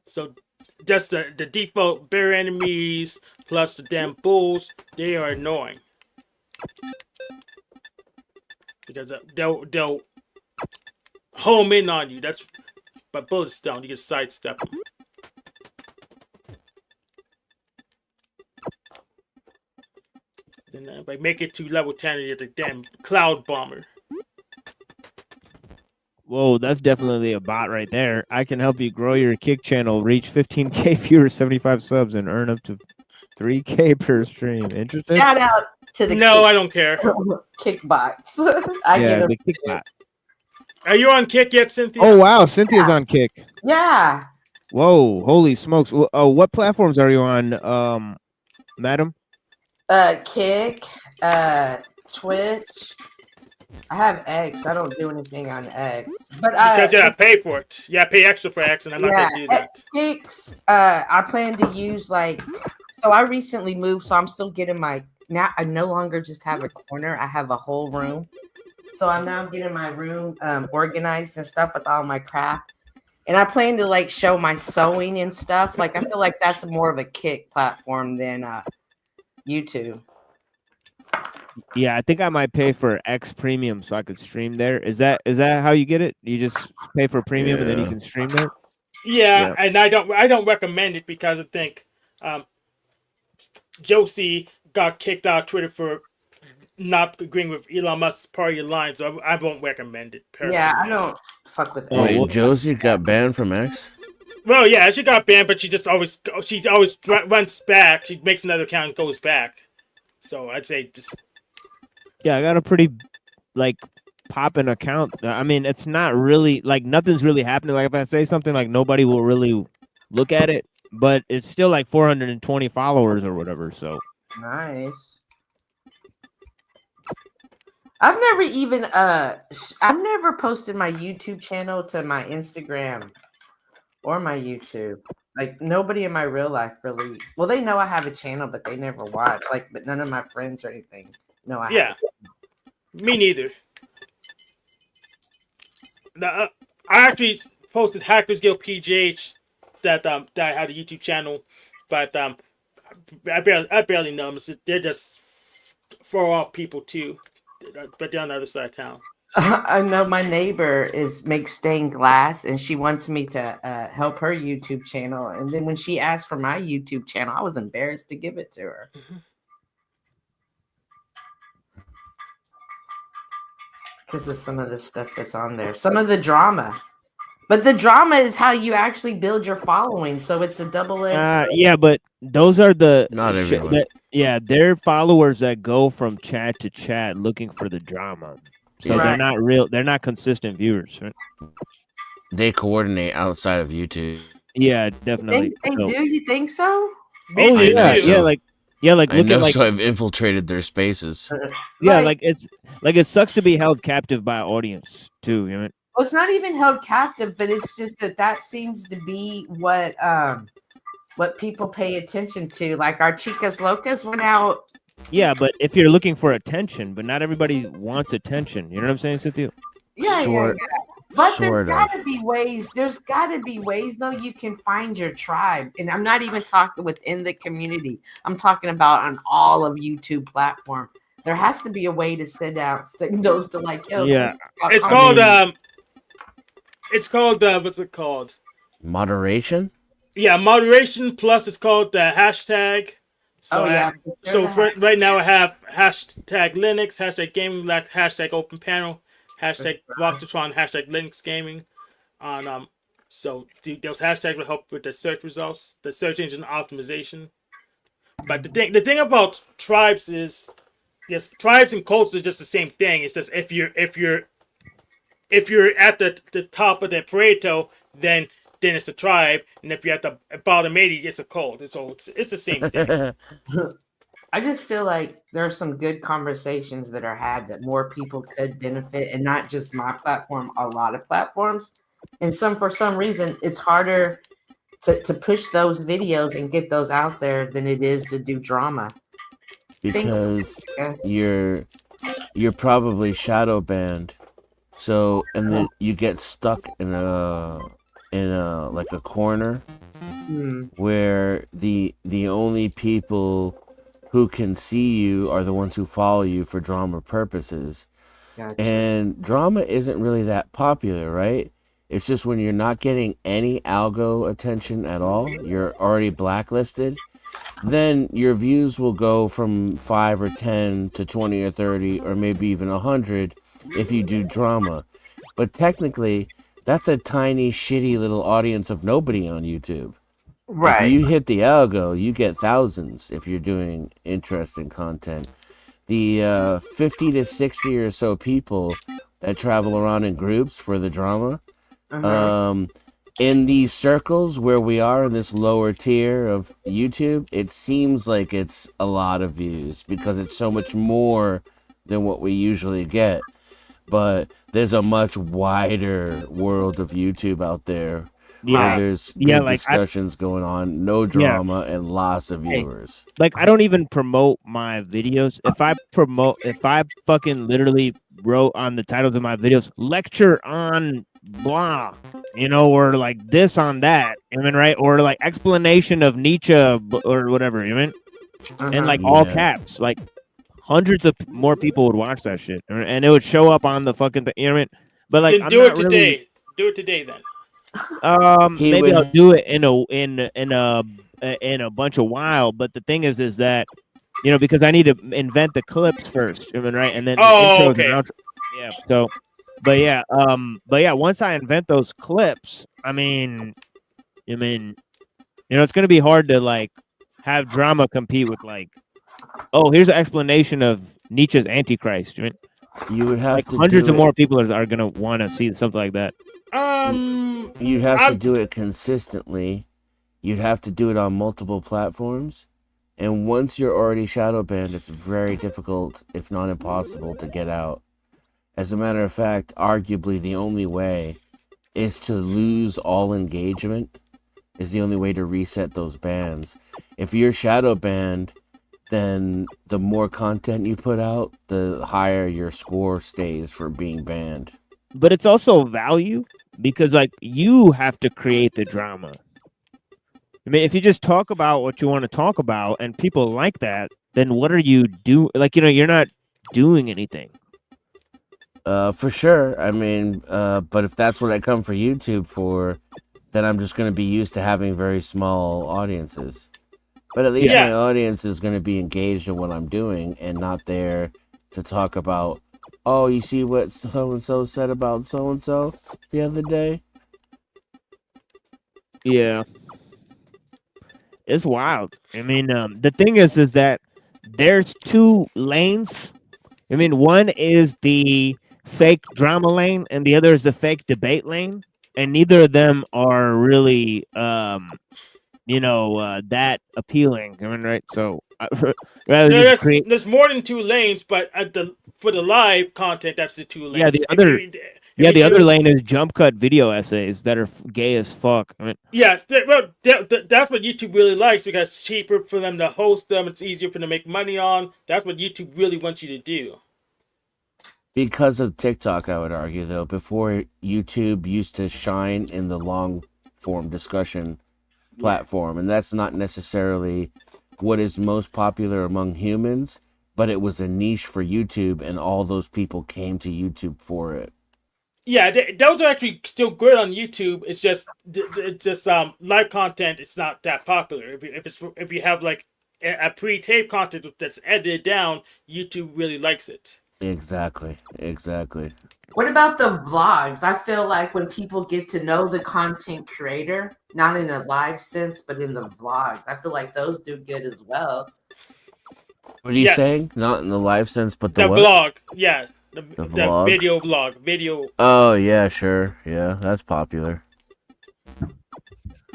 So just the default bear enemies plus the damn bulls, they are annoying. Because they'll home in on you. That's but bullets don't. You can sidestep them. Then by make it to level 10, you get the damn cloud bomber. Whoa, that's definitely a bot right there. I can help you grow your Kick channel, reach 15K viewers, 75 subs, and earn up to 3K per stream. Interested? Shout out to the No, I don't care. Kickbots. I Yeah, get the them. Kick bot. Are you on Kick yet, Cynthia? Oh wow, Cynthia's on Kick. Yeah. Whoa, holy smokes! Oh, what platforms are you on, madam? Kick, Twitch. I have X. I don't do anything on X. But Because you gotta pay for it. You gotta pay extra for X, and I'm not gonna do that. Kicks, I plan to use so I recently moved, so I'm still getting now I no longer just have a corner, I have a whole room. So I'm now getting my room organized and stuff with all my crap. And I plan to show my sewing and stuff. I feel like that's more of a Kick platform than YouTube. Yeah, I think I might pay for X Premium so I could stream there. Is that how you get it? You just pay for premium and then you can stream there? Yeah, and I don't recommend it because I think Josie got kicked out of Twitter for not agreeing with Elon Musk's party lines, so I won't recommend it personally. Yeah, I don't fuck with Wait, X. Josie got banned from X? Well, yeah, she got banned, but she always runs back. She makes another account and goes back. So I'd say just Yeah, I got a pretty poppin' account. I mean, it's not really nothing's really happening. If I say something, nobody will really look at it, but it's still 420 followers or whatever. So nice. I've never even I've never posted my YouTube channel to my Instagram or my YouTube. Nobody in my real life really. Well, they know I have a channel, but they never watch. But none of my friends or anything know I have. Me neither. I actually posted Hackers Guild PGH that I had a YouTube channel, but I barely know them. They're just far off people too, but they're on the other side of town. I know my neighbor makes stained glass, and she wants me to help her YouTube channel. And then when she asked for my YouTube channel, I was embarrassed to give it to her. Because of some of the stuff that's on there, some of the drama. But the drama is how you actually build your following, so it's a double-edged. yeah, but those are not everyone. They're followers that go from chat to chat looking for the drama. So they're not real. They're not consistent viewers. Right? They coordinate outside of YouTube. Yeah, definitely. They do. You think so? Oh yeah, I know. So I've infiltrated their spaces. Yeah, it sucks to be held captive by an audience too. You know. Well, it's not even held captive, but it's just that seems to be what people pay attention to. Our Chicas Locas went out. Yeah, but if you're looking for attention, but not everybody wants attention. You know what I'm saying, Cynthia? Yeah. But there's got to be ways. There's got to be ways, though, you can find your tribe. And I'm not even talking within the community. I'm talking about on all of YouTube platform. There has to be a way to send out signals to Yeah. It's called what's it called? Moderation? Yeah, moderation plus it's called the hashtag. So right now I have hashtag Linux, hashtag gaming, hashtag open panel, hashtag Voxatron, hashtag Linux gaming. So those hashtags will help with the search results, the search engine optimization. But the thing about tribes is, yes, tribes and cults are just the same thing. It's just if you're at the top of the Pareto, then it's a tribe, and if you're at the bottom 80, it's a cult. It's the same thing. I just feel like there are some good conversations that are had that more people could benefit, and not just my platform, a lot of platforms. And for some reason, it's harder to push those videos and get those out there than it is to do drama. Because you're probably shadow banned. So, and then you get stuck in a corner where the only people who can see you are the ones who follow you for drama purposes. Gotcha. And drama isn't really that popular, right? It's just when you're not getting any algo attention at all, you're already blacklisted, then your views will go from 5 or 10 to 20 or 30 or maybe even 100 if you do drama. But technically, that's a tiny, shitty little audience of nobody on YouTube. If Right. you hit the algo, you get thousands if you're doing interesting content. The 50 to 60 or so people that travel around in groups for the drama, in these circles where we are in this lower tier of YouTube, it seems like it's a lot of views because it's so much more than what we usually get. But there's a much wider world of YouTube out there where there's good discussions going on, no drama, and lots of viewers. Like, I don't even promote my videos. If I fucking literally wrote on the titles of my videos, lecture on blah, or like this on that, right? Or like explanation of Nietzsche or whatever, and like all caps, like hundreds of more people would watch that shit, and it would show up on the fucking thing, But like, Then do it today. Do it today then. Maybe I'll do it in a bunch of while. But the thing is that because I need to invent the clips first, right? And then intros and outro. Yeah. So, but yeah. Once I invent those clips, it's gonna be hard to like have drama compete with like, oh, here's an explanation of Nietzsche's Antichrist. You would have like to hundreds do of more people are gonna want to see something like that. You'd have to do it consistently. You'd have to do it on multiple platforms. And once you're already shadow banned, it's very difficult, if not impossible, to get out. As a matter of fact, arguably the only way is to lose all engagement is the only way to reset those bans. If you're shadow banned, then the more content you put out, the higher your score stays for being banned. But it's also value because like you have to create the drama. If you just talk about what you want to talk about and people like that, then what are you doing? Like, you're not doing anything. For sure. But if that's what I come for YouTube for, then I'm just going to be used to having very small audiences. But at least my audience is going to be engaged in what I'm doing and not there to talk about, oh, you see what so-and-so said about so-and-so the other day? Yeah. It's wild. The thing is that there's two lanes. One is the fake drama lane and the other is the fake debate lane. And neither of them are really, that appealing. Right? So, rather just create. There's more than two lanes, but for the live content, that's the two lanes. Yeah, the other lane is jump cut video essays that are gay as fuck. Yes, that's what YouTube really likes because it's cheaper for them to host them. It's easier for them to make money on. That's what YouTube really wants you to do. Because of TikTok, I would argue, though, before YouTube used to shine in the long form discussion platform, and that's not necessarily what is most popular among humans, but it was a niche for YouTube, and all those people came to YouTube for it. Yeah, those are actually still good on YouTube. It's just live content. It's not that popular. If you have like a pre-taped content that's edited down, YouTube really likes it. Exactly. What about the vlogs? I feel like when people get to know the content creator, not in a live sense, but in the vlogs, I feel like those do good as well. What are you saying? Not in the live sense, but the what? Vlog. Yeah. The vlog? Video vlog. Video. Oh, yeah, sure. Yeah, that's popular.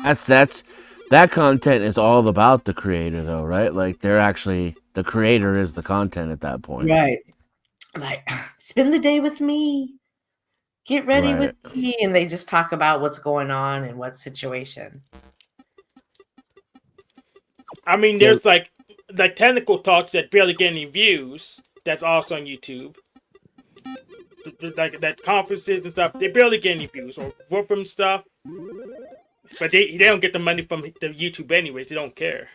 That content is all about the creator, though, right? Like, the creator is the content at that point. Right. Like, spend the day with me. Get ready with me. And they just talk about what's going on and what situation. There's like technical talks that barely get any views. That's also on YouTube. Like that conferences and stuff, they barely get any views. Or Wolfram stuff. But they don't get the money from the YouTube anyways. They don't care.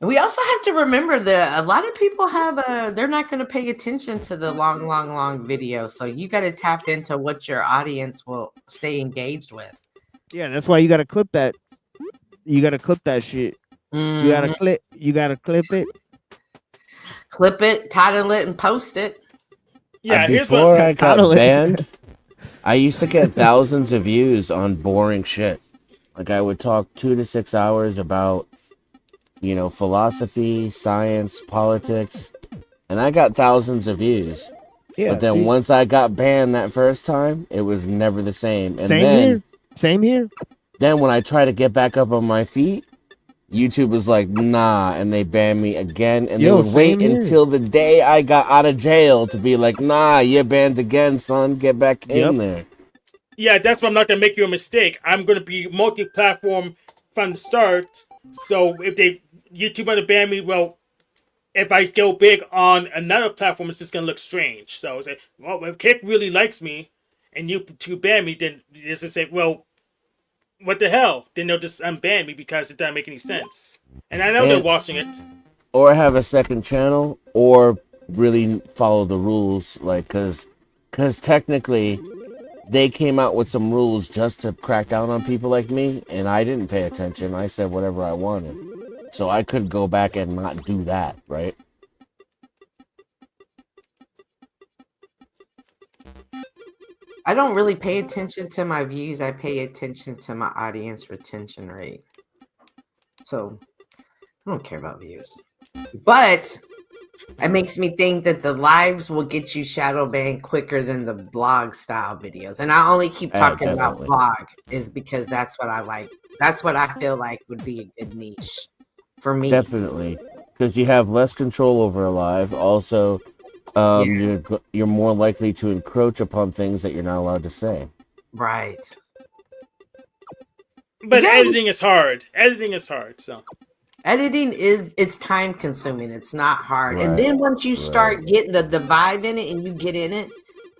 We also have to remember that a lot of people they're not going to pay attention to the long video. So you got to tap into what your audience will stay engaged with. Yeah, that's why you gotta clip that. You gotta clip that shit. You gotta Mhm. clip. You gotta clip it. Clip it, title it, and post it. Yeah, here's Before what. I Title got it. banned, I used to get thousands of views on boring shit. Like I would talk 2 to 6 hours about, philosophy, science, politics, and I got thousands of views. Yeah. But then see? once I got banned that first time, it was never the same. And Same here. Same here. then when I try to get back up on my feet, YouTube was like, nah, and they banned me again. And they Yo, would wait same here. until the day I got out of jail to be like, nah, you're banned again, son. Get back in Yep. there. Yeah, that's why I'm not gonna make you a mistake. I'm gonna be multi-platform from the start. So if YouTube want to ban me, well, if I go big on another platform, it's just gonna look strange. So it's like, well, if Kick really likes me, and YouTube ban me, then it's just say, well, what the hell? Then they'll just unban me because it doesn't make any sense. And I know they're watching it. Or have a second channel, or really follow the rules, like, because technically they came out with some rules just to crack down on people like me, and I didn't pay attention. I said whatever I wanted. So I could go back and not do that, right? I don't really pay attention to my views. I pay attention to my audience retention rate. So I don't care about views. But it makes me think that the lives will get you shadow banned quicker than the blog style videos. And I only keep talking about definitely. blog is because that's what I like. That's what I feel like would be a good niche for me. Definitely, because you have less control over a live. Also, you're more likely to encroach upon things that you're not allowed to say. Right. But Yeah. editing is hard. Editing is hard. So Editing it's time consuming. It's not hard. And Right, then once you right. start getting the vibe in it and you get in it,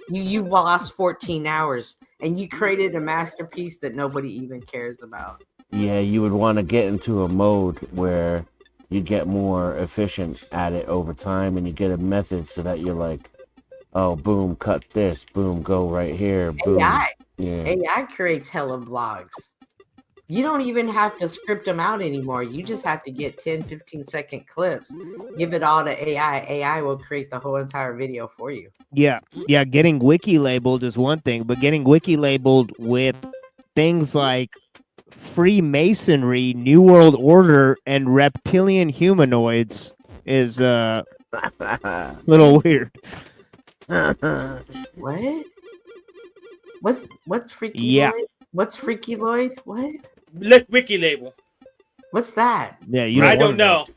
you've lost 14 hours and you created a masterpiece that nobody even cares about. Yeah, you would want to get into a mode where you get more efficient at it over time, and you get a method so that you're like, oh, boom, cut this, boom, go right here, boom. AI. Yeah. AI creates hella vlogs. You don't even have to script them out anymore. You just have to get 10, 15-second clips, give it all to AI. AI will create the whole entire video for you. Yeah. Getting wiki labeled is one thing, but getting wiki labeled with things like Freemasonry, New World Order, and reptilian humanoids is a little weird. What? What's Freaky Yeah. Lloyd? What's Freaky Lloyd? What? Wiki label. What's that? Yeah, you I don't don't wanna know.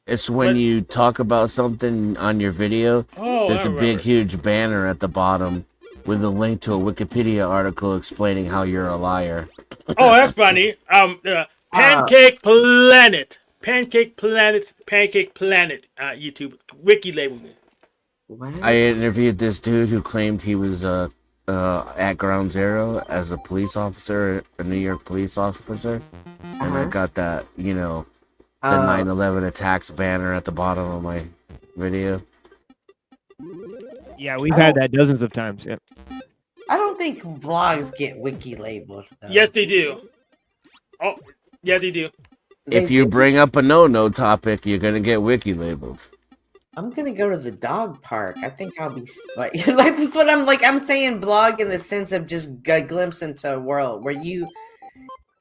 It's when What? you talk about something on your video, Oh, there's I a remember. big, huge banner at the bottom with a link to a Wikipedia article explaining how you're a liar. Oh, that's funny. Pancake Planet. Pancake Planet. Pancake Planet. YouTube. Wiki label. What? I interviewed this dude who claimed he was at Ground Zero as a police officer, a New York police officer, and I got that, the 9/11 attacks banner at the bottom of my video. Yeah, we've had that dozens of times. Yeah. I don't think vlogs get wiki labeled. Though. Yes, they do. Oh, yeah, they do. If you bring up a no-no topic, you're gonna get wiki labeled. I'm gonna go to the dog park. I think I'll be like this is what I'm like. I'm saying vlog in the sense of just a glimpse into a world where you.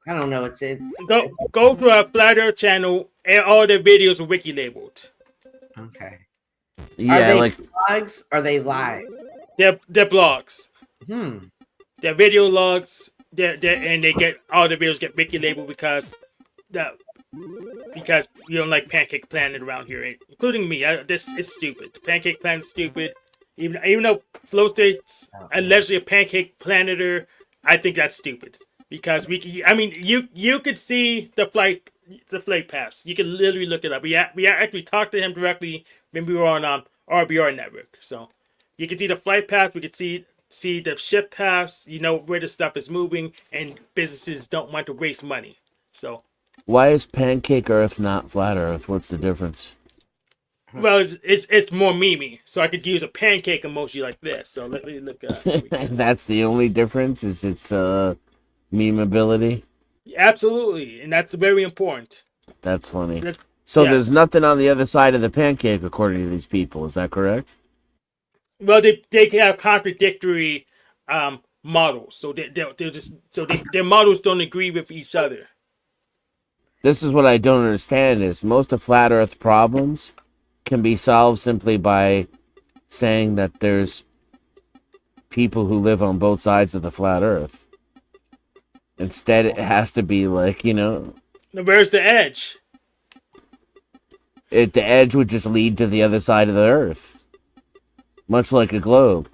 I don't know. It's Go to our Flat Earth channel and all the videos are wiki labeled. okay. Yeah, are they like vlogs? Or are they live? They're blogs. Hmm. They're video logs. And they get all the videos get wiki labeled because you don't like Pancake Planet around here, including me. This is stupid. The Pancake Planet's stupid. Even though Flow State's allegedly a Pancake Planeter, I think that's stupid because you could see the flight paths. You can literally look it up. We actually talked to him directly when we were on RBR network. So you can see the flight paths. We could see the ship paths. You know where the stuff is moving, and businesses don't want to waste money. So, Why is pancake Earth not flat Earth? What's the difference? well, it's more memey. So I could use a pancake emoji like this. So let me look. That's the only difference. Is its meme ability? Absolutely, and that's very important. That's funny. That's, So there's yes. nothing on the other side of the pancake, according to these people. Is that correct? Well, they can have contradictory models, so they're just their models don't agree with each other. This is what I don't understand: is most of flat Earth problems can be solved simply by saying that there's people who live on both sides of the flat Earth. Instead, it has to be like, Where's the edge? the edge would just lead to the other side of the Earth, much like a globe.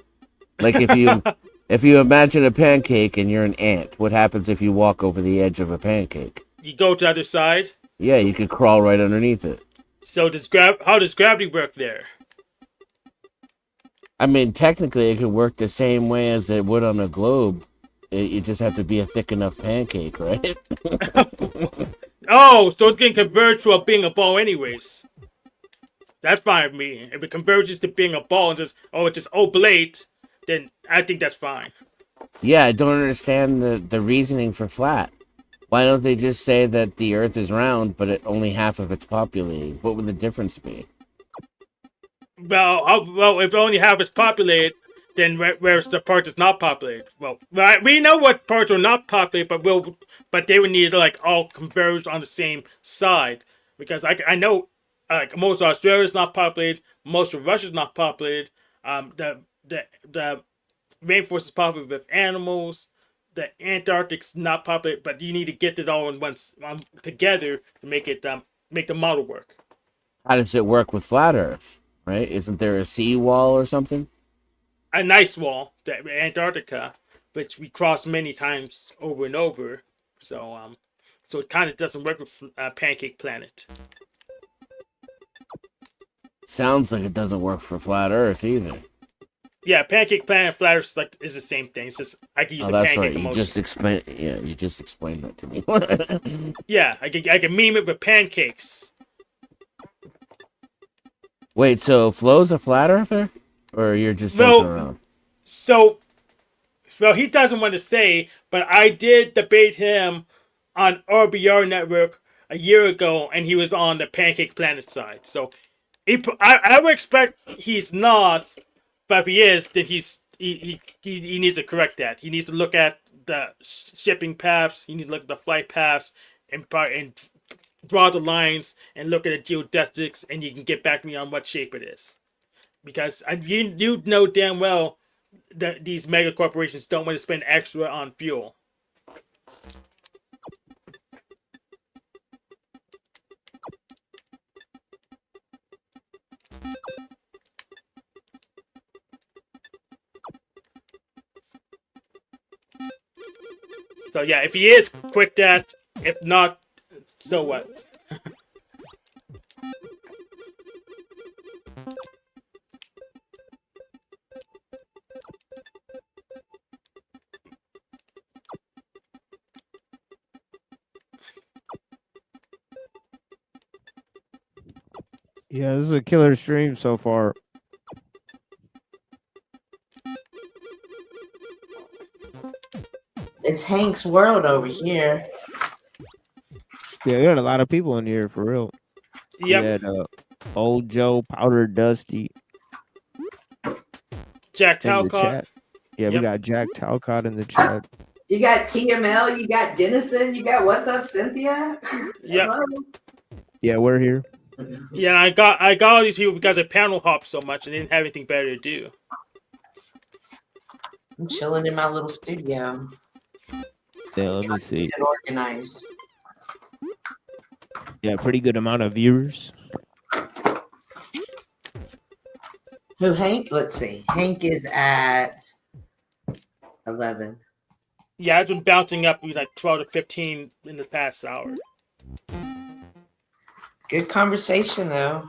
Like if you imagine a pancake and you're an ant, what happens if you walk over the edge of a pancake? You go to the other side. Yeah, you could crawl right underneath it. So how does gravity work there? I mean, technically, it could work the same way as it would on a globe. You just have to be a thick enough pancake, right? Oh, so it's going to converge to being a ball anyways. That's fine with me. If it converges to being a ball and just, it's just oblate, then I think that's fine. Yeah, I don't understand the reasoning for flat. Why don't they just say that the Earth is round, but only half of it's populated? What would the difference be? Well, if only half is populated, then where's the part that's not populated? Well, we know what parts are not populated, but they would need to like all converge on the same side, because I know most of Australia is not populated, most of Russia is not populated. The rainforest is populated with animals. The Antarctic's not populated, but you need to get it all in once together to make the model work. How does it work with flat Earth? Right? Isn't there a seawall or something? A nice wall, the Antarctica, which we crossed many times over and over. So it kind of doesn't work with Pancake Planet. Sounds like it doesn't work for flat Earth either. Yeah, Pancake Planet and Flat Earth is the same thing. It's just I can use a that's pancake right. emoji. You just explained that to me. Yeah, I can meme it with pancakes. Wait, so Flo's a flat earther? Or you're just joking around? So, he doesn't want to say, but I did debate him on RBR Network a year ago, and he was on the Pancake Planet side. So, I would expect he's not, but if he is, then he needs to correct that. He needs to look at the shipping paths. He needs to look at the flight paths and draw the lines and look at the geodesics, and you can get back to me on what shape it is. Because you know damn well that these mega corporations don't want to spend extra on fuel. So yeah, if he is, quit that. If not, so what? Yeah, this is a killer stream so far. It's Hank's world over here. Yeah, we had a lot of people in here for real. Yep. We had Old Joe, Powder Dusty, Jack in the Talcott. chat. Yeah, we got Jack Talcott in the chat. You got TML, you got Dennison, you got What's Up, Cynthia? Yep. Hello? Yeah, we're here. Yeah, I got all these people because I panel hopped so much and didn't have anything better to do. I'm chilling in my little studio. Yeah, let me see. Get organized. Yeah, pretty good amount of viewers. Who, Hank? Let's see. Hank is at 11. Yeah, I've been bouncing up like 12 to 15 in the past hour. Good conversation, though.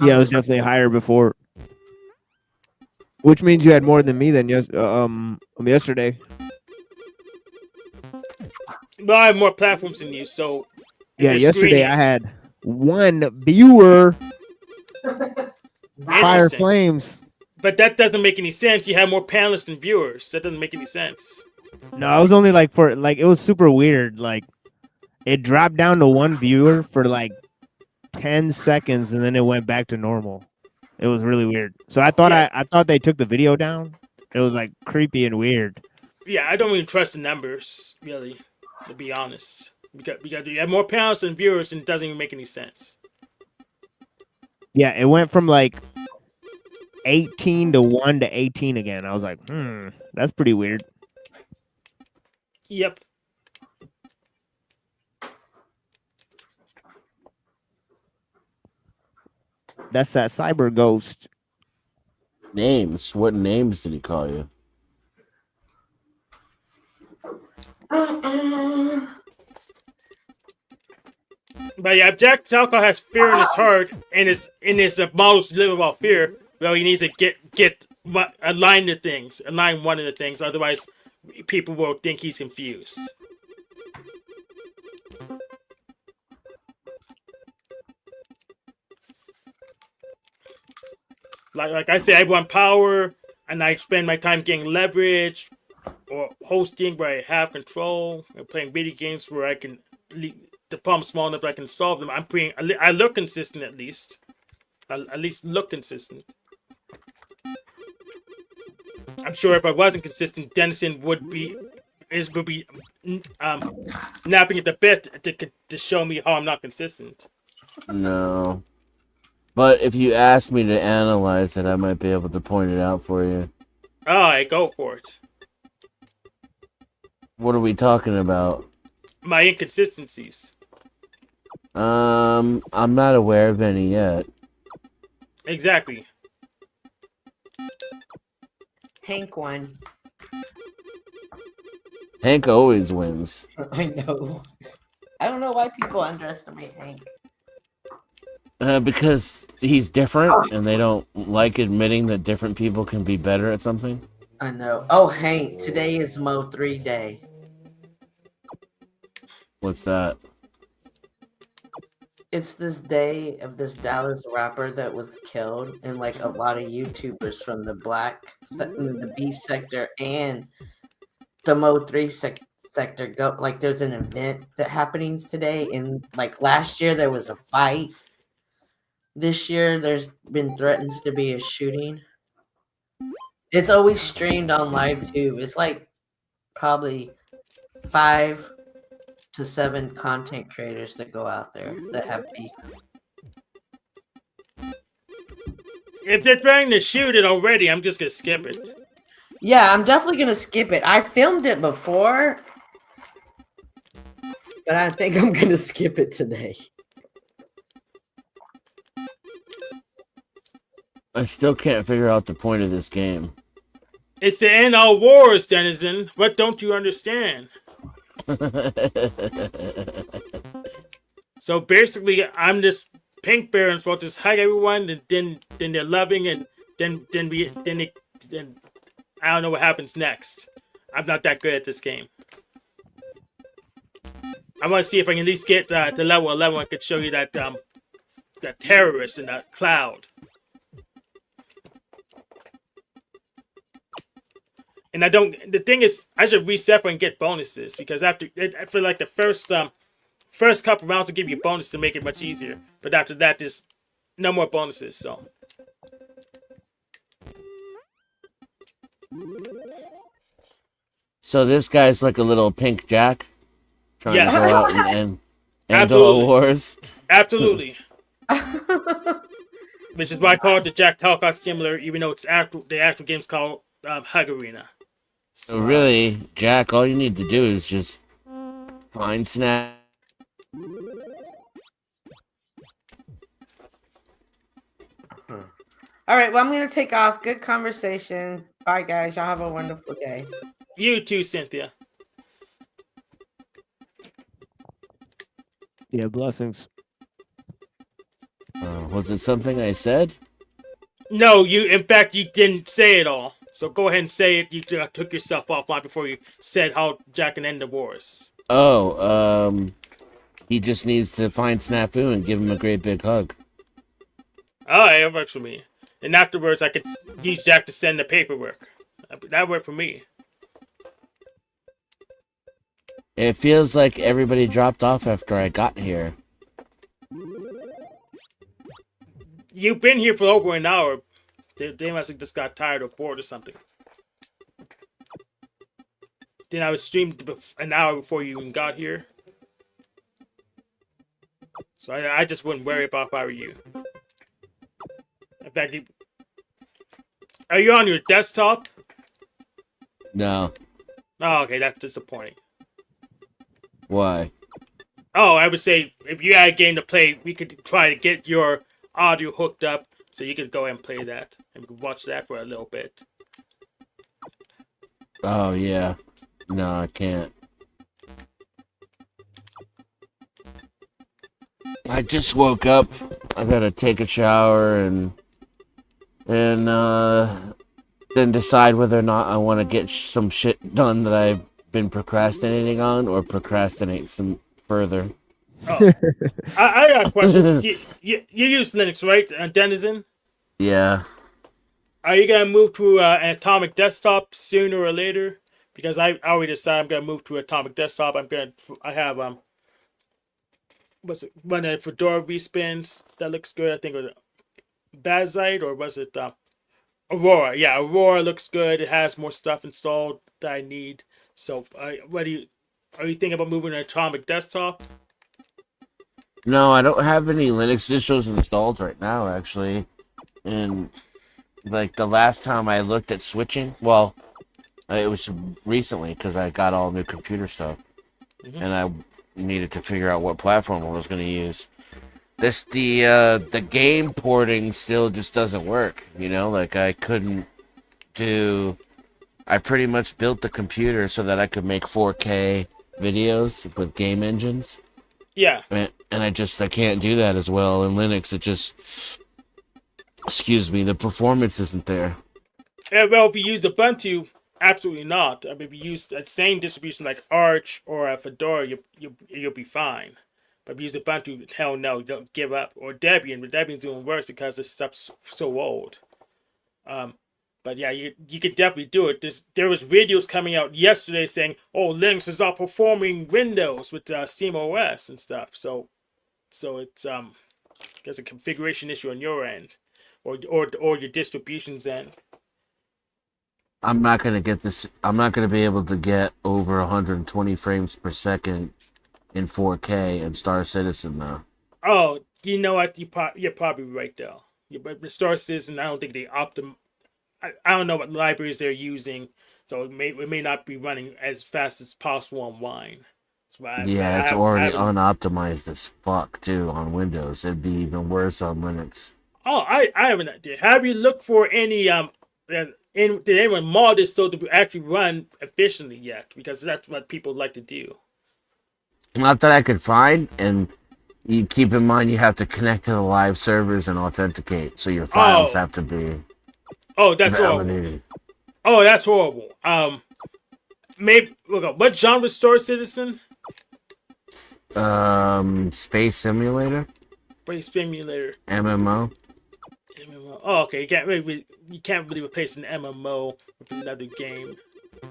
Yeah, it was definitely higher before. Which means you had more than me than yesterday. Well, I have more platforms than you, so Yeah, they're yesterday screening I it. had one viewer fire Interesting. flames. But that doesn't make any sense. You have more panelists than viewers. That doesn't make any sense. No, I was only like it was super weird. Like it dropped down to one viewer for like 10 seconds and then it went back to normal. It was really weird. So I thought Yeah. I thought they took the video down. It was like creepy and weird. Yeah, I don't even trust the numbers, really, to be honest. Because you have more panelists than viewers and it doesn't even make any sense. Yeah, it went from like 18 to 1 to 18 again. I was like, that's pretty weird. Yep. That's that cyber ghost. Names. What names did he call you? But yeah, if Jack Talco has fear in his heart and his models live about fear, well, he needs to align the things, align one of the things. Otherwise, people will think he's confused. Like I say, I want power, and I spend my time getting leverage, or hosting where I have control, and playing video games where I can the problem's small enough that I can solve them. I look consistent at least. I at least look consistent. I'm sure if I wasn't consistent, Dennison would be napping at the bit to show me how I'm not consistent. No. But if you ask me to analyze it, I might be able to point it out for you. Oh, I go for it. What are we talking about? My inconsistencies. I'm not aware of any yet. Exactly. Hank won. Hank always wins. I know. I don't know why people underestimate Hank. Because he's different and they don't like admitting that different people can be better at something. I know. Oh, Hank, today is Mo 3 Day. What's that? It's this day of this Dallas rapper that was killed, and like a lot of YouTubers from the the beef sector and the Mo 3 sector go. Like, there's an event that happenings today, and like last year there was a fight. This year there's been threatens to be a shooting. It's always streamed on live too. It's like probably 5 to 7 content creators that go out there that have beef. If they're trying to shoot it already, I'm just gonna skip it. Yeah, I'm definitely gonna skip it. I filmed it before, but I think I'm gonna skip it today. I still can't figure out the point of this game. It's to end all wars, Denizen. What don't you understand? So basically, I'm this pink bear and supposed to just hug everyone, and then they're loving, and then I don't know what happens next. I'm not that good at this game. I want to see if I can at least get to level 11. I could show you that that terrorist in that cloud. And I don't. The thing is, I should reset and get bonuses because I feel like the first couple rounds will give you bonuses to make it much easier. But after that, there's no more bonuses. So this guy's like a little pink Jack, trying Yes. to go out and end Absolutely. all wars. Absolutely. Which is why I call it the Jack Talcott similar, even though the actual game's called Hug Arena. So really, Jack, all you need to do is just find snap. All right, well, I'm gonna take off. Good conversation. Bye, guys. Y'all have a wonderful day. You too, Cynthia. Yeah, blessings. Was it something I said? No, in fact, you didn't say it all. So go ahead and say it. You took yourself offline before you said how Jack can end the wars. Oh, He just needs to find Snafu and give him a great big hug. Oh, it works for me. And afterwards, I could use Jack to send the paperwork. That worked for me. It feels like everybody dropped off after I got here. You've been here for over an hour. They must have just got tired or bored or something. Then I was streamed an hour before you even got here. So I just wouldn't worry about if I were you. In fact, are you on your desktop? No. Oh, okay, that's disappointing. Why? Oh, I would say if you had a game to play, we could try to get your audio hooked up so you could go and play that. And we could watch that for a little bit. Oh, yeah. No, I can't. I just woke up. I gotta take a shower and then decide whether or not I want to get some shit done that I've been procrastinating on or procrastinate some further. Oh, I got a question. You use Linux, right, Denizen? Yeah. Are you gonna move to an Atomic Desktop sooner or later? Because I already decided I'm gonna move to Atomic Desktop. I have what's it? One of Fedora respins that looks good. I think it was Bazite, or was it Aurora? Yeah, Aurora looks good. It has more stuff installed that I need. So, are you thinking about moving to Atomic Desktop? No, I don't have any Linux distros installed right now, actually. And like the last time I looked at switching, well, it was recently because I got all new computer stuff, and I needed to figure out what platform I was going to use. The game porting still just doesn't work. You know, like I pretty much built the computer so that I could make 4K videos with game engines. Yeah. And I can't do that as well in Linux. It just, excuse me, the performance isn't there. Yeah, well, if you use Ubuntu, absolutely not. I mean, if you use the same distribution like Arch or Fedora, you'll be fine. But if you use Ubuntu, hell no, don't give up. Or Debian, but Debian's doing worse because this stuff's so old. But yeah, you could definitely do it. There was videos coming out yesterday saying, "Oh, Linux is outperforming Windows with SteamOS and stuff." So it's there's a configuration issue on your end, or your distribution's end. I'm not gonna be able to get over 120 frames per second in 4K in Star Citizen though. Oh, you know what? You're probably right though. But Star Citizen, I don't think they I don't know what libraries they're using, so it may not be running as fast as possible on Wine. It's already unoptimized as fuck too on Windows. It'd be even worse on Linux. Oh, I have an idea. Have you looked for any did anyone mod this so to actually run efficiently yet? Because that's what people like to do. Not that I could find, and you keep in mind you have to connect to the live servers and authenticate, so your files have to be. Oh, that's horrible. Oh, that's horrible. Maybe look. What genre is Star Citizen? Space Simulator. Space Simulator. MMO. Oh, okay. You can't really replace an MMO with another game.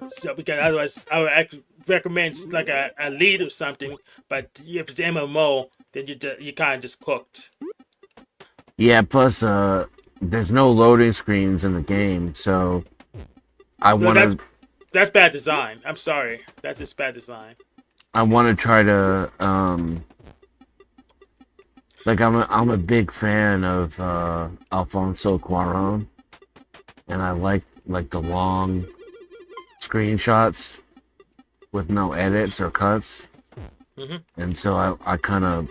So because otherwise, I would recommend like a lead or something. But if it's MMO, then you kind of just cooked. Yeah. Plus, there's no loading screens in the game, so I want to. That's bad design. I'm sorry. That's just bad design. I want to try to like I'm a big fan of Alfonso Cuarón, and I like the long screenshots with no edits or cuts. And so I kind of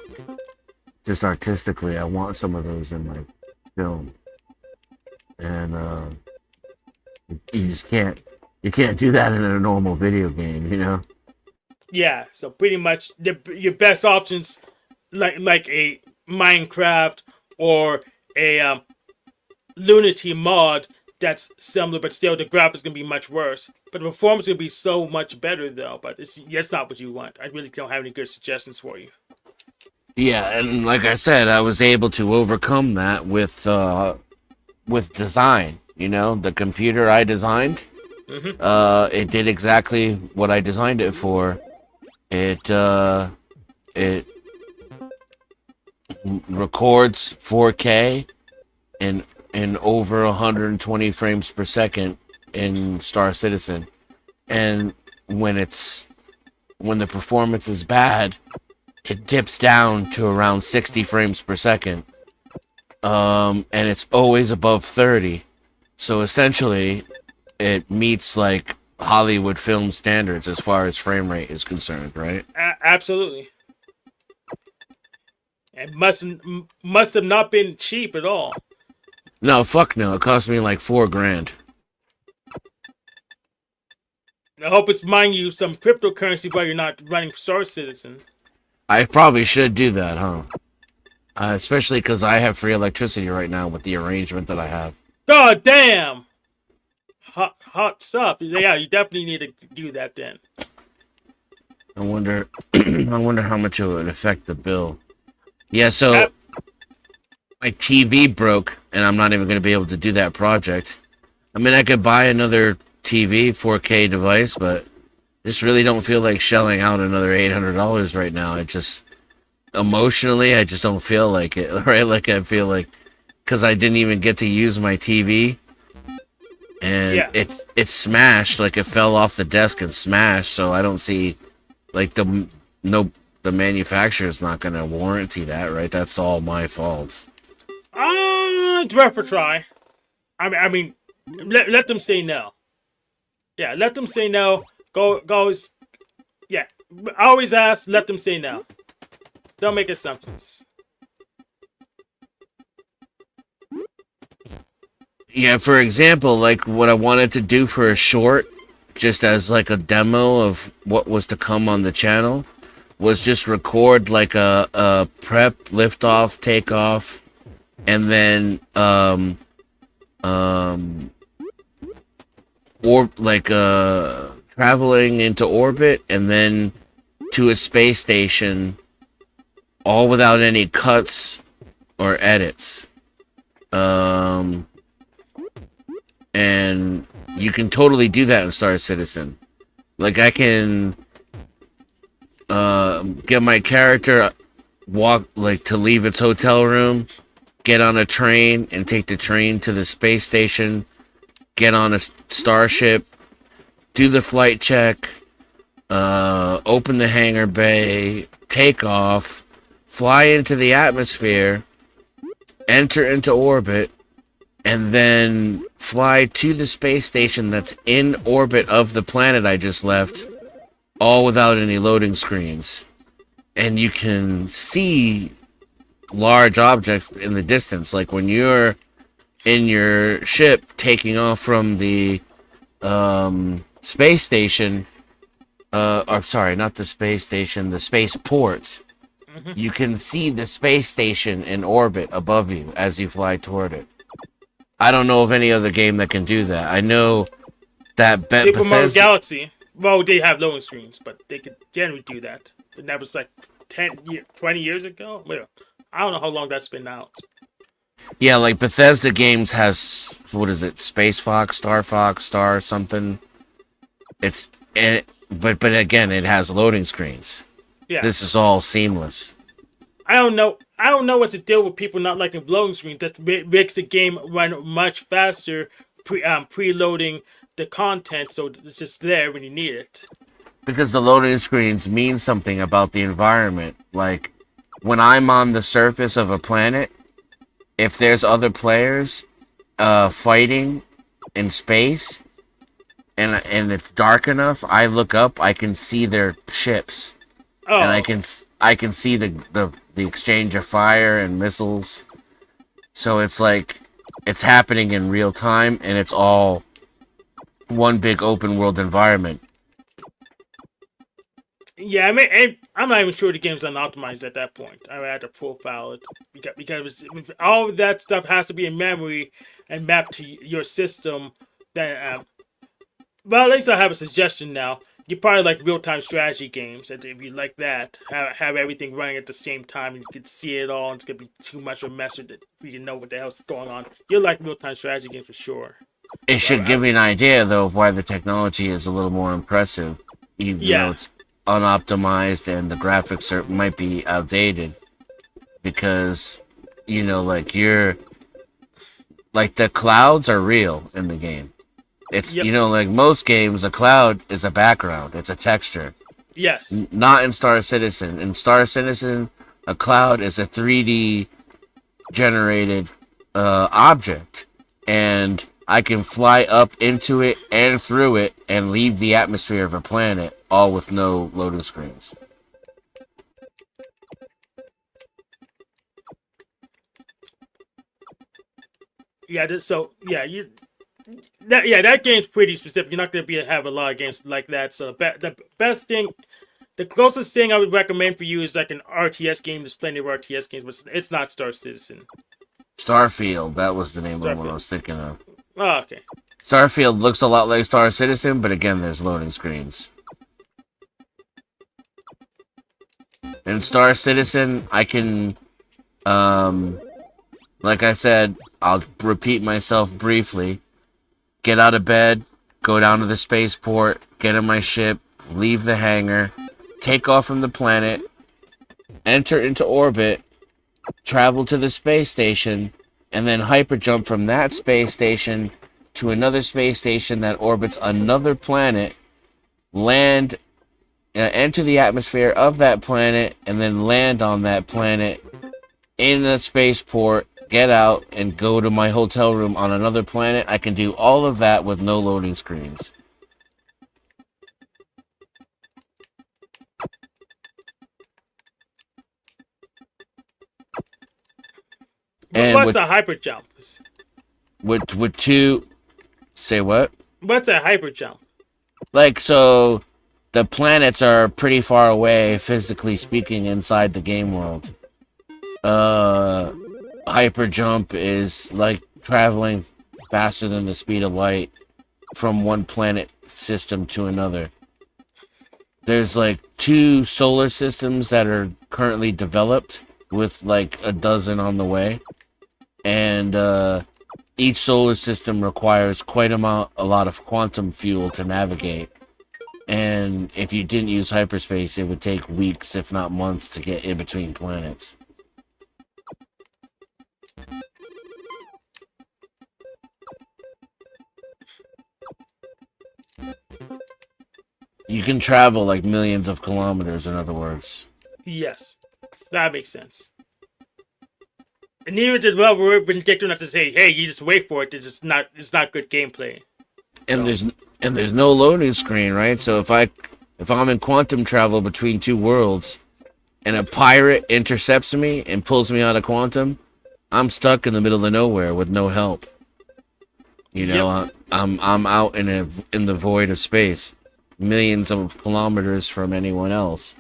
just artistically I want some of those in my film, and you just can't do that in a normal video game, you know. Yeah, so pretty much your best options, like a Minecraft or a Unity mod that's similar, but still the graphics gonna be much worse. But the performance gonna be so much better though. But that's not what you want. I really don't have any good suggestions for you. Yeah, and like I said, I was able to overcome that with design. You know, the computer I designed, Hmm. it did exactly what I designed it for. It records 4K and in over 120 frames per second in Star Citizen, and when it's when the performance is bad, it dips down to around 60 frames per second. And it's always above 30. So essentially, it meets like Hollywood film standards as far as frame rate is concerned, right? Absolutely. It must have not been cheap at all. No, fuck no. It cost me like $4,000. I hope it's buying you some cryptocurrency while you're not running Star Citizen. I probably should do that, huh? Especially because I have free electricity right now with the arrangement that I have. God damn! Hot stuff. Yeah, you definitely need to do that then. I wonder, I wonder how much it would affect the bill. Yeah, so That- my TV broke, and I'm not even going to be able to do that project. I mean, I could buy another TV 4K device, but just really don't feel like shelling out another $800 right now. I just emotionally, I just don't feel like it. Right? Like I feel like because I didn't even get to use my TV, and Yeah. it's smashed. Like it fell off the desk and smashed. So I don't see like the manufacturer's not going to warranty that, right? That's all my fault. It's worth a try. I mean, let them say no. Yeah, let them say no. Goes. Yeah, I always ask. Let them say no. Don't make assumptions. Yeah, for example, like what I wanted to do for a short, just as like a demo of what was to come on the channel, was just record like a prep, liftoff, takeoff, and then or like traveling into orbit and then to a space station, all without any cuts or edits. And you can totally do that in Star Citizen. Like I can get my character walk like to leave its hotel room, get on a train and take the train to the space station, get on a starship, do the flight check, open the hangar bay, take off, fly into the atmosphere, enter into orbit, and then fly to the space station that's in orbit of the planet I just left, all without any loading screens. And you can see large objects in the distance, like when you're in your ship taking off from the space station, or sorry, not the space station, the spaceport. Mhm. You can see the space station in orbit above you as you fly toward it. I don't know of any other game that can do that. I know that Super Mario Bethesda. Galaxy. Well, they have loading screens, but they could generally do that. And that was like 20 years ago. Well, I don't know how long that's been out. Yeah, like Bethesda Games has, what is it, Space Fox, Star something. It's but again, it has loading screens. Yeah. This is all seamless. I don't know. I don't know what's the deal with people not liking loading screens. That makes the game run much faster, preloading the content, so it's just there when you need it. Because the loading screens mean something about the environment. Like, when I'm on the surface of a planet, if there's other players fighting in space, and it's dark enough, I look up, I can see their ships. Oh, And I can see the exchange of fire and missiles. So it's like it's happening in real time, and it's all one big open world environment. yeah. I mean, I'm not even sure the game's unoptimized at that point. I would have to profile it because all of that stuff has to be in memory and mapped to your system. Then, well, at least I have a suggestion now. You probably like real-time strategy games. And if you like that, have everything running at the same time, and you can see it all, and it's gonna be too much of a mess for you to know what the hell's going on. You'll like real-time strategy games for sure. It So should give you an idea, though, of why the technology is a little more impressive, even though yeah, it's unoptimized and the graphics might be outdated. Because, like the clouds are real in the game. It's, yep, like most games, a cloud is a background, it's a texture. yes, Not in Star Citizen. In Star Citizen, a cloud is a 3D generated object, and I can fly up into it and through it and leave the atmosphere of a planet, all with no loading screens. yeah. So yeah, that game's pretty specific. You're not gonna have a lot of games like that. So the best thing. The closest thing I would recommend for you is like an RTS game. There's plenty of RTS games, but it's not Star Citizen. Starfield, that was the name of what I Starfield. was thinking of. Oh, okay. Starfield looks a lot like Star Citizen, but again, there's loading screens. In Star Citizen, I can, like I said, I'll repeat myself briefly. Get out of bed, go down to the spaceport, get in my ship, leave the hangar, take off from the planet, enter into orbit, travel to the space station, and then hyperjump from that space station to another space station that orbits another planet, land, enter the atmosphere of that planet, and then land on that planet in the spaceport, get out, and go to my hotel room on another planet. I can do all of that with no loading screens. And what's a hyper jump? With two, say what? What's a hyper jump? Like, so the planets are pretty far away, physically speaking, inside the game world. Hyper jump is like traveling faster than the speed of light from one planet system to another. There's like 2 solar systems that are currently developed, with like a dozen on the way. And each solar system requires a lot of quantum fuel to navigate. And if you didn't use hyperspace, it would take weeks, if not months, to get in between planets. You can travel like millions of kilometers, in other words. Yes, that makes sense. And even the level we're ridiculous enough to say, "Hey, you just wait for it." It's not good gameplay. And there's no loading screen, right? So if I'm in quantum travel between 2 worlds, and a pirate intercepts me and pulls me out of quantum, I'm stuck in the middle of nowhere with no help. Yep. I'm out in the void of space, millions of kilometers from anyone else.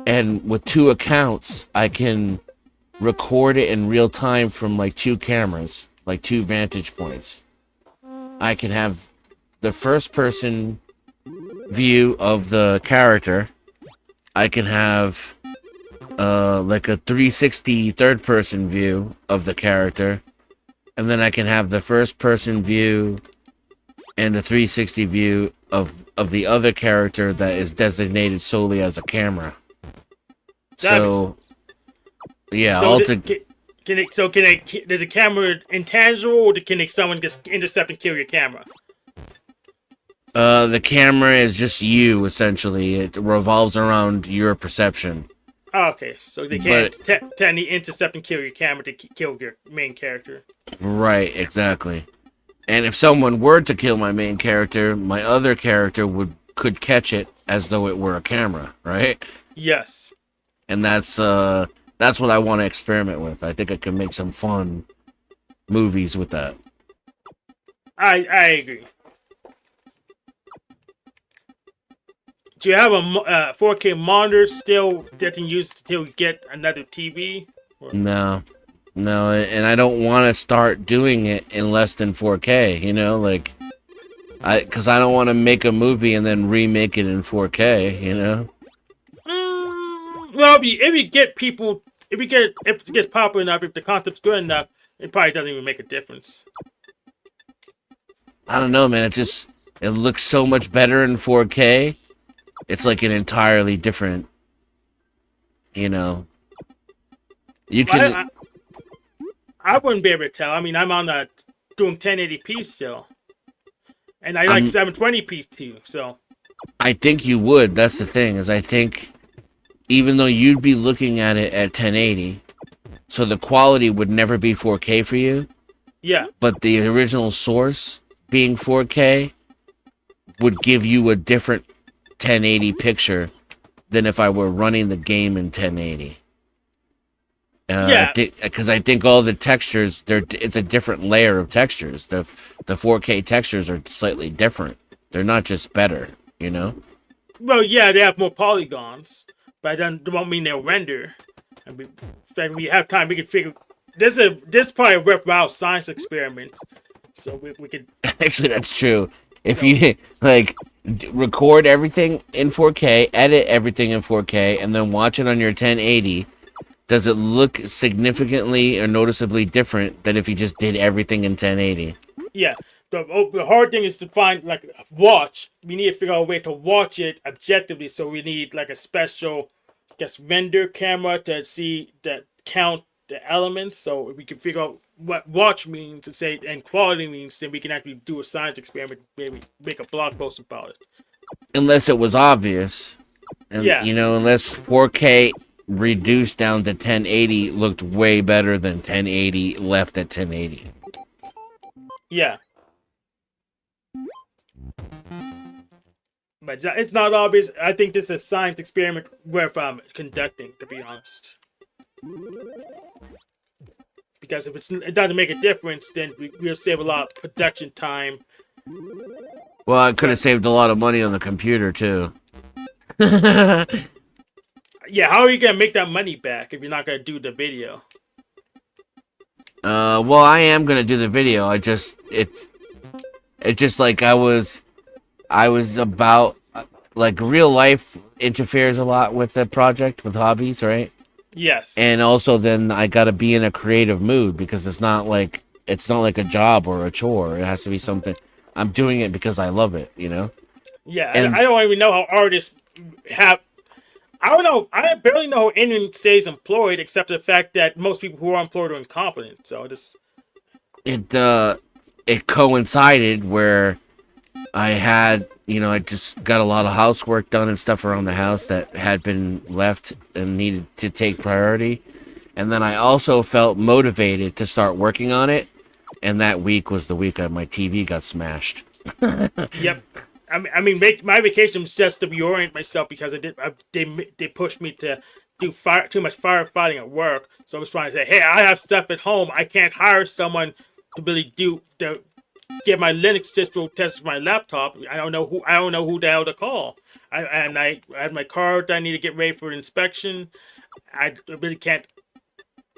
And with 2 accounts, I can record it in real time from like 2 cameras, like 2 vantage points. I can have the first person view of the character. I can have like a 360 third person view of the character. And then I can have the first person view and a 360 view of the other character that is designated solely as a camera. So, yeah, So does a camera intangible, or can someone just intercept and kill your camera? the camera is just you, essentially. It revolves around your perception. Oh, okay, so they can't intercept and kill your camera to kill your main character. Right, exactly. And if someone were to kill my main character, my other character could catch it as though it were a camera, right? Yes. And that's what I want to experiment with. I think I can make some fun movies with that. I agree. Do you have a 4K monitor still that you use to get another TV? Or... No, and I don't want to start doing it in less than 4K. Because I don't want to make a movie and then remake it in 4K. You know. Well, if you get people, if it gets popular enough, if the concept's good enough, it probably doesn't even make a difference. I don't know, man. It looks so much better in 4K. It's like an entirely different, you know. You can. I wouldn't be able to tell. I mean, I'm on doing 1080p still, and I like 720p too. So I think you would. That's the thing. Is I think even though you'd be looking at it at 1080, so the quality would never be 4K for you. Yeah. But the original source being 4K would give you a different 1080 picture than if I were running the game in 1080. Yeah. Because I think all the textures, it's a different layer of textures. The 4K textures are slightly different. They're not just better, you know? Well, yeah, they have more polygons, but that won't mean they'll render. I mean, if we have time, we can figure. This is probably a worthwhile science experiment. So we could. Actually, that's true. If you like record everything in 4K, edit everything in 4K, and then watch it on your 1080, does it look significantly or noticeably different than if you just did everything in 1080? Yeah. The hard thing is to find, like, watch. We need to figure out a way to watch it objectively. So we need, like, a special, I guess, render camera to count the elements. So if we can figure out what watch means and quality means, then we can actually do a science experiment, maybe make a blog post about it. Unless it was obvious. And, yeah. You know, unless 4K reduced down to 1080 looked way better than 1080 left at 1080. Yeah. But it's not obvious. I think this is a science experiment worth conducting, to be honest. Because if it doesn't make a difference, then we'll save a lot of production time. Well, I could have saved a lot of money on the computer, too. Yeah, how are you going to make that money back if you're not going to do the video? Well, I am going to do the video. It's just like I was about, like, real life interferes a lot with the project, with hobbies, right? Yes. And also then I got to be in a creative mood because it's not like a job or a chore. It has to be something. I'm doing it because I love it, you know? Yeah, and I don't even know how artists have. I don't know. I barely know how anyone stays employed, except the fact that most people who are employed are incompetent. So it coincided where I had, I just got a lot of housework done and stuff around the house that had been left and needed to take priority. And then I also felt motivated to start working on it. And that week was the week my TV got smashed. Yep. I mean, my vacation was just to reorient myself because they pushed me to do too much firefighting at work. So I was trying to say, hey, I have stuff at home. I can't hire someone to really get my Linux distro tested for my laptop. I don't know who the hell to call. I had my car that I need to get ready for inspection. I really can't.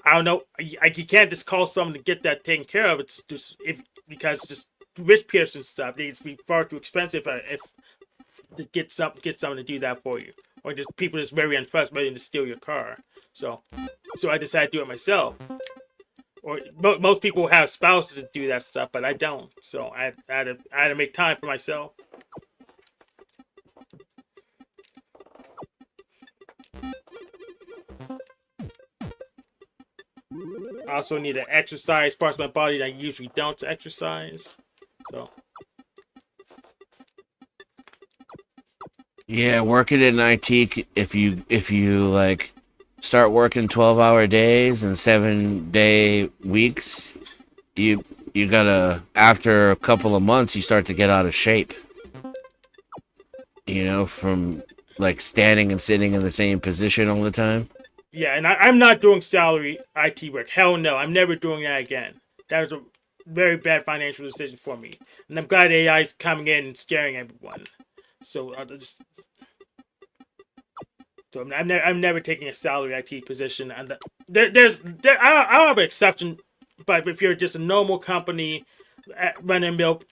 I don't know. You can't just call someone to get that taken care of. It's just because just rich person stuff. It's be far too expensive if to get someone to do that for you, or just people just very untrustworthy to steal your car. So I decided to do it myself. Or most people have spouses that do that stuff, but I don't. So I had to make time for myself. I also need to exercise parts of my body that I usually don't exercise. So. Yeah, working in IT, if you like start working 12-hour days and 7-day weeks, you gotta, after a couple of months, you start to get out of shape. From like standing and sitting in the same position all the time. Yeah, and I'm not doing salary IT work. Hell no, I'm never doing that again. That was a very bad financial decision for me. And I'm glad AI is coming in and scaring everyone. So I'm never taking a salary IT position. And I don't have an exception, but if you're just a normal company, run and build,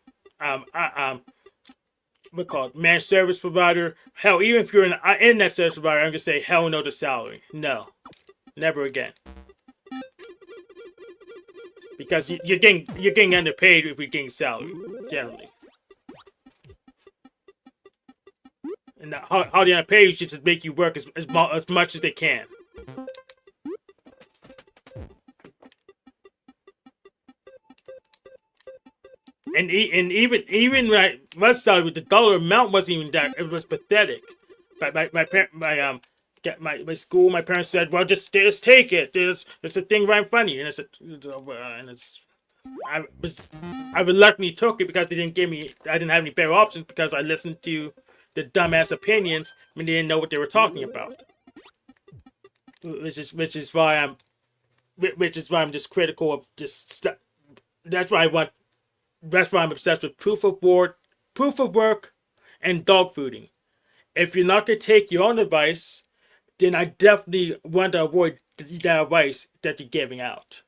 what call it, managed service provider. Hell, even if you're an internet service provider, I'm gonna say hell no to salary. No, never again. Because you're getting underpaid if you're getting salary generally. And how they underpay you should just make you work as much as they can. And even when I was salary, the dollar amount wasn't even that. It was pathetic. But my school, my parents said, "Well, just take it. It's a thing right in front of you." And I said, I reluctantly took it because they didn't give me. I didn't have any better options because I listened to the dumbass opinions when they didn't know what they were talking about. Which is why I'm just critical of just stuff. That's why I'm obsessed with proof of work, and dog fooding. If you're not gonna take your own advice, then I definitely want to avoid that advice that you're giving out.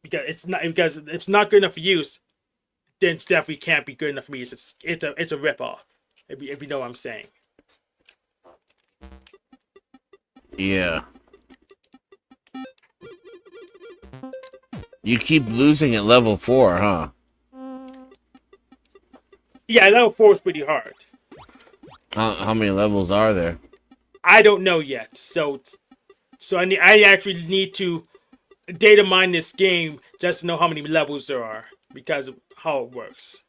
Because it's not good enough for you, then it definitely can't be good enough for me. It's a rip off. If you know what I'm saying. Yeah. You keep losing at level 4, huh? Yeah, level 4 is pretty hard. How many levels are there? I don't know yet, so I actually need to data mine this game just to know how many levels there are because of how it works.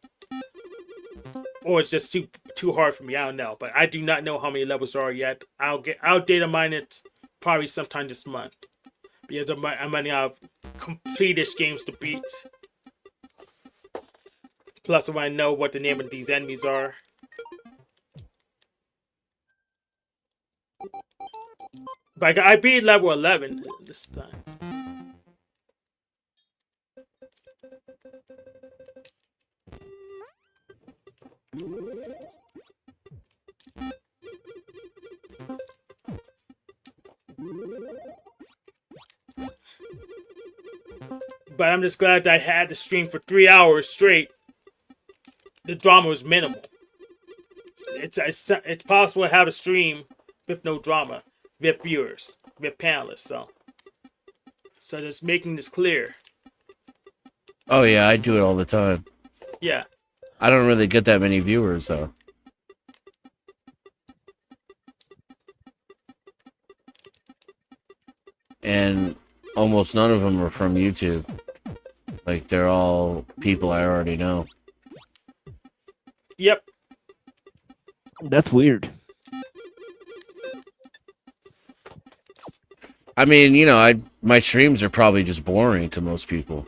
Or it's just too hard for me. I don't know, but I do not know how many levels there are yet. I'll data mine it probably sometime this month because I'm running out of complete-ish games to beat. Plus, I want to know what the name of these enemies are. But I beat level 11 this time. But I'm just glad that I had to stream for 3 hours straight. The drama was minimal. It's possible to have a stream with no drama, with viewers, with panelists. So just making this clear. Oh yeah, I do it all the time. Yeah. I don't really get that many viewers though. And almost none of them are from YouTube. Like, they're all people I already know. Yep. That's weird. I mean, you know, my streams are probably just boring to most people.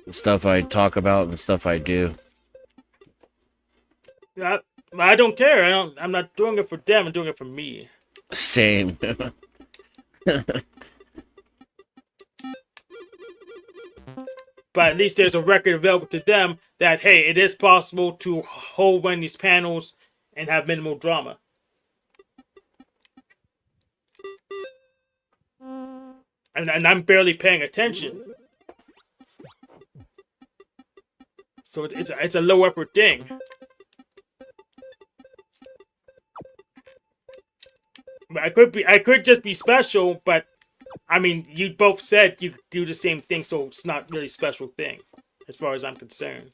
The stuff I talk about and the stuff I do. I don't care. I'm not doing it for them. I'm doing it for me. Same. But at least there's a record available to them that, hey, it is possible to hold one of these panels and have minimal drama. And I'm barely paying attention. So it's a low effort thing. I could just be special, but I mean, you both said you do the same thing, so it's not really a special thing, as far as I'm concerned.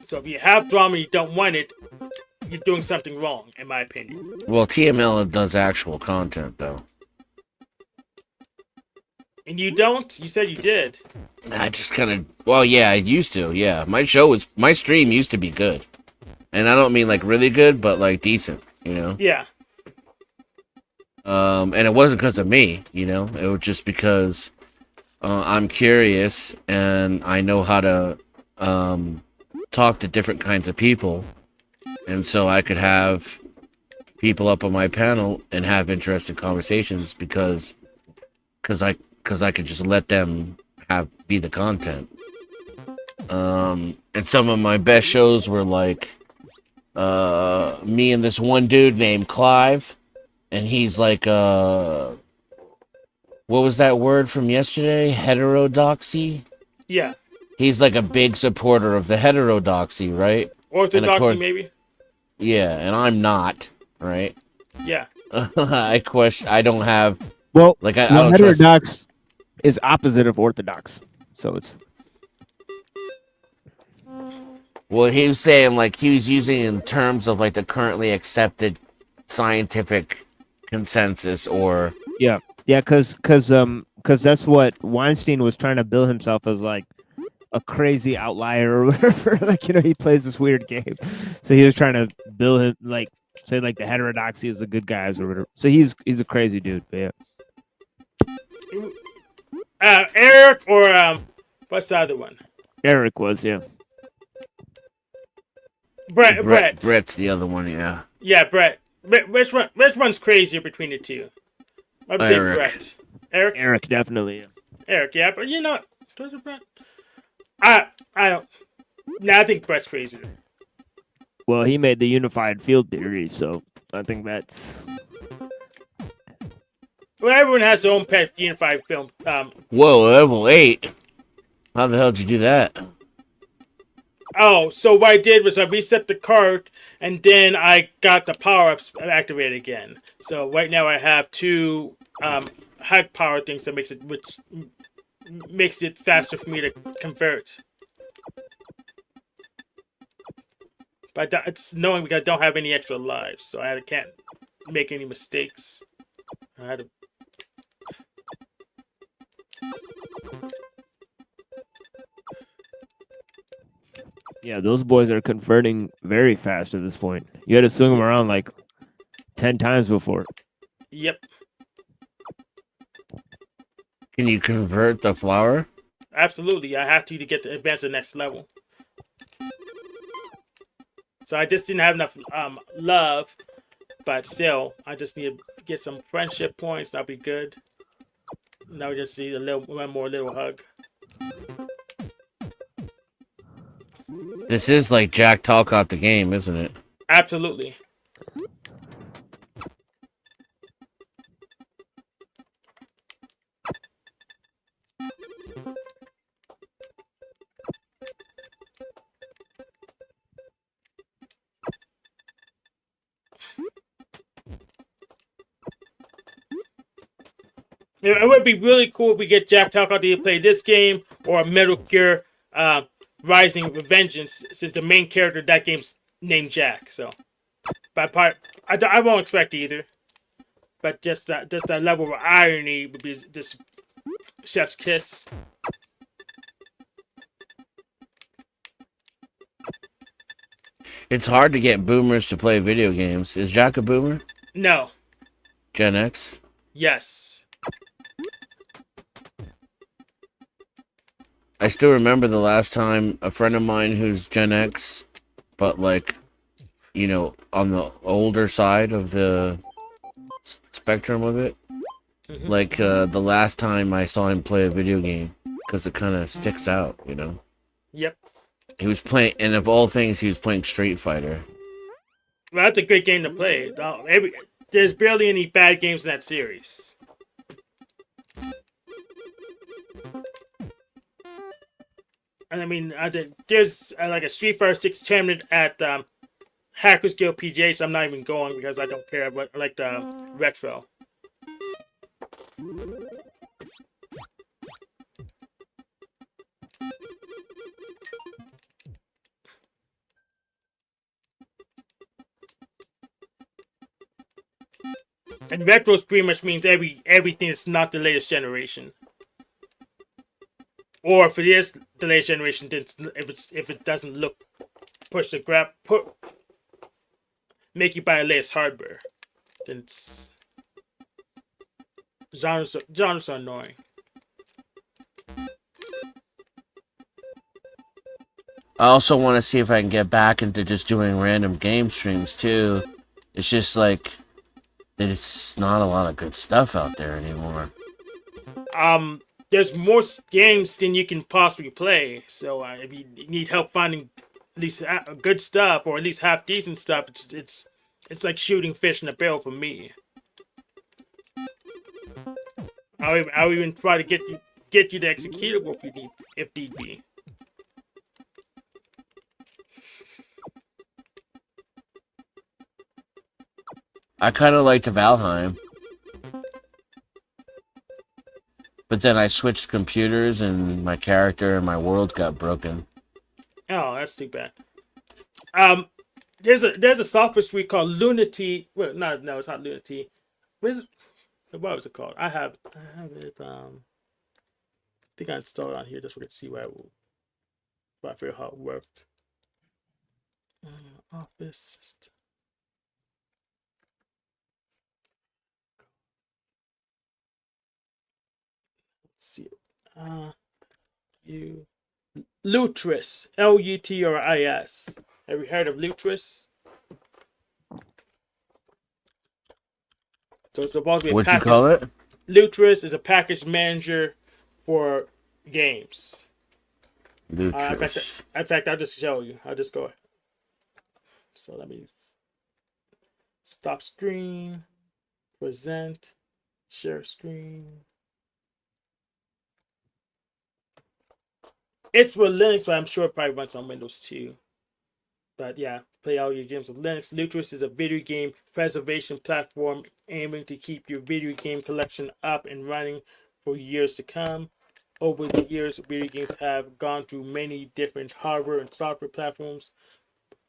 So if you have drama and you don't want it, you're doing something wrong, in my opinion. Well, TML does actual content, though. And you don't? You said you did. I just kind of... Well, yeah, I used to, yeah. My stream used to be good. And I don't mean, like, really good, but, like, decent, you know? Yeah. And it wasn't because of me, you know? It was just because I'm curious and I know how to talk to different kinds of people. And so I could have people up on my panel and have interesting conversations because I could just let them be the content. And some of my best shows were like me and this one dude named Clive, and he's like what was that word from yesterday? Heterodoxy? Yeah. he's like a big supporter of the heterodoxy, right? Orthodoxy, course- maybe. Yeah, and I'm not, right? Yeah. I don't have Well, like I well, don't trust. heterodox is opposite of orthodox, so it's Well, he was saying like he was using in terms of like the currently accepted scientific consensus, or yeah, because that's what Weinstein was trying to bill himself as, like a crazy outlier or whatever. Like, he plays this weird game, so he was trying to bill him, like, say like the heterodoxy is the good guys or whatever. So he's a crazy dude, but yeah. Eric or what's the other one? Eric was, yeah. Brett. Brett's the other one, yeah. Yeah, Brett. Which one's crazier between the two? I'd say Eric. Brett. Eric. Eric, definitely. Yeah. Eric, yeah, but does it Brett? I don't. No, I think Brett's crazier. Well, he made the unified field theory, so I think that's. Well, everyone has their own pet unified film. Whoa, level 8. How the hell did you do that? Oh, so what I did was I reset the card, and then I got the power-ups activated again. So right now I have 2 hack power things that makes it faster for me to convert. But it's knowing because I don't have any extra lives, so I can't make any mistakes. I had to. Yeah, those boys are converting very fast at this point. You had to swing them around like 10 times before. Yep. Can you convert the flower? Absolutely. I have to get to advance to the next level. So I just didn't have enough love, but still, I just need to get some friendship points. That'll be good. Now we just need one more little hug. This is like Jack Talcott the game, isn't it? Absolutely. It would be really cool if we get Jack Talcott to play this game or Metal Gear Rising Vengeance, since the main character of that game's named Jack. So, but I won't expect either. But just that level of irony would be just chef's kiss. It's hard to get boomers to play video games. Is Jack a boomer? No. Gen X? Yes. I still remember the last time a friend of mine who's Gen X, but like, on the older side of the spectrum of it. Mm-hmm. Like, the last time I saw him play a video game, because it kind of sticks out, Yep. He was playing, and of all things, he was playing Street Fighter. Well, that's a great game to play. There's barely any bad games in that series. And I mean, there's like a Street Fighter 6 tournament at Hackers Guild PGH. I'm not even going because I don't care, but I like the retro. And retro pretty much means everything that's not the latest generation. Or if it is the latest generation, then if it doesn't look make you buy a latest hardware, then it's genres are annoying. I also want to see if I can get back into just doing random game streams too. It's just like there's not a lot of good stuff out there anymore. There's more games than you can possibly play. So if you need help finding at least good stuff or at least half decent stuff, it's like shooting fish in a barrel for me. I'll even try to get you the executable if need be. I kind of liked Valheim. But then I switched computers and my character and my world got broken. Oh, that's too bad. There's a software suite called Lunity. Well, no, it's not Lunity. What was it called? I have it. I think I installed it on here just so we can see where I figure how it worked. Office. Let's see. Lutris. Lutris. Have you heard of Lutris? So it's supposed to be a What'd you package. call it? Lutris is a package manager for games. Lutris. In fact, I'll just show you. I'll just go. So let me stop screen, present, share screen. It's for Linux, but I'm sure it probably runs on Windows too. But yeah, play all your games with Linux. Lutris is a video game preservation platform aiming to keep your video game collection up and running for years to come. Over the years, video games have gone through many different hardware and software platforms.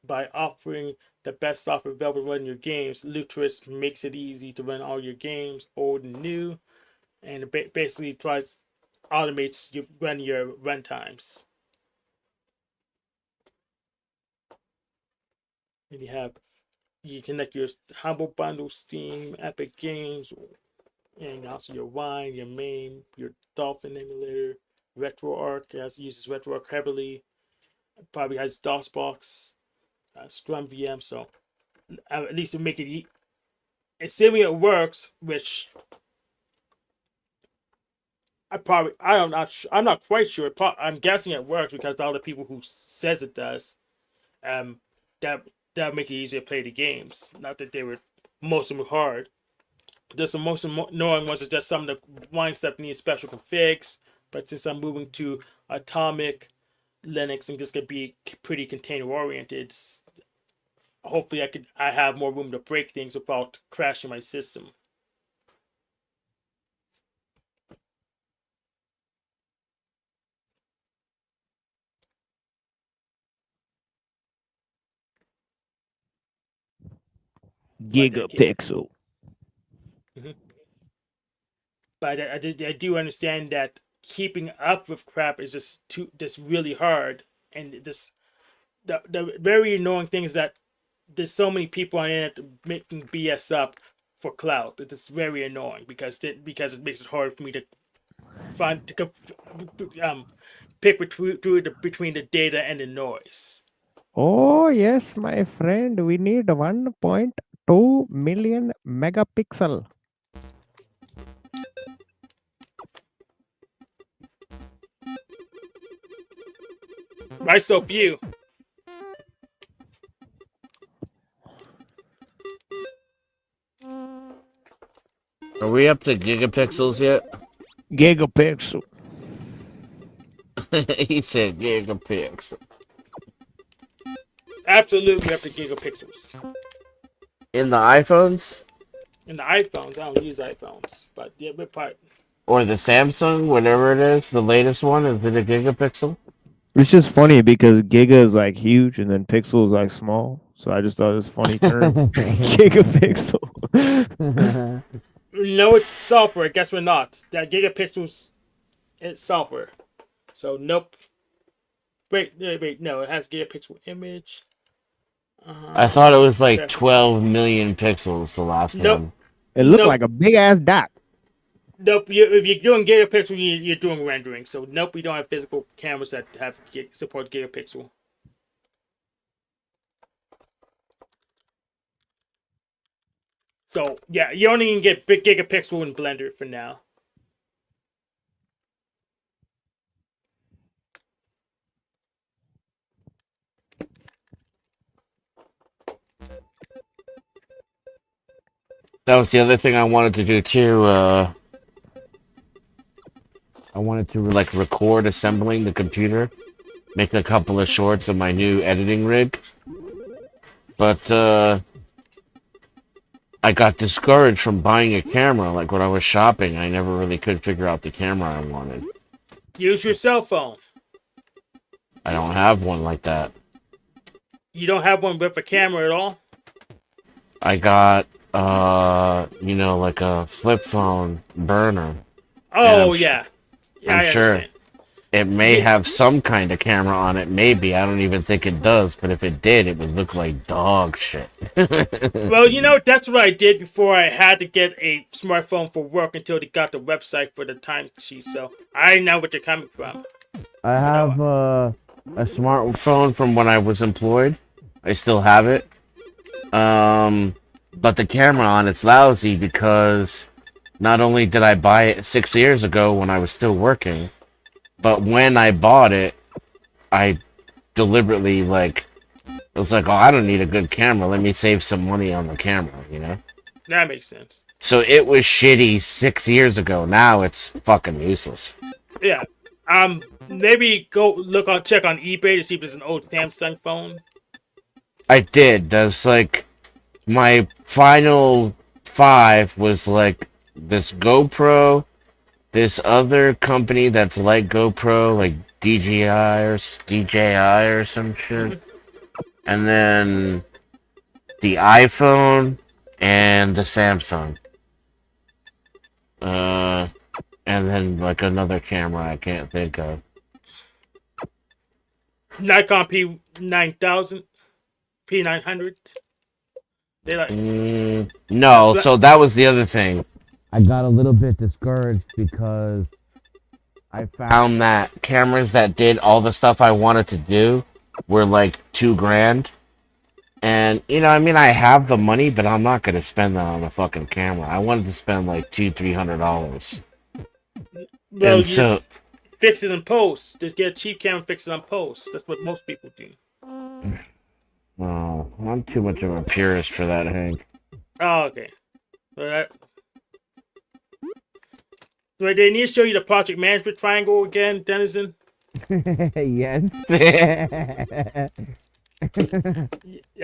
By offering the best software available to run your games, Lutris makes it easy to run all your games, old and new, and it basically automates your run times. And you connect your Humble Bundle, Steam, Epic Games, and also your Wine, your MAME, your Dolphin emulator, RetroArch uses RetroArch heavily. Probably has DOSBox, Scrum VM. So at least to make it, assuming it works, which I'm not quite sure. I'm guessing it works because all the people who says it does. That'll make it easier to play the games. Not that most of them were hard. There's some most annoying ones are just some of the wine stuff needs special configs. But since I'm moving to Atomic Linux and just gonna be pretty container oriented, hopefully I have more room to break things without crashing my system. Gigapixel. But I do understand that keeping up with crap is just really hard, and the very annoying thing is that there's so many people on the internet making BS up for clout. It's very annoying because it makes it hard for me to pick between the data and the noise. Oh, yes, my friend. We need 1.2 million megapixel. Why so few? Are we up to gigapixels yet? Gigapixel. He said gigapixel. Absolutely up to gigapixels. In the iPhones? In the iPhones, I don't use iPhones, but yeah, we're part. Or the Samsung, whatever it is, the latest one, is it a gigapixel? It's just funny because giga is like huge and then pixel is like small. So I just thought it was a funny term. Gigapixel. No, it's software. Guess we're not. That gigapixels, it's software. So nope. Wait, no, it has gigapixel image. I thought it was like 12 million pixels, the last one. It looked like a big ass dot. Nope. If you're doing gigapixel, you're doing rendering. So nope, we don't have physical cameras that support gigapixel. So yeah, you only can get big gigapixel in Blender for now. That was the other thing I wanted to do too. I wanted to like record assembling the computer, make a couple of shorts of my new editing rig. But I got discouraged from buying a camera. Like when I was shopping, I never really could figure out the camera I wanted. Use your cell phone. I don't have one like that. You don't have one with a camera at all? I got, like a flip phone burner. Oh, yeah. Yeah, I'm I sure understand. it may have some kind of camera on it. Maybe. I don't even think it does. But if it did, it would look like dog shit. Well, that's what I did before I had to get a smartphone for work until they got the website for the timesheet. So I know what you're coming from. I have a smartphone from when I was employed. I still have it. But the camera on it's lousy because not only did I buy it 6 years ago when I was still working, but when I bought it, I deliberately was like, oh, I don't need a good camera. Let me save some money on the camera, That makes sense. So it was shitty 6 years ago. Now it's fucking useless. Yeah. Maybe go check on eBay to see if there's an old Samsung phone. I did. That's like my final 5 was like this GoPro, this other company that's like GoPro, like DJI or some shit, and then the iPhone and the Samsung. And then like another camera I can't think of. Nikon P9000, P900. They like no, so that was the other thing. I got a little bit discouraged because I found that cameras that did all the stuff I wanted to do were like $2,000. And I have the money, but I'm not gonna spend that on a fucking camera. I wanted to spend like $200-300. well, And so just fix it in post. Just get a cheap camera, fix it on post. That's what most people do. oh, I'm too much of a purist for that, Hank. Oh, okay. So they need to show you the project management triangle again, Denizen. Yes.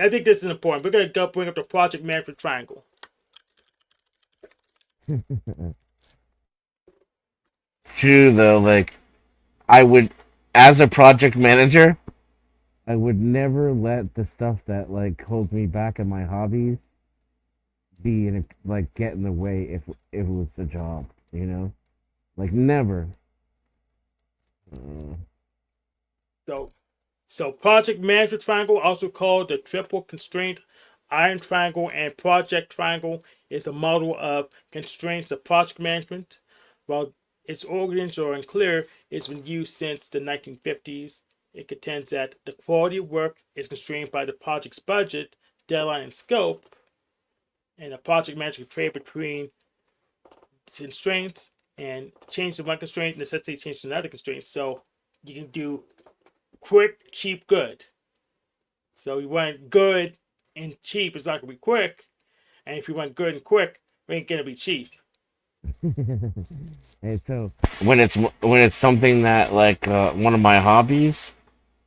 I think this is important. We're gonna go bring up the project management triangle. True though, like I would, as a project manager, I would never let the stuff that like holds me back in my hobbies be get in the way if it was a job, like never. So project management triangle, also called the triple constraint iron triangle and project triangle, is a model of constraints of project management. While its origins are unclear, it's been used since the 1950s. It contends that the quality of work is constrained by the project's budget, deadline, and scope, and the project manager can trade between constraints, and change to one constraint necessitates change to another constraint. So you can do quick, cheap, good. So you want good and cheap, it's not gonna be quick. And if you want good and quick, it ain't gonna be cheap. And so when it's something that like one of my hobbies,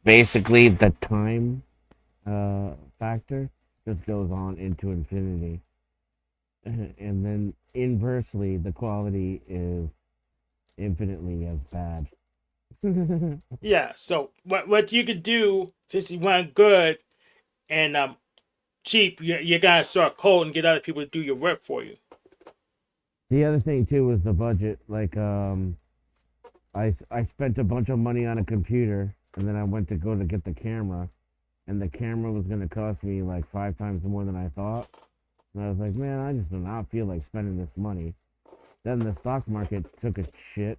basically the time factor just goes on into infinity, and then inversely the quality is infinitely as bad. Yeah, so what you could do, since you want good and cheap, you gotta start cold and get other people to do your work for you. The other thing too was the budget. Like I spent a bunch of money on a computer, and then I went to go to get the camera, and the camera was gonna cost me like 5 times more than I thought. And I was like, man, I just do not feel like spending this money. Then the stock market took a shit,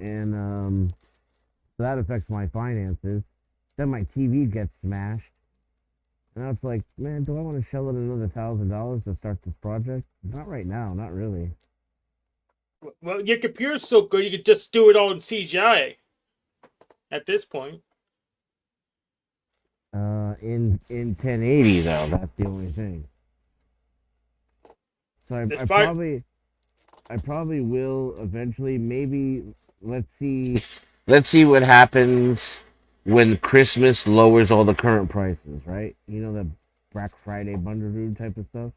and so that affects my finances. Then my TV gets smashed. And I was like, man, do I want to shell out another $1,000 to start this project? Not right now, not really. Well, your computer's so good, you could just do it all in CGI at this point. In 1080 though, that's the only thing. So I probably will eventually. Maybe let's see what happens when Christmas lowers all the current prices, right? The Black Friday bundle type of stuff.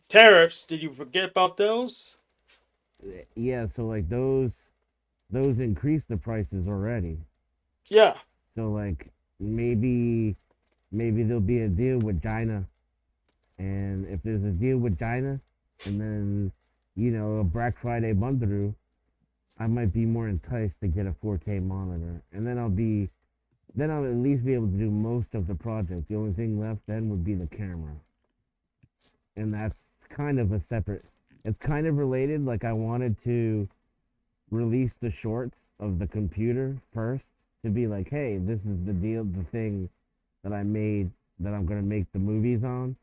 tariffs. Did you forget about those? Yeah, so like those increase the prices already. Yeah. So like maybe there'll be a deal with China, and if there's a deal with China, and then a Black Friday bundle, I might be more enticed to get a 4K monitor, and then I'll at least be able to do most of the project. The only thing left then would be the camera, and that's kind of a separate. It's kind of related. Like I wanted to release the shorts of the computer first to be like, hey, this is the thing that I made that I'm gonna make the movies on.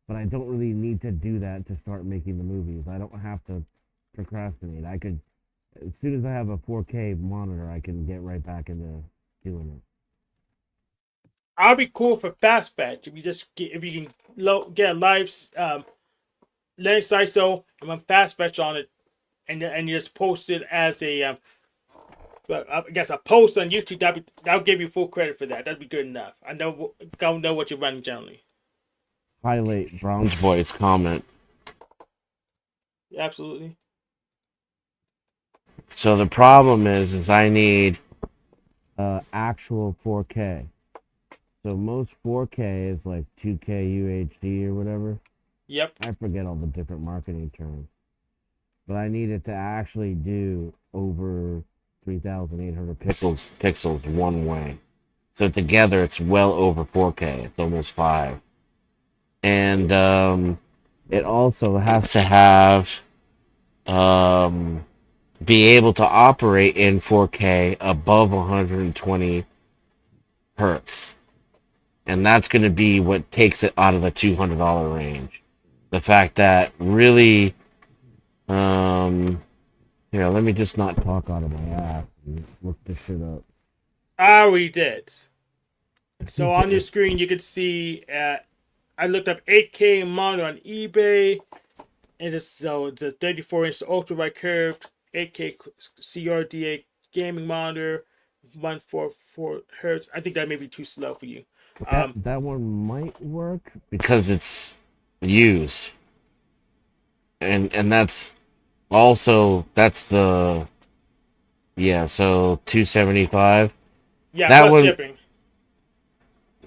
But I don't really need to do that to start making the movies. I don't have to procrastinate. I could, as soon as I have a 4K monitor, I can get right back into doing it. I'll be cool for fast fetch if you can get a live Linux ISO and run fast fetch on it, and you just post it as a I guess a post on YouTube. That'll give you full credit for that. That'd be good enough. I don't know what you're running generally. Highlight Brown's Boy's comment. Yeah, absolutely. So the problem is I need actual 4K. So most 4K is like 2K UHD or whatever. Yep. I forget all the different marketing terms. But I need it to actually do over 3,800 pixels one way. So together it's well over 4K. It's almost 5. And it also has to have be able to operate in 4K above 120 hertz. And that's going to be what takes it out of the $200 range. The fact that really, here, let me just not talk out of my ass and look this shit up. I already did. So on your screen, you could see, I looked up 8K monitor on eBay. And it's a 34-inch ultra wide curved 8K CRDA gaming monitor, 144 hertz. I think that may be too slow for you. That one might work because it's used, and that's also the so 275. Yeah, that plus one. shipping.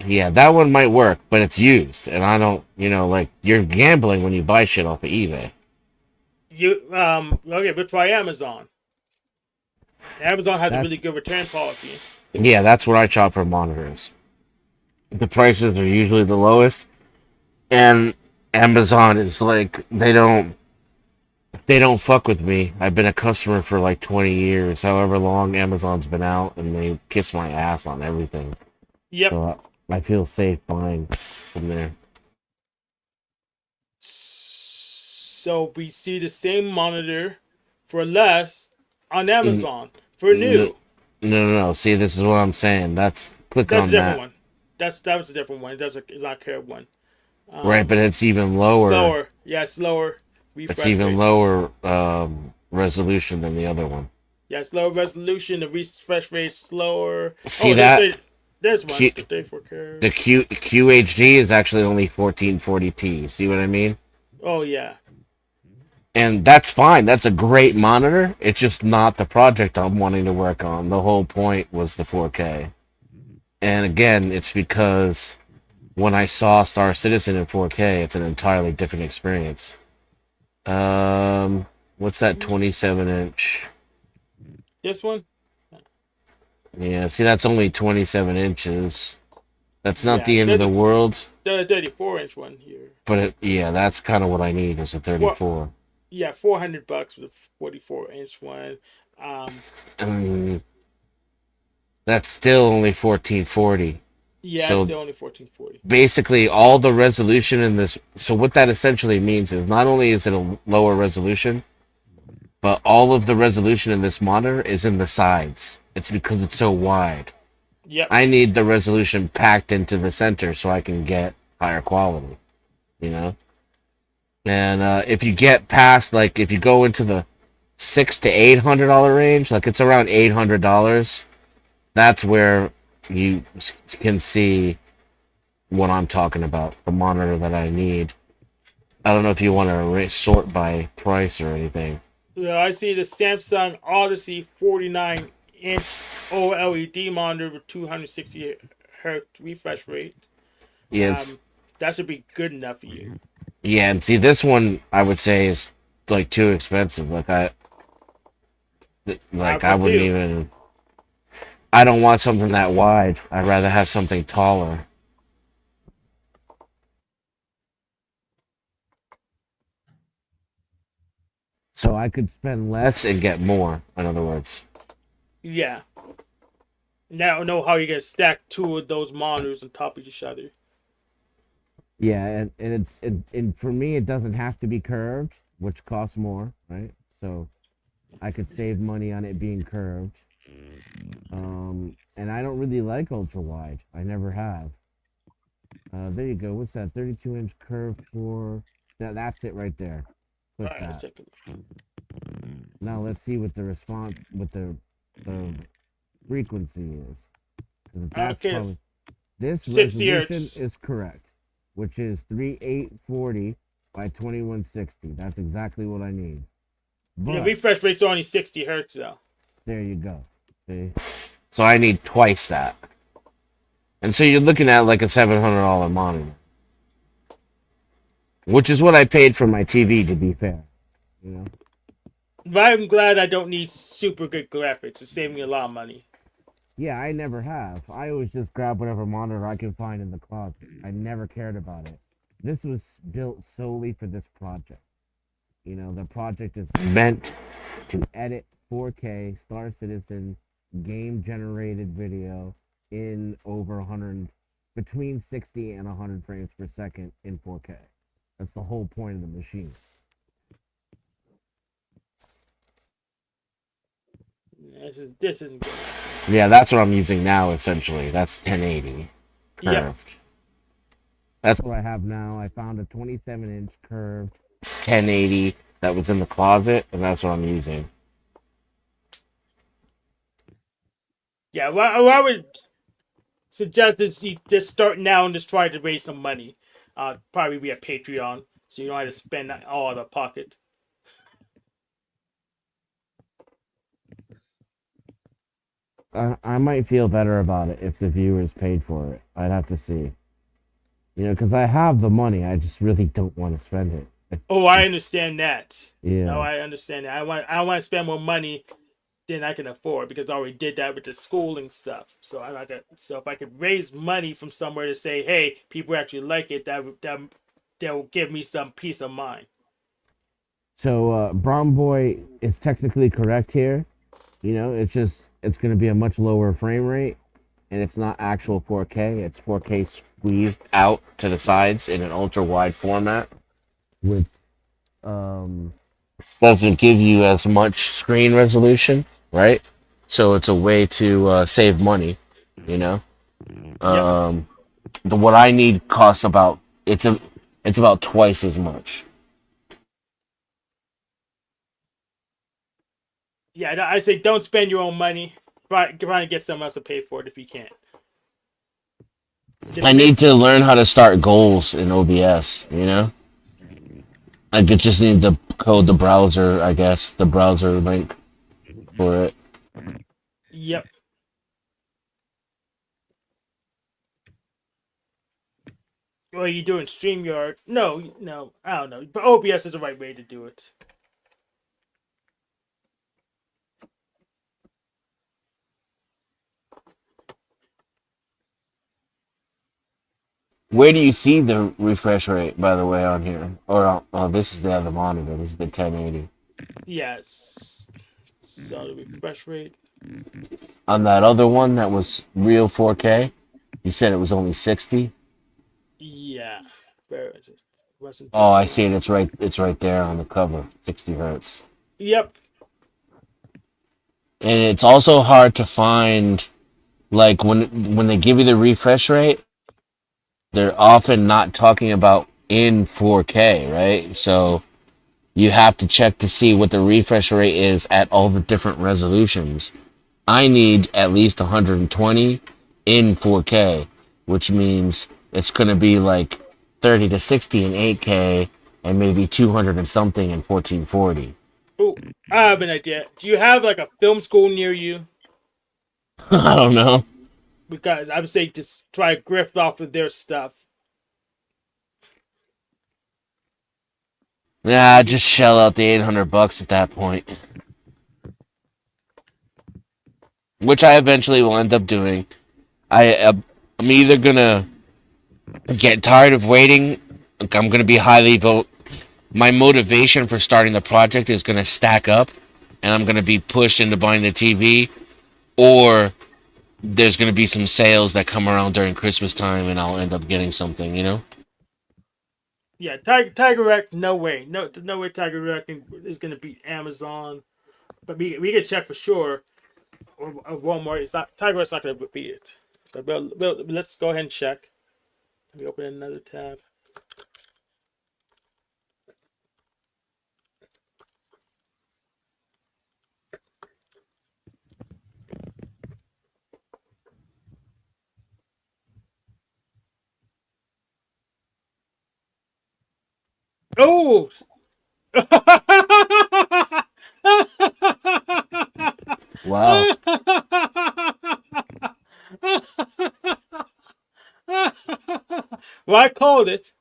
Yeah, that one might work, but it's used, and I don't, like you're gambling when you buy shit off of eBay. Okay, but try Amazon. Amazon has a really good return policy. Yeah, that's where I shop for monitors. The prices are usually the lowest, and Amazon is like they don't fuck with me. I've been a customer for like 20 years, however long Amazon's been out, and they kiss my ass on everything. Yep. So I feel safe buying from there. So we see the same monitor for less on Amazon for new. No. See, this is what I'm saying. That's a different that. one. That was a different one. It's not a curved one. Right, but it's even lower. Slower. Yeah, it's slower. It's even lower resolution than the other one. Yeah, it's lower resolution. The refresh rate is slower. See that? There's one. The QHD is actually only 1440p. See what I mean? Oh, yeah. And that's fine. That's a great monitor. It's just not the project I'm wanting to work on. The whole point was the 4K. And again, it's because when I saw Star Citizen in 4K, it's an entirely different experience. What's that 27-inch? This one? Yeah, see, that's only 27 inches. That's not the end of the world. The 34-inch one here. But that's kind of what I need is a 34. Well, yeah, $400 for the 44-inch one. That's still only 1440. Yeah, so it's still only 1440. Basically, all the resolution in this. So what that essentially means is not only is it a lower resolution, but all of the resolution in this monitor is in the sides. It's because it's so wide. Yep. I need the resolution packed into the center so I can get higher quality. And if you get past, like, if you go into the $600 to $800 range, like it's around $800, that's where you can see what I'm talking about, the monitor that I need. I don't know if you want to sort by price or anything. Yeah, I see the Samsung Odyssey 49-inch OLED monitor with 260 hertz refresh rate. Yeah, That should be good enough for you. yeah, and see this one I would say is like too expensive. I wouldn't too. even. I don't want something that wide. I'd rather have something taller. So I could spend less and get more, in other words. Yeah. Now know how you're gonna stack two of those monitors on top of each other. Yeah, and for me it doesn't have to be curved, which costs more, right? So I could save money on it being curved. And I don't really like ultra wide. I never have. There you go. What's that? 32-inch curve for that's it right there. Click All right, let's that. take a look. Now let's see what the response, what the frequency is. 'Cause that's Okay, probably this 60 resolution hertz. is correct, which is 3840 by 2160. That's exactly what I need. The But refresh rate's only 60 hertz though. there you go. See? So I need twice that. And so you're looking at like a $700 monitor. Which is what I paid for my TV, to be fair. You know? But I'm glad I don't need super good graphics. It's saving me a lot of money. Yeah, I never have. I always just grab whatever monitor I can find in the closet. I never cared about it. This was built solely for this project. You know, the project is meant to edit 4K Star Citizen game generated video in over 100, between 60 and 100 frames per second in 4K. That's the whole point of the machine. This isn't good. Yeah, that's what I'm using now, essentially. That's 1080 curved. Yep. That's what I have now. I found a 27-inch curved 1080 that was in the closet, and that's what I'm using. Yeah, well, I would suggest is you just start now and just try to raise some money. Probably via Patreon, so you don't have to spend that all out of pocket. I might feel better about it if the viewers paid for it. I'd have to see. You know, because I have the money. I just really don't want to spend it. Oh, I understand that. Yeah. No, I understand that. I want to spend more money than I can afford because I already did that with the schooling stuff. So so if I could raise money from somewhere to say, hey, people actually like it, that will give me some peace of mind. So Brown Boy is technically correct here. You know, it's going to be a much lower frame rate, and it's not actual 4K. It's 4K squeezed out to the sides in an ultra wide format, with doesn't give you as much screen resolution, right? So it's a way to save money, you know. What I need costs about it's about twice as much. Yeah, I say don't spend your own money. Try to get someone else to pay for it if you can't. I need to learn how to start goals in OBS, you know? I just need to code the browser, I guess, the browser link for it. Yep. Well, you doing StreamYard? No, I don't know. But OBS is the right way to do it. Where do you see the refresh rate, by the way, on here? Or, oh, this is the other monitor. This is the 1080. Yes. So the refresh rate. On that other one that was real 4K, you said it was only 60? Yeah. Where is it? Oh, I see it. It's right there on the cover. 60 hertz. Yep. And it's also hard to find, like, when they give you the refresh rate, they're often not talking about in 4K, right? So you have to check to see what the refresh rate is at all the different resolutions. I need at least 120 in 4K, which means it's going to be like 30 to 60 in 8K and maybe 200 and something in 1440. Oh, I have an idea. Do you have like a film school near you? I don't know. Because I would say just try to grift off of their stuff. Nah, just shell out the $800 at that point. Which I eventually will end up doing. I'm either gonna get tired of waiting. I'm gonna be highly vote. My motivation for starting the project is gonna stack up, and I'm gonna be pushed into buying the TV, or there's gonna be some sales that come around during Christmas time, and I'll end up getting something. You know? Yeah, Tiger Rack, no way. No way Tiger Rack is going to beat Amazon. But we can check for sure. Or Walmart. It's not, Tiger Rack's not going to beat it. But let's go ahead and check. Let me open another tab. Oh! Wow. Well, I called it.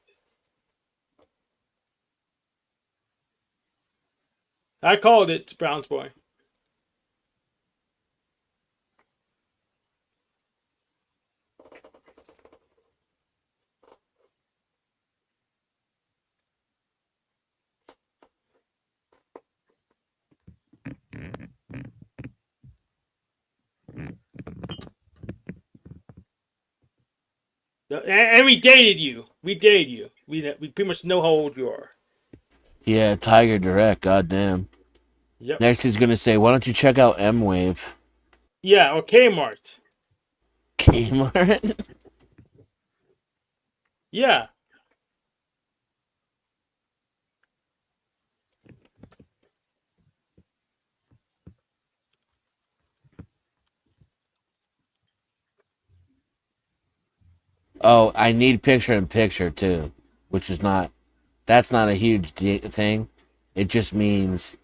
I called it, Browns boy. And we dated you. We dated you. We pretty much know how old you are. Yeah, Tiger Direct. Goddamn. Yep. Next, he's gonna say, "Why don't you check out M Wave?" Yeah, or Kmart. Kmart. Yeah. Oh, I need picture in picture too, which is not. That's not a huge thing. It just means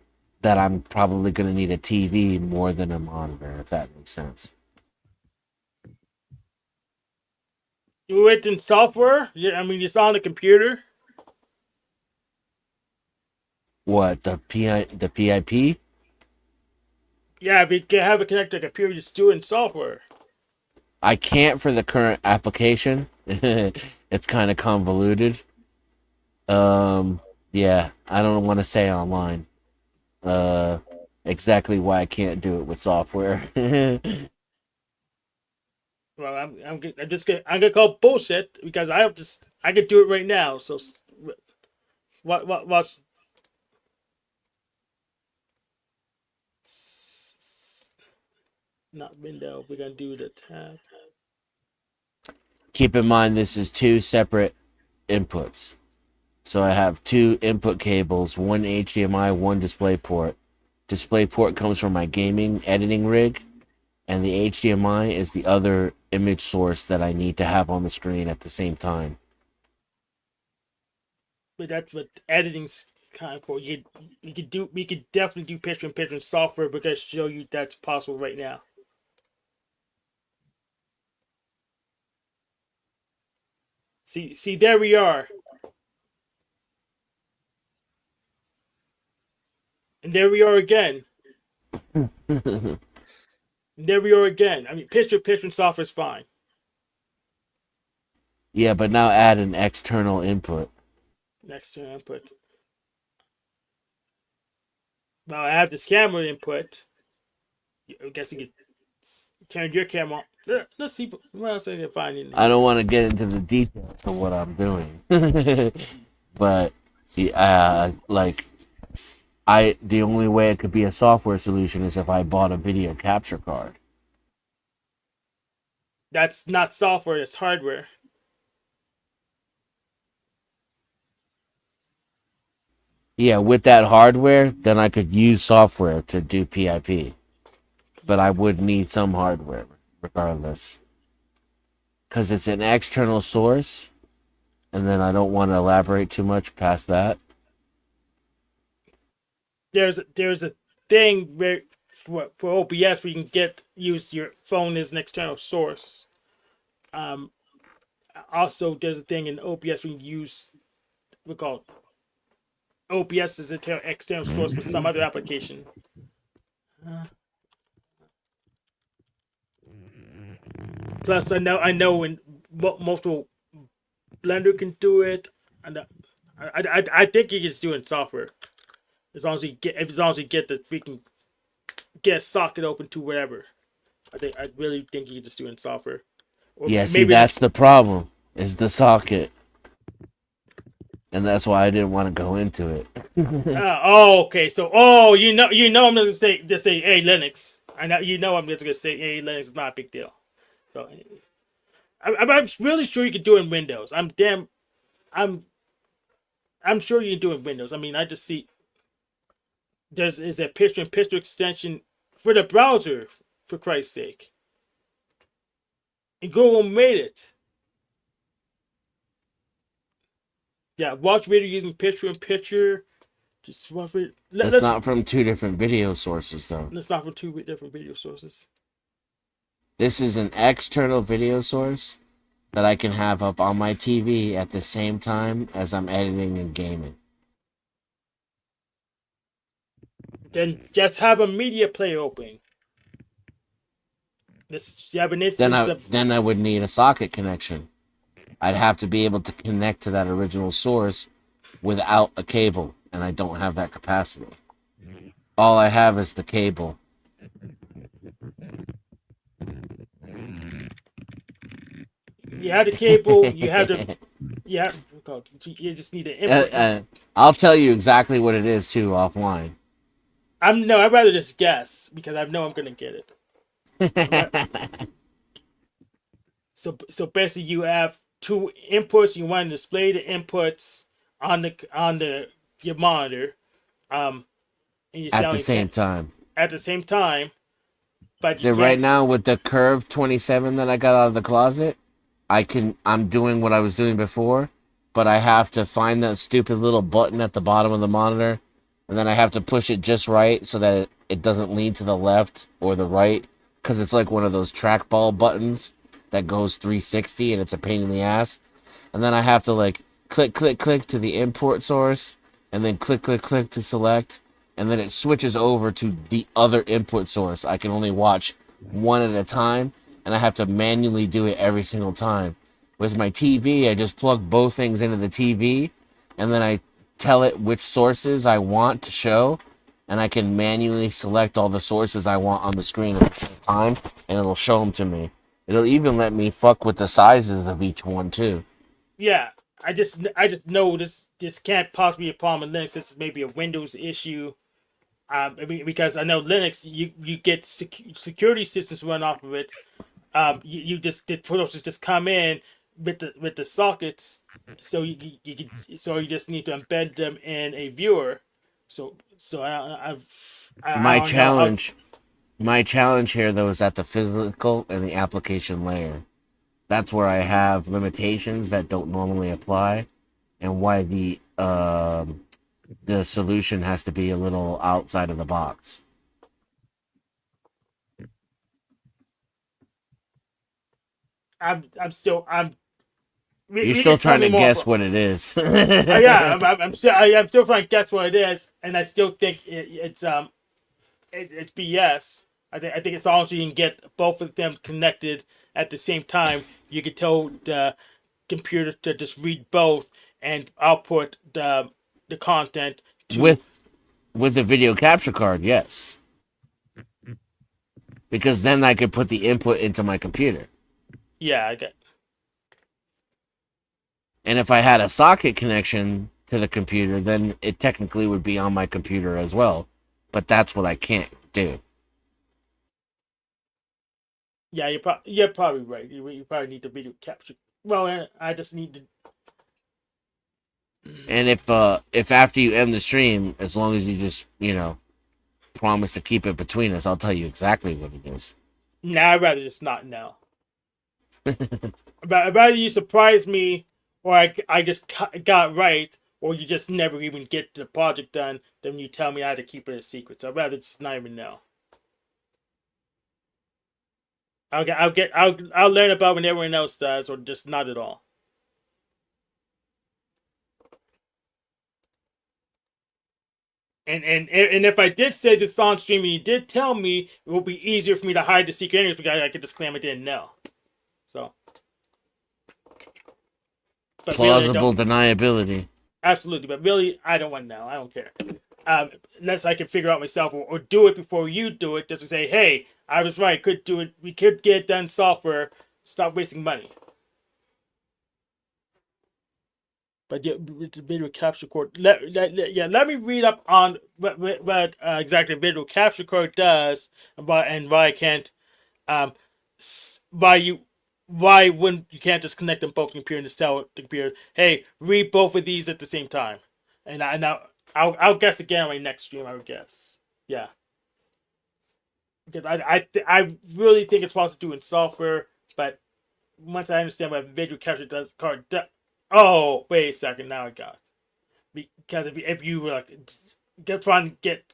that I'm probably gonna need a TV more than a monitor, if that makes sense. Do it in software? Yeah, I mean it's on the computer. What the PIP? Yeah, if you can have it connected to a computer, just do it in software. I can't for the current application. It's kind of convoluted. Yeah, I don't want to say online. Exactly why I can't do it with software. Well, I'm gonna call bullshit because I could do it right now. So watch. Not window. We're gonna do the tab. Keep in mind this is two separate inputs. So I have two input cables, one HDMI, one DisplayPort. DisplayPort comes from my gaming editing rig, and the HDMI is the other image source that I need to have on the screen at the same time. But that's what editing's kind of for. We could definitely do picture in picture in software because show you that's possible right now. See, there we are. And there we are again. And there we are again. I mean, picture in software is fine. Yeah, but now add an external input. Next to input. Well, I have this camera input. I guess you could turn your camera on. Let's see what else I can find in there. I don't want to get into the details of what I'm doing. But the only way it could be a software solution is if I bought a video capture card. That's not software, it's hardware. Yeah, with that hardware, then I could use software to do PIP. But I would need some hardware regardless. Because it's an external source, and then I don't want to elaborate too much past that. there's a thing where for OBS where you can use your phone as an external source. Also, there's a thing in OBS where you can use we call OBS as an external source with some other application. Plus, I know when multiple Blender can do it, and I think you can just do it in software as long as you get the freaking get a socket open to whatever. I really think you can just do it in software. Or Yeah, see, maybe that's just, the problem, is the socket. And that's why I didn't want to go into it. okay. So, I'm gonna say hey Linux. I know I'm just gonna say hey Linux is not a big deal. So, I'm really sure you can do it in Windows. I'm sure you can do it in Windows. I mean, I just see is a picture-in-picture extension for the browser, for Christ's sake. And Google made it. Yeah, watch video using picture-in-picture. Just watch it. It's not from two different video sources, though. Let's not from two different video sources. This is an external video source that I can have up on my TV at the same time as I'm editing and gaming. Then just have a media player open. You have an instance Then I would need a socket connection. I'd have to be able to connect to that original source without a cable, and I don't have that capacity. All I have is the cable. You have the cable. You have the. Yeah, you just need the input. I'll tell you exactly what it is too offline. I'd rather just guess because I know I'm gonna get it. So basically, you have two inputs. You want to display the inputs on your monitor, and at the same time. At the same time, but so right now with the Curve 27 that I got out of the closet, I'm doing what I was doing before, but I have to find that stupid little button at the bottom of the monitor, and then I have to push it just right so that it doesn't lean to the left or the right, because it's like one of those trackball buttons that goes 360 and it's a pain in the ass. And then I have to like click to the import source, and then click to select, and then it switches over to the other input source. I can only watch one at a time, and I have to manually do it every single time. With my TV, I just plug both things into the TV, and then I tell it which sources I want to show, and I can manually select all the sources I want on the screen at the same time, and it'll show them to me. It'll even let me fuck with the sizes of each one too. Yeah, I just know this can't possibly be a problem in Linux. This is maybe a Windows issue. Because I know Linux, you get security systems run off of it. You just did photos just come in with the sockets, so you just need to embed them in a viewer. My challenge here though is at the physical and the application layer. That's where I have limitations that don't normally apply, and why the solution has to be a little outside of the box. You're still trying to guess what it is. Yeah, I'm still trying to guess what it is, and I still think it's BS. I think it's also you can get both of them connected at the same time. You can tell the computer to just read both and output the content with the video capture card. Yes, because then I could put the input into my computer. Yeah, I get. And if I had a socket connection to the computer, then it technically would be on my computer as well. But that's what I can't do. Yeah, you're probably right. You probably need the video capture. Well, I just need to. And if after you end the stream, as long as you just promise to keep it between us, I'll tell you exactly what it is. Nah, I'd rather just not know. I'd rather you surprise me, or I just got right, or you just never even get the project done, then you tell me I had to keep it a secret. So I'd rather just not even know. I'll learn about when everyone else does, or just not at all. And if I did say this on stream and you did tell me, it will be easier for me to hide the secret anyways because I could just claim I didn't know. So, but Plausible deniability. Absolutely, but really, I don't want to know. I don't care. Unless I can figure out myself or do it before you do it, just to say, hey, I was right. Could do it. We could get it done. Software. Stop wasting money. But yeah, with the video capture card. Let me read up on what exactly video capture card does and why I can't why wouldn't you can't just connect them both to the computer and just tell the computer, hey, read both of these at the same time. And I'll guess again on my next stream. I would guess, yeah, because I really think it's possible to do in software, but once I understand what video capture does, oh, wait a second, now I got it. Because if you trying to get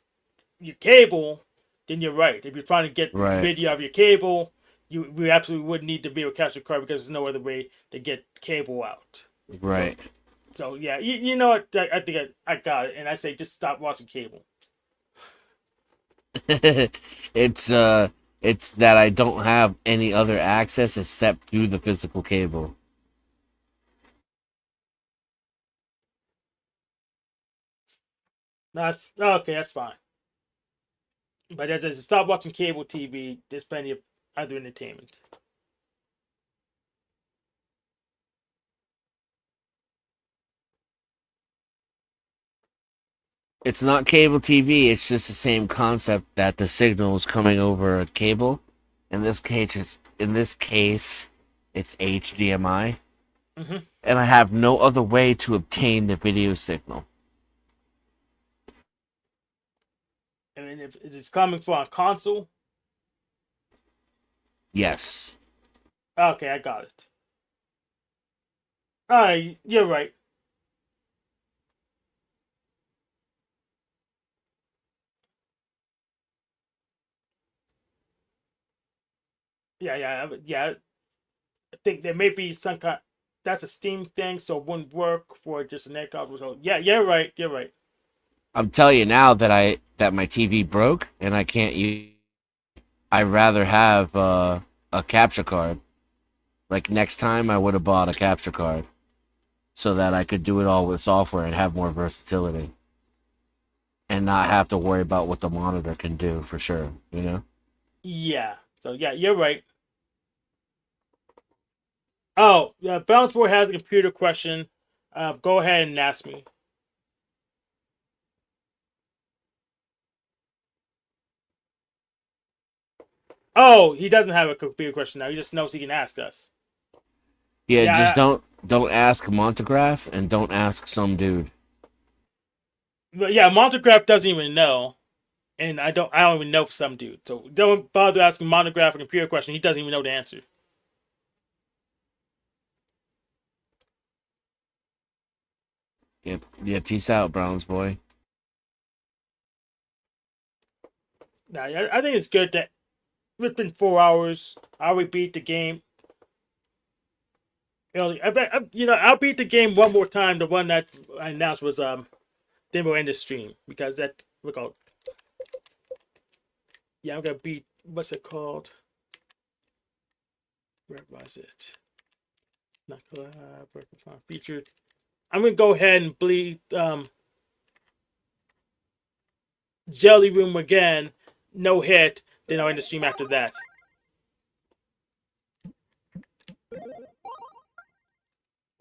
your cable, then you're right. If you're trying to get video of your cable, we absolutely would need the video capture card because there's no other way to get cable out. Right. So yeah, you know what? I think I got it, and I say just stop watching cable. It's that I don't have any other access except through the physical cable. That's okay. That's fine. But just stop watching cable TV. There's plenty of other entertainment. It's not cable TV. It's just the same concept that the signal is coming over a cable. In this case, it's HDMI, and I have no other way to obtain the video signal. I mean, if it's coming from a console. Yes. Okay, I got it. Alright, you're right. Yeah. I think there may be some kind. That's a Steam thing, so it wouldn't work for just an air console. So yeah, you're right. You're right. I'm telling you now that my TV broke and I can't use. I'd rather have a capture card. Like next time, I would have bought a capture card so that I could do it all with software and have more versatility, and not have to worry about what the monitor can do for sure. You know. Yeah. So yeah, you're right. Oh, yeah. Balance Boy has a computer question. Go ahead and ask me. Oh, he doesn't have a computer question now. He just knows he can ask us. Yeah, just don't ask Montegraph and don't ask some dude. But yeah, Montegraph doesn't even know, and I don't even know some dude. So don't bother asking Montegraph a computer question. He doesn't even know the answer. Yep. Yeah. Peace out, Browns boy. Nah, I think it's good that it's been 4 hours. I would beat the game. I'll beat the game one more time. The one that I announced was then we'll end the stream because that we're called. Yeah, I'm gonna beat what's it called? Where was it? Not collab, featured. I'm gonna go ahead and bleed Jelly Room again. No hit. Then I'll end the stream after that.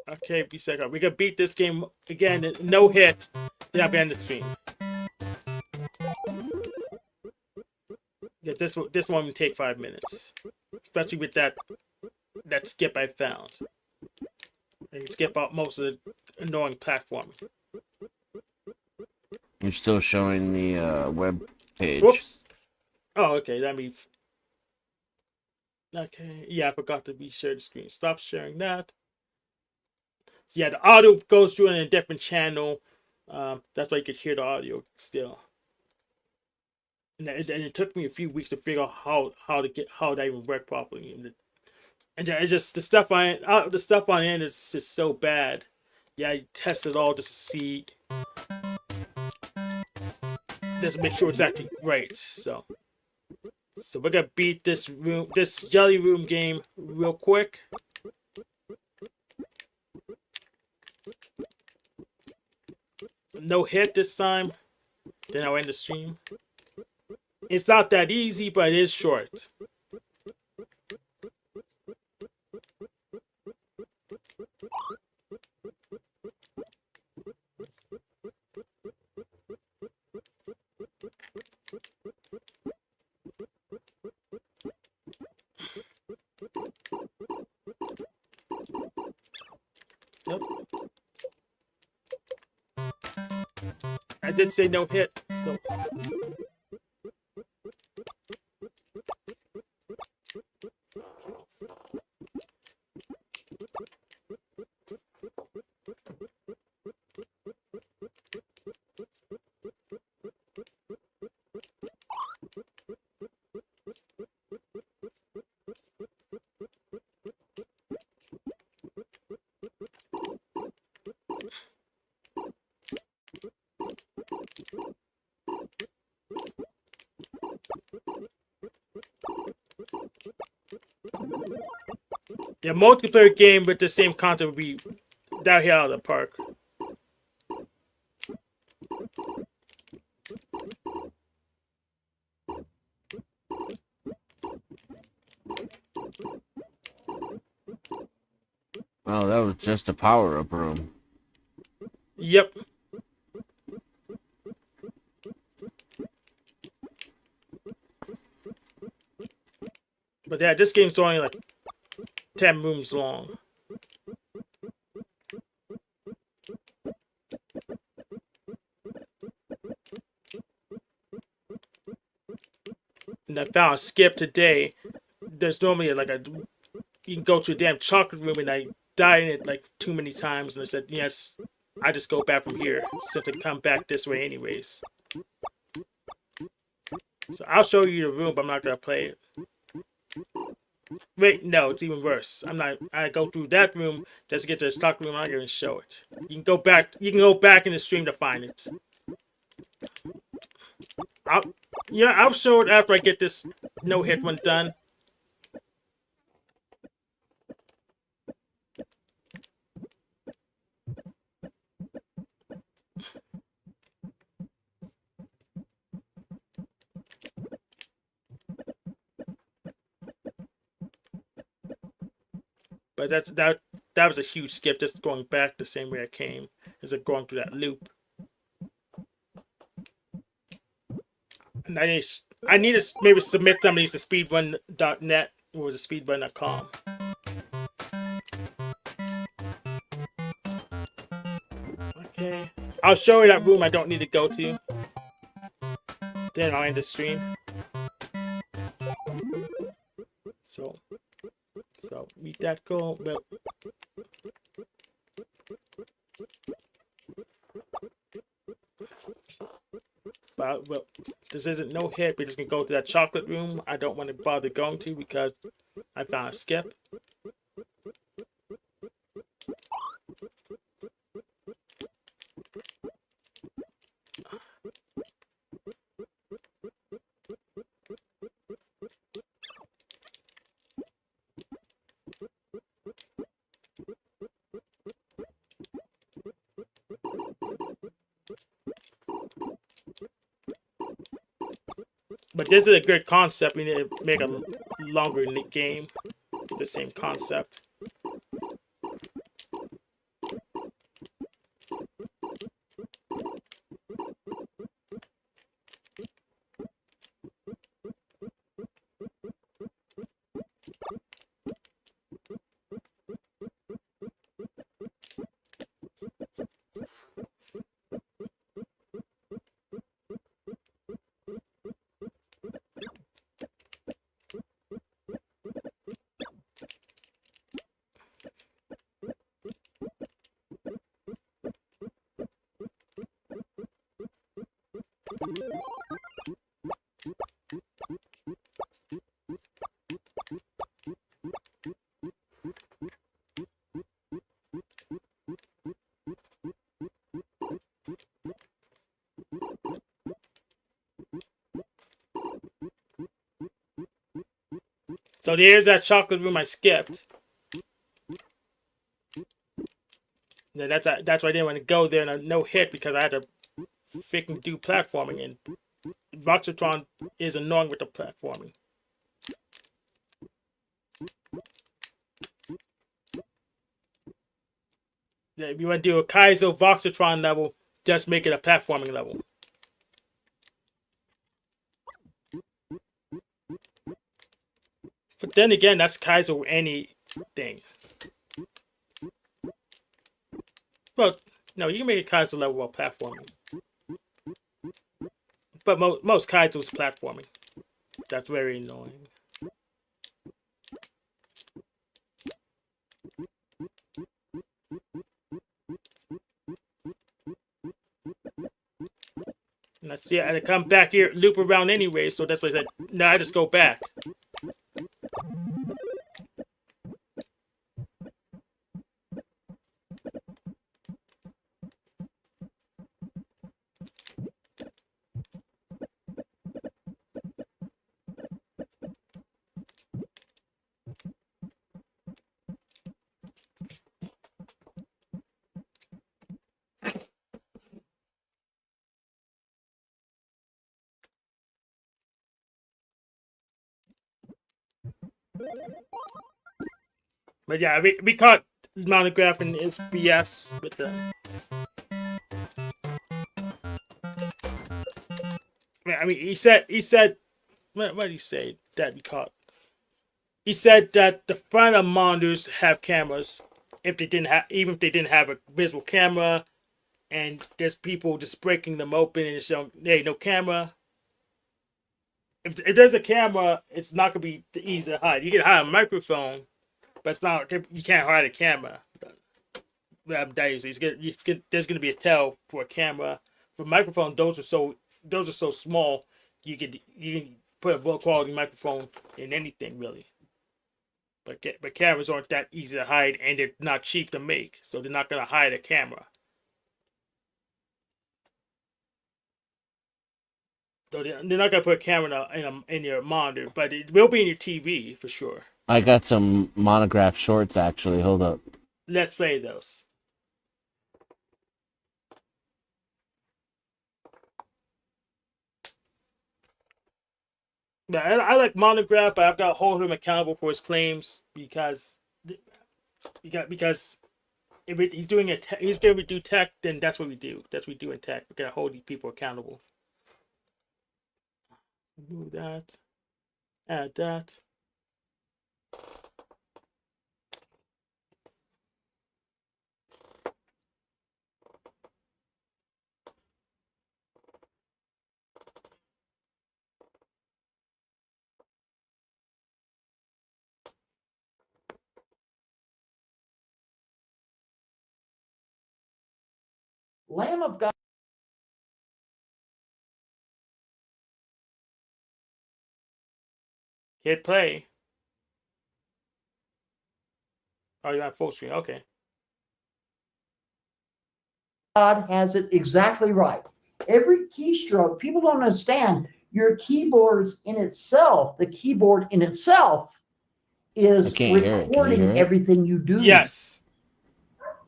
Okay, be second. We're gonna beat this game again. No hit. Then I'll end the stream. Yeah, this one will take 5 minutes, especially with that skip I found. I can skip out most of the annoying platform. You're still showing the web page. Whoops. Oh, okay. That means. Okay. Yeah, I forgot to be share the screen. Stop sharing that. So yeah, the audio goes through in a different channel. That's why you could hear the audio still. And it took me a few weeks to figure out how that even worked properly. And it's just the stuff on it is just so bad. Yeah, I test it all just to see, just to make sure it's actually right. So we're gonna beat this Jelly Room game real quick. No hit this time. Then I'll end the stream. It's not that easy, but it is short. Yep. I did say no hit. So. Yeah, multiplayer game with the same content would be down here out of the park. Oh, that was just a power-up room. Yep. But yeah, this game's only like 10 rooms long. And I found a skip today. There's normally like you can go to a damn chocolate room, and I died in it like too many times, and I said, yes, I just go back from here since I come back this way anyways. So I'll show you the room, but I'm not gonna play it. Wait, no, it's even worse. I go through that room just to get to the stock room. I'm not gonna show it. You can go back in the stream to find it. I'll show it after I get this no hit one done. But that was a huge skip, just going back the same way I came, as it going through that loop. And I need to maybe submit some of these to speedrun.net or to speedrun.com. Okay, I'll show you that room I don't need to go to. Then I'll end the stream. So meet that goal. Well, this isn't no hit. We're just gonna go to that chocolate room. I don't want to bother going to because I found a skip. But this is a good concept. We need to make a longer game with the same concept. So there's that chocolate room I skipped. Yeah, that's why I didn't want to go there and no hit because I had to freaking do platforming, and Voxatron is annoying with the platforming. Yeah, if you want to do a Kaizo Voxatron level, just make it a platforming level. But then again, that's Kaizo anything. Well, no, you can make a Kaizo level while platforming. But most Kaizo is platforming. That's very annoying. And I see I had to come back here, loop around anyway, so that's why I said, no, I just go back. But yeah, we caught Monograph and its BS with the. I mean, he said, what did he say that we caught? He said that the front of monitors have cameras, if they didn't have, even if they didn't have a visible camera, and there's people just breaking them open and showing, hey, no camera. If there's a camera, it's not gonna be easy to hide. You can hide a microphone, but it's not. You can't hide a camera. There's gonna be a tell for a camera. For microphone, those are so small. You can put a low quality microphone in anything really. But cameras aren't that easy to hide, and they're not cheap to make, so they're not gonna hide a camera. So they're not gonna put a camera in your monitor, but it will be in your TV for sure. I got some Monograph shorts actually. Hold up. Let's play those. Yeah, I like Monograph, but I've got to hold him accountable for his claims because if he's doing he's going to do tech, then that's what we do. That's what we do in tech. We got to hold these people accountable. Move that. Add that. Lamb of God. Hit play. Oh, you're on full screen. Okay. God has it exactly right. Every keystroke, people don't understand. Your keyboards in itself, the keyboard in itself, is recording everything you do. Yes.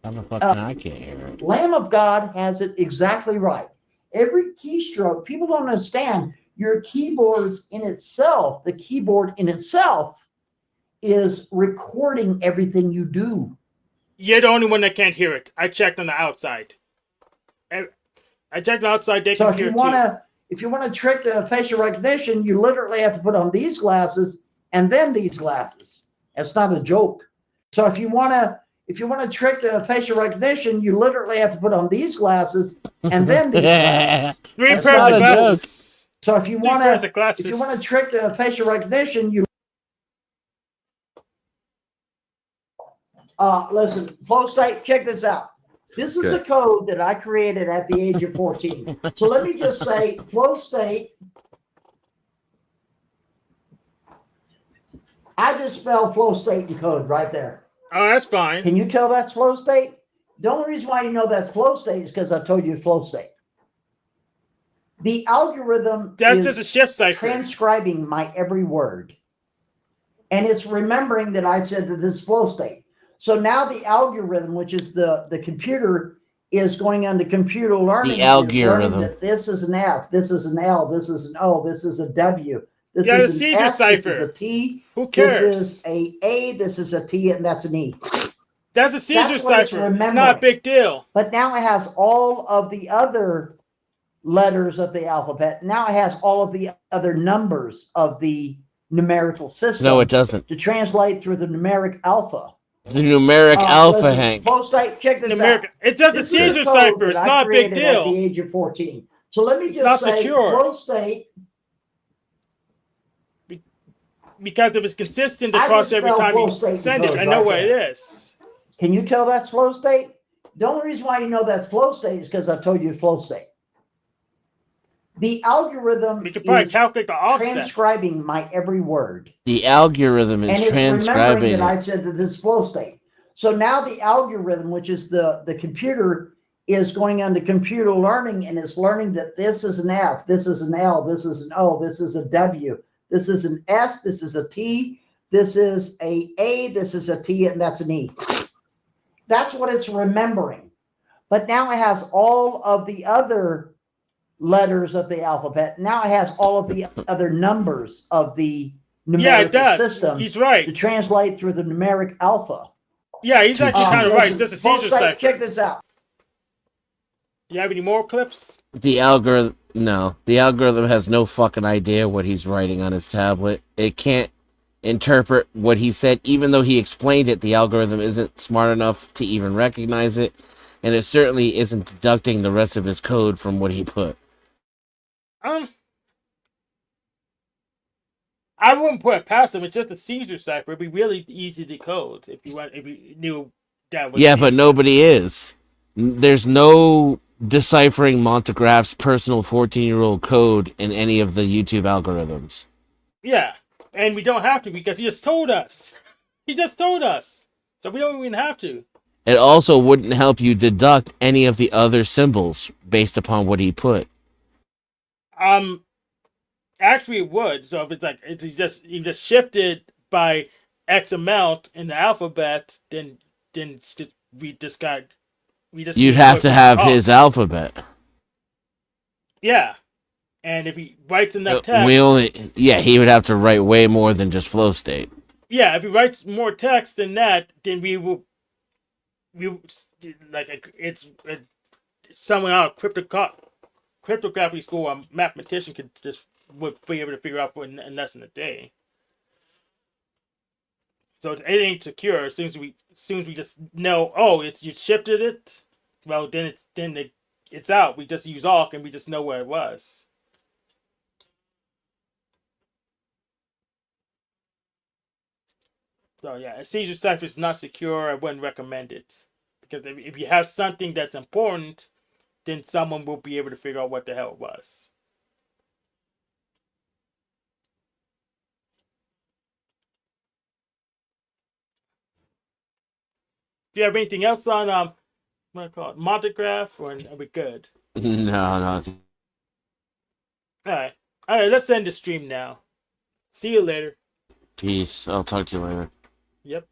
How the fuck can I can't hear it? Lamb of God has it exactly right. Every keystroke, people don't understand. Your keyboards in itself, the keyboard in itself, is recording everything you do. You're the only one that can't hear it. I checked on the outside. I checked outside. They can hear it too. If you want to trick facial recognition, you literally have to put on these glasses and then these glasses. That's not a joke. So if you want to trick facial recognition, you literally have to put on these glasses and then these glasses. Three pairs of glasses. So if you want to trick facial recognition, you listen, folks, check this out. This is Okay. a code that I created at the age of 14. So let me just say flow state. I just spelled flow state in code right there. Oh, that's fine. Can you tell that's flow state? The only reason why you know that's flow state is because I told you it's flow state. The algorithm That's is just a shift cipher. transcribing my every word. And it's remembering that I said that this is flow state. So now the algorithm, which is the computer, is going on to computer learning. The and it's learning algorithm. that this is an F, this is an L, this is an O, this is a W, this Yeah, is the an Caesar F, this is cipher. a T, Who this cares? is a A, this is a T, and that's an E. That's a Caesar That's what it's cipher. It's not a remembering. big deal. But now it has all of the other letters of the alphabet. Now it has all of the other numbers of the numerical system. No, it doesn't. To translate through the numeric alpha. The numeric alpha, listen, Hank. flow state, check this out. It's just a This is a Caesar code cipher. that It's I not a big created at the deal. age of 14. So let me It's just not say secure. flow state. Because if it's consistent I across just every spelled time flow you state send it, code I know right what there. it is. Can you tell that's flow state? The only reason why you know that's flow state is because I told you it's flow state. The algorithm We could probably is calculate the offset. transcribing my every word. The algorithm is And it's remembering transcribing that I it. said that this is flow state. So now the algorithm, which is the computer, is going on to computer learning, and it's learning that this is an F, this is an L, this is an O, this is a W, this is an S, this is a T, this is a, this is a T, and that's an E. That's what it's remembering. But now it has all of the other letters of the alphabet. Now it has all of the other numbers of the Yeah, it numerical does. system He's right. to translate through the numeric alpha. Yeah, he's actually kind of right. It's just a Flow Caesar state, cipher. check this out. You have any more clips? The algorithm, no. The algorithm has no fucking idea what he's writing on his tablet. It can't interpret what he said, even though he explained it. The algorithm isn't smart enough to even recognize it, and it certainly isn't deducting the rest of his code from what he put. I wouldn't put it past him. It's just a Caesar cipher. It'd be really easy to decode if you knew that was. Yeah, but nobody is. There's no deciphering Montegraph's personal 14-year-old code in any of the YouTube algorithms. Yeah, and we don't have to because he just told us. He just told us, so we don't even have to. It also wouldn't help you deduct any of the other symbols based upon what he put. Actually, it would. So if it's like you just shifted by X amount in the alphabet, then it's just You'd have to have his alphabet. Yeah, and if he writes enough text, He would have to write way more than just flow state. Yeah, if he writes more text than that, then someone out of cryptography school, a mathematician would be able to figure out in less than a day. So it ain't secure. As soon as we just know, you shifted it, well then it's out. We just use awk and we just know where it was. So yeah, a Caesar cipher is not secure. I wouldn't recommend it because if you have something that's important, then someone will be able to figure out what the hell it was. Do you have anything else on what I call it, Montegraph, or are we good? No. All right. Let's end the stream now. See you later. Peace. I'll talk to you later. Yep.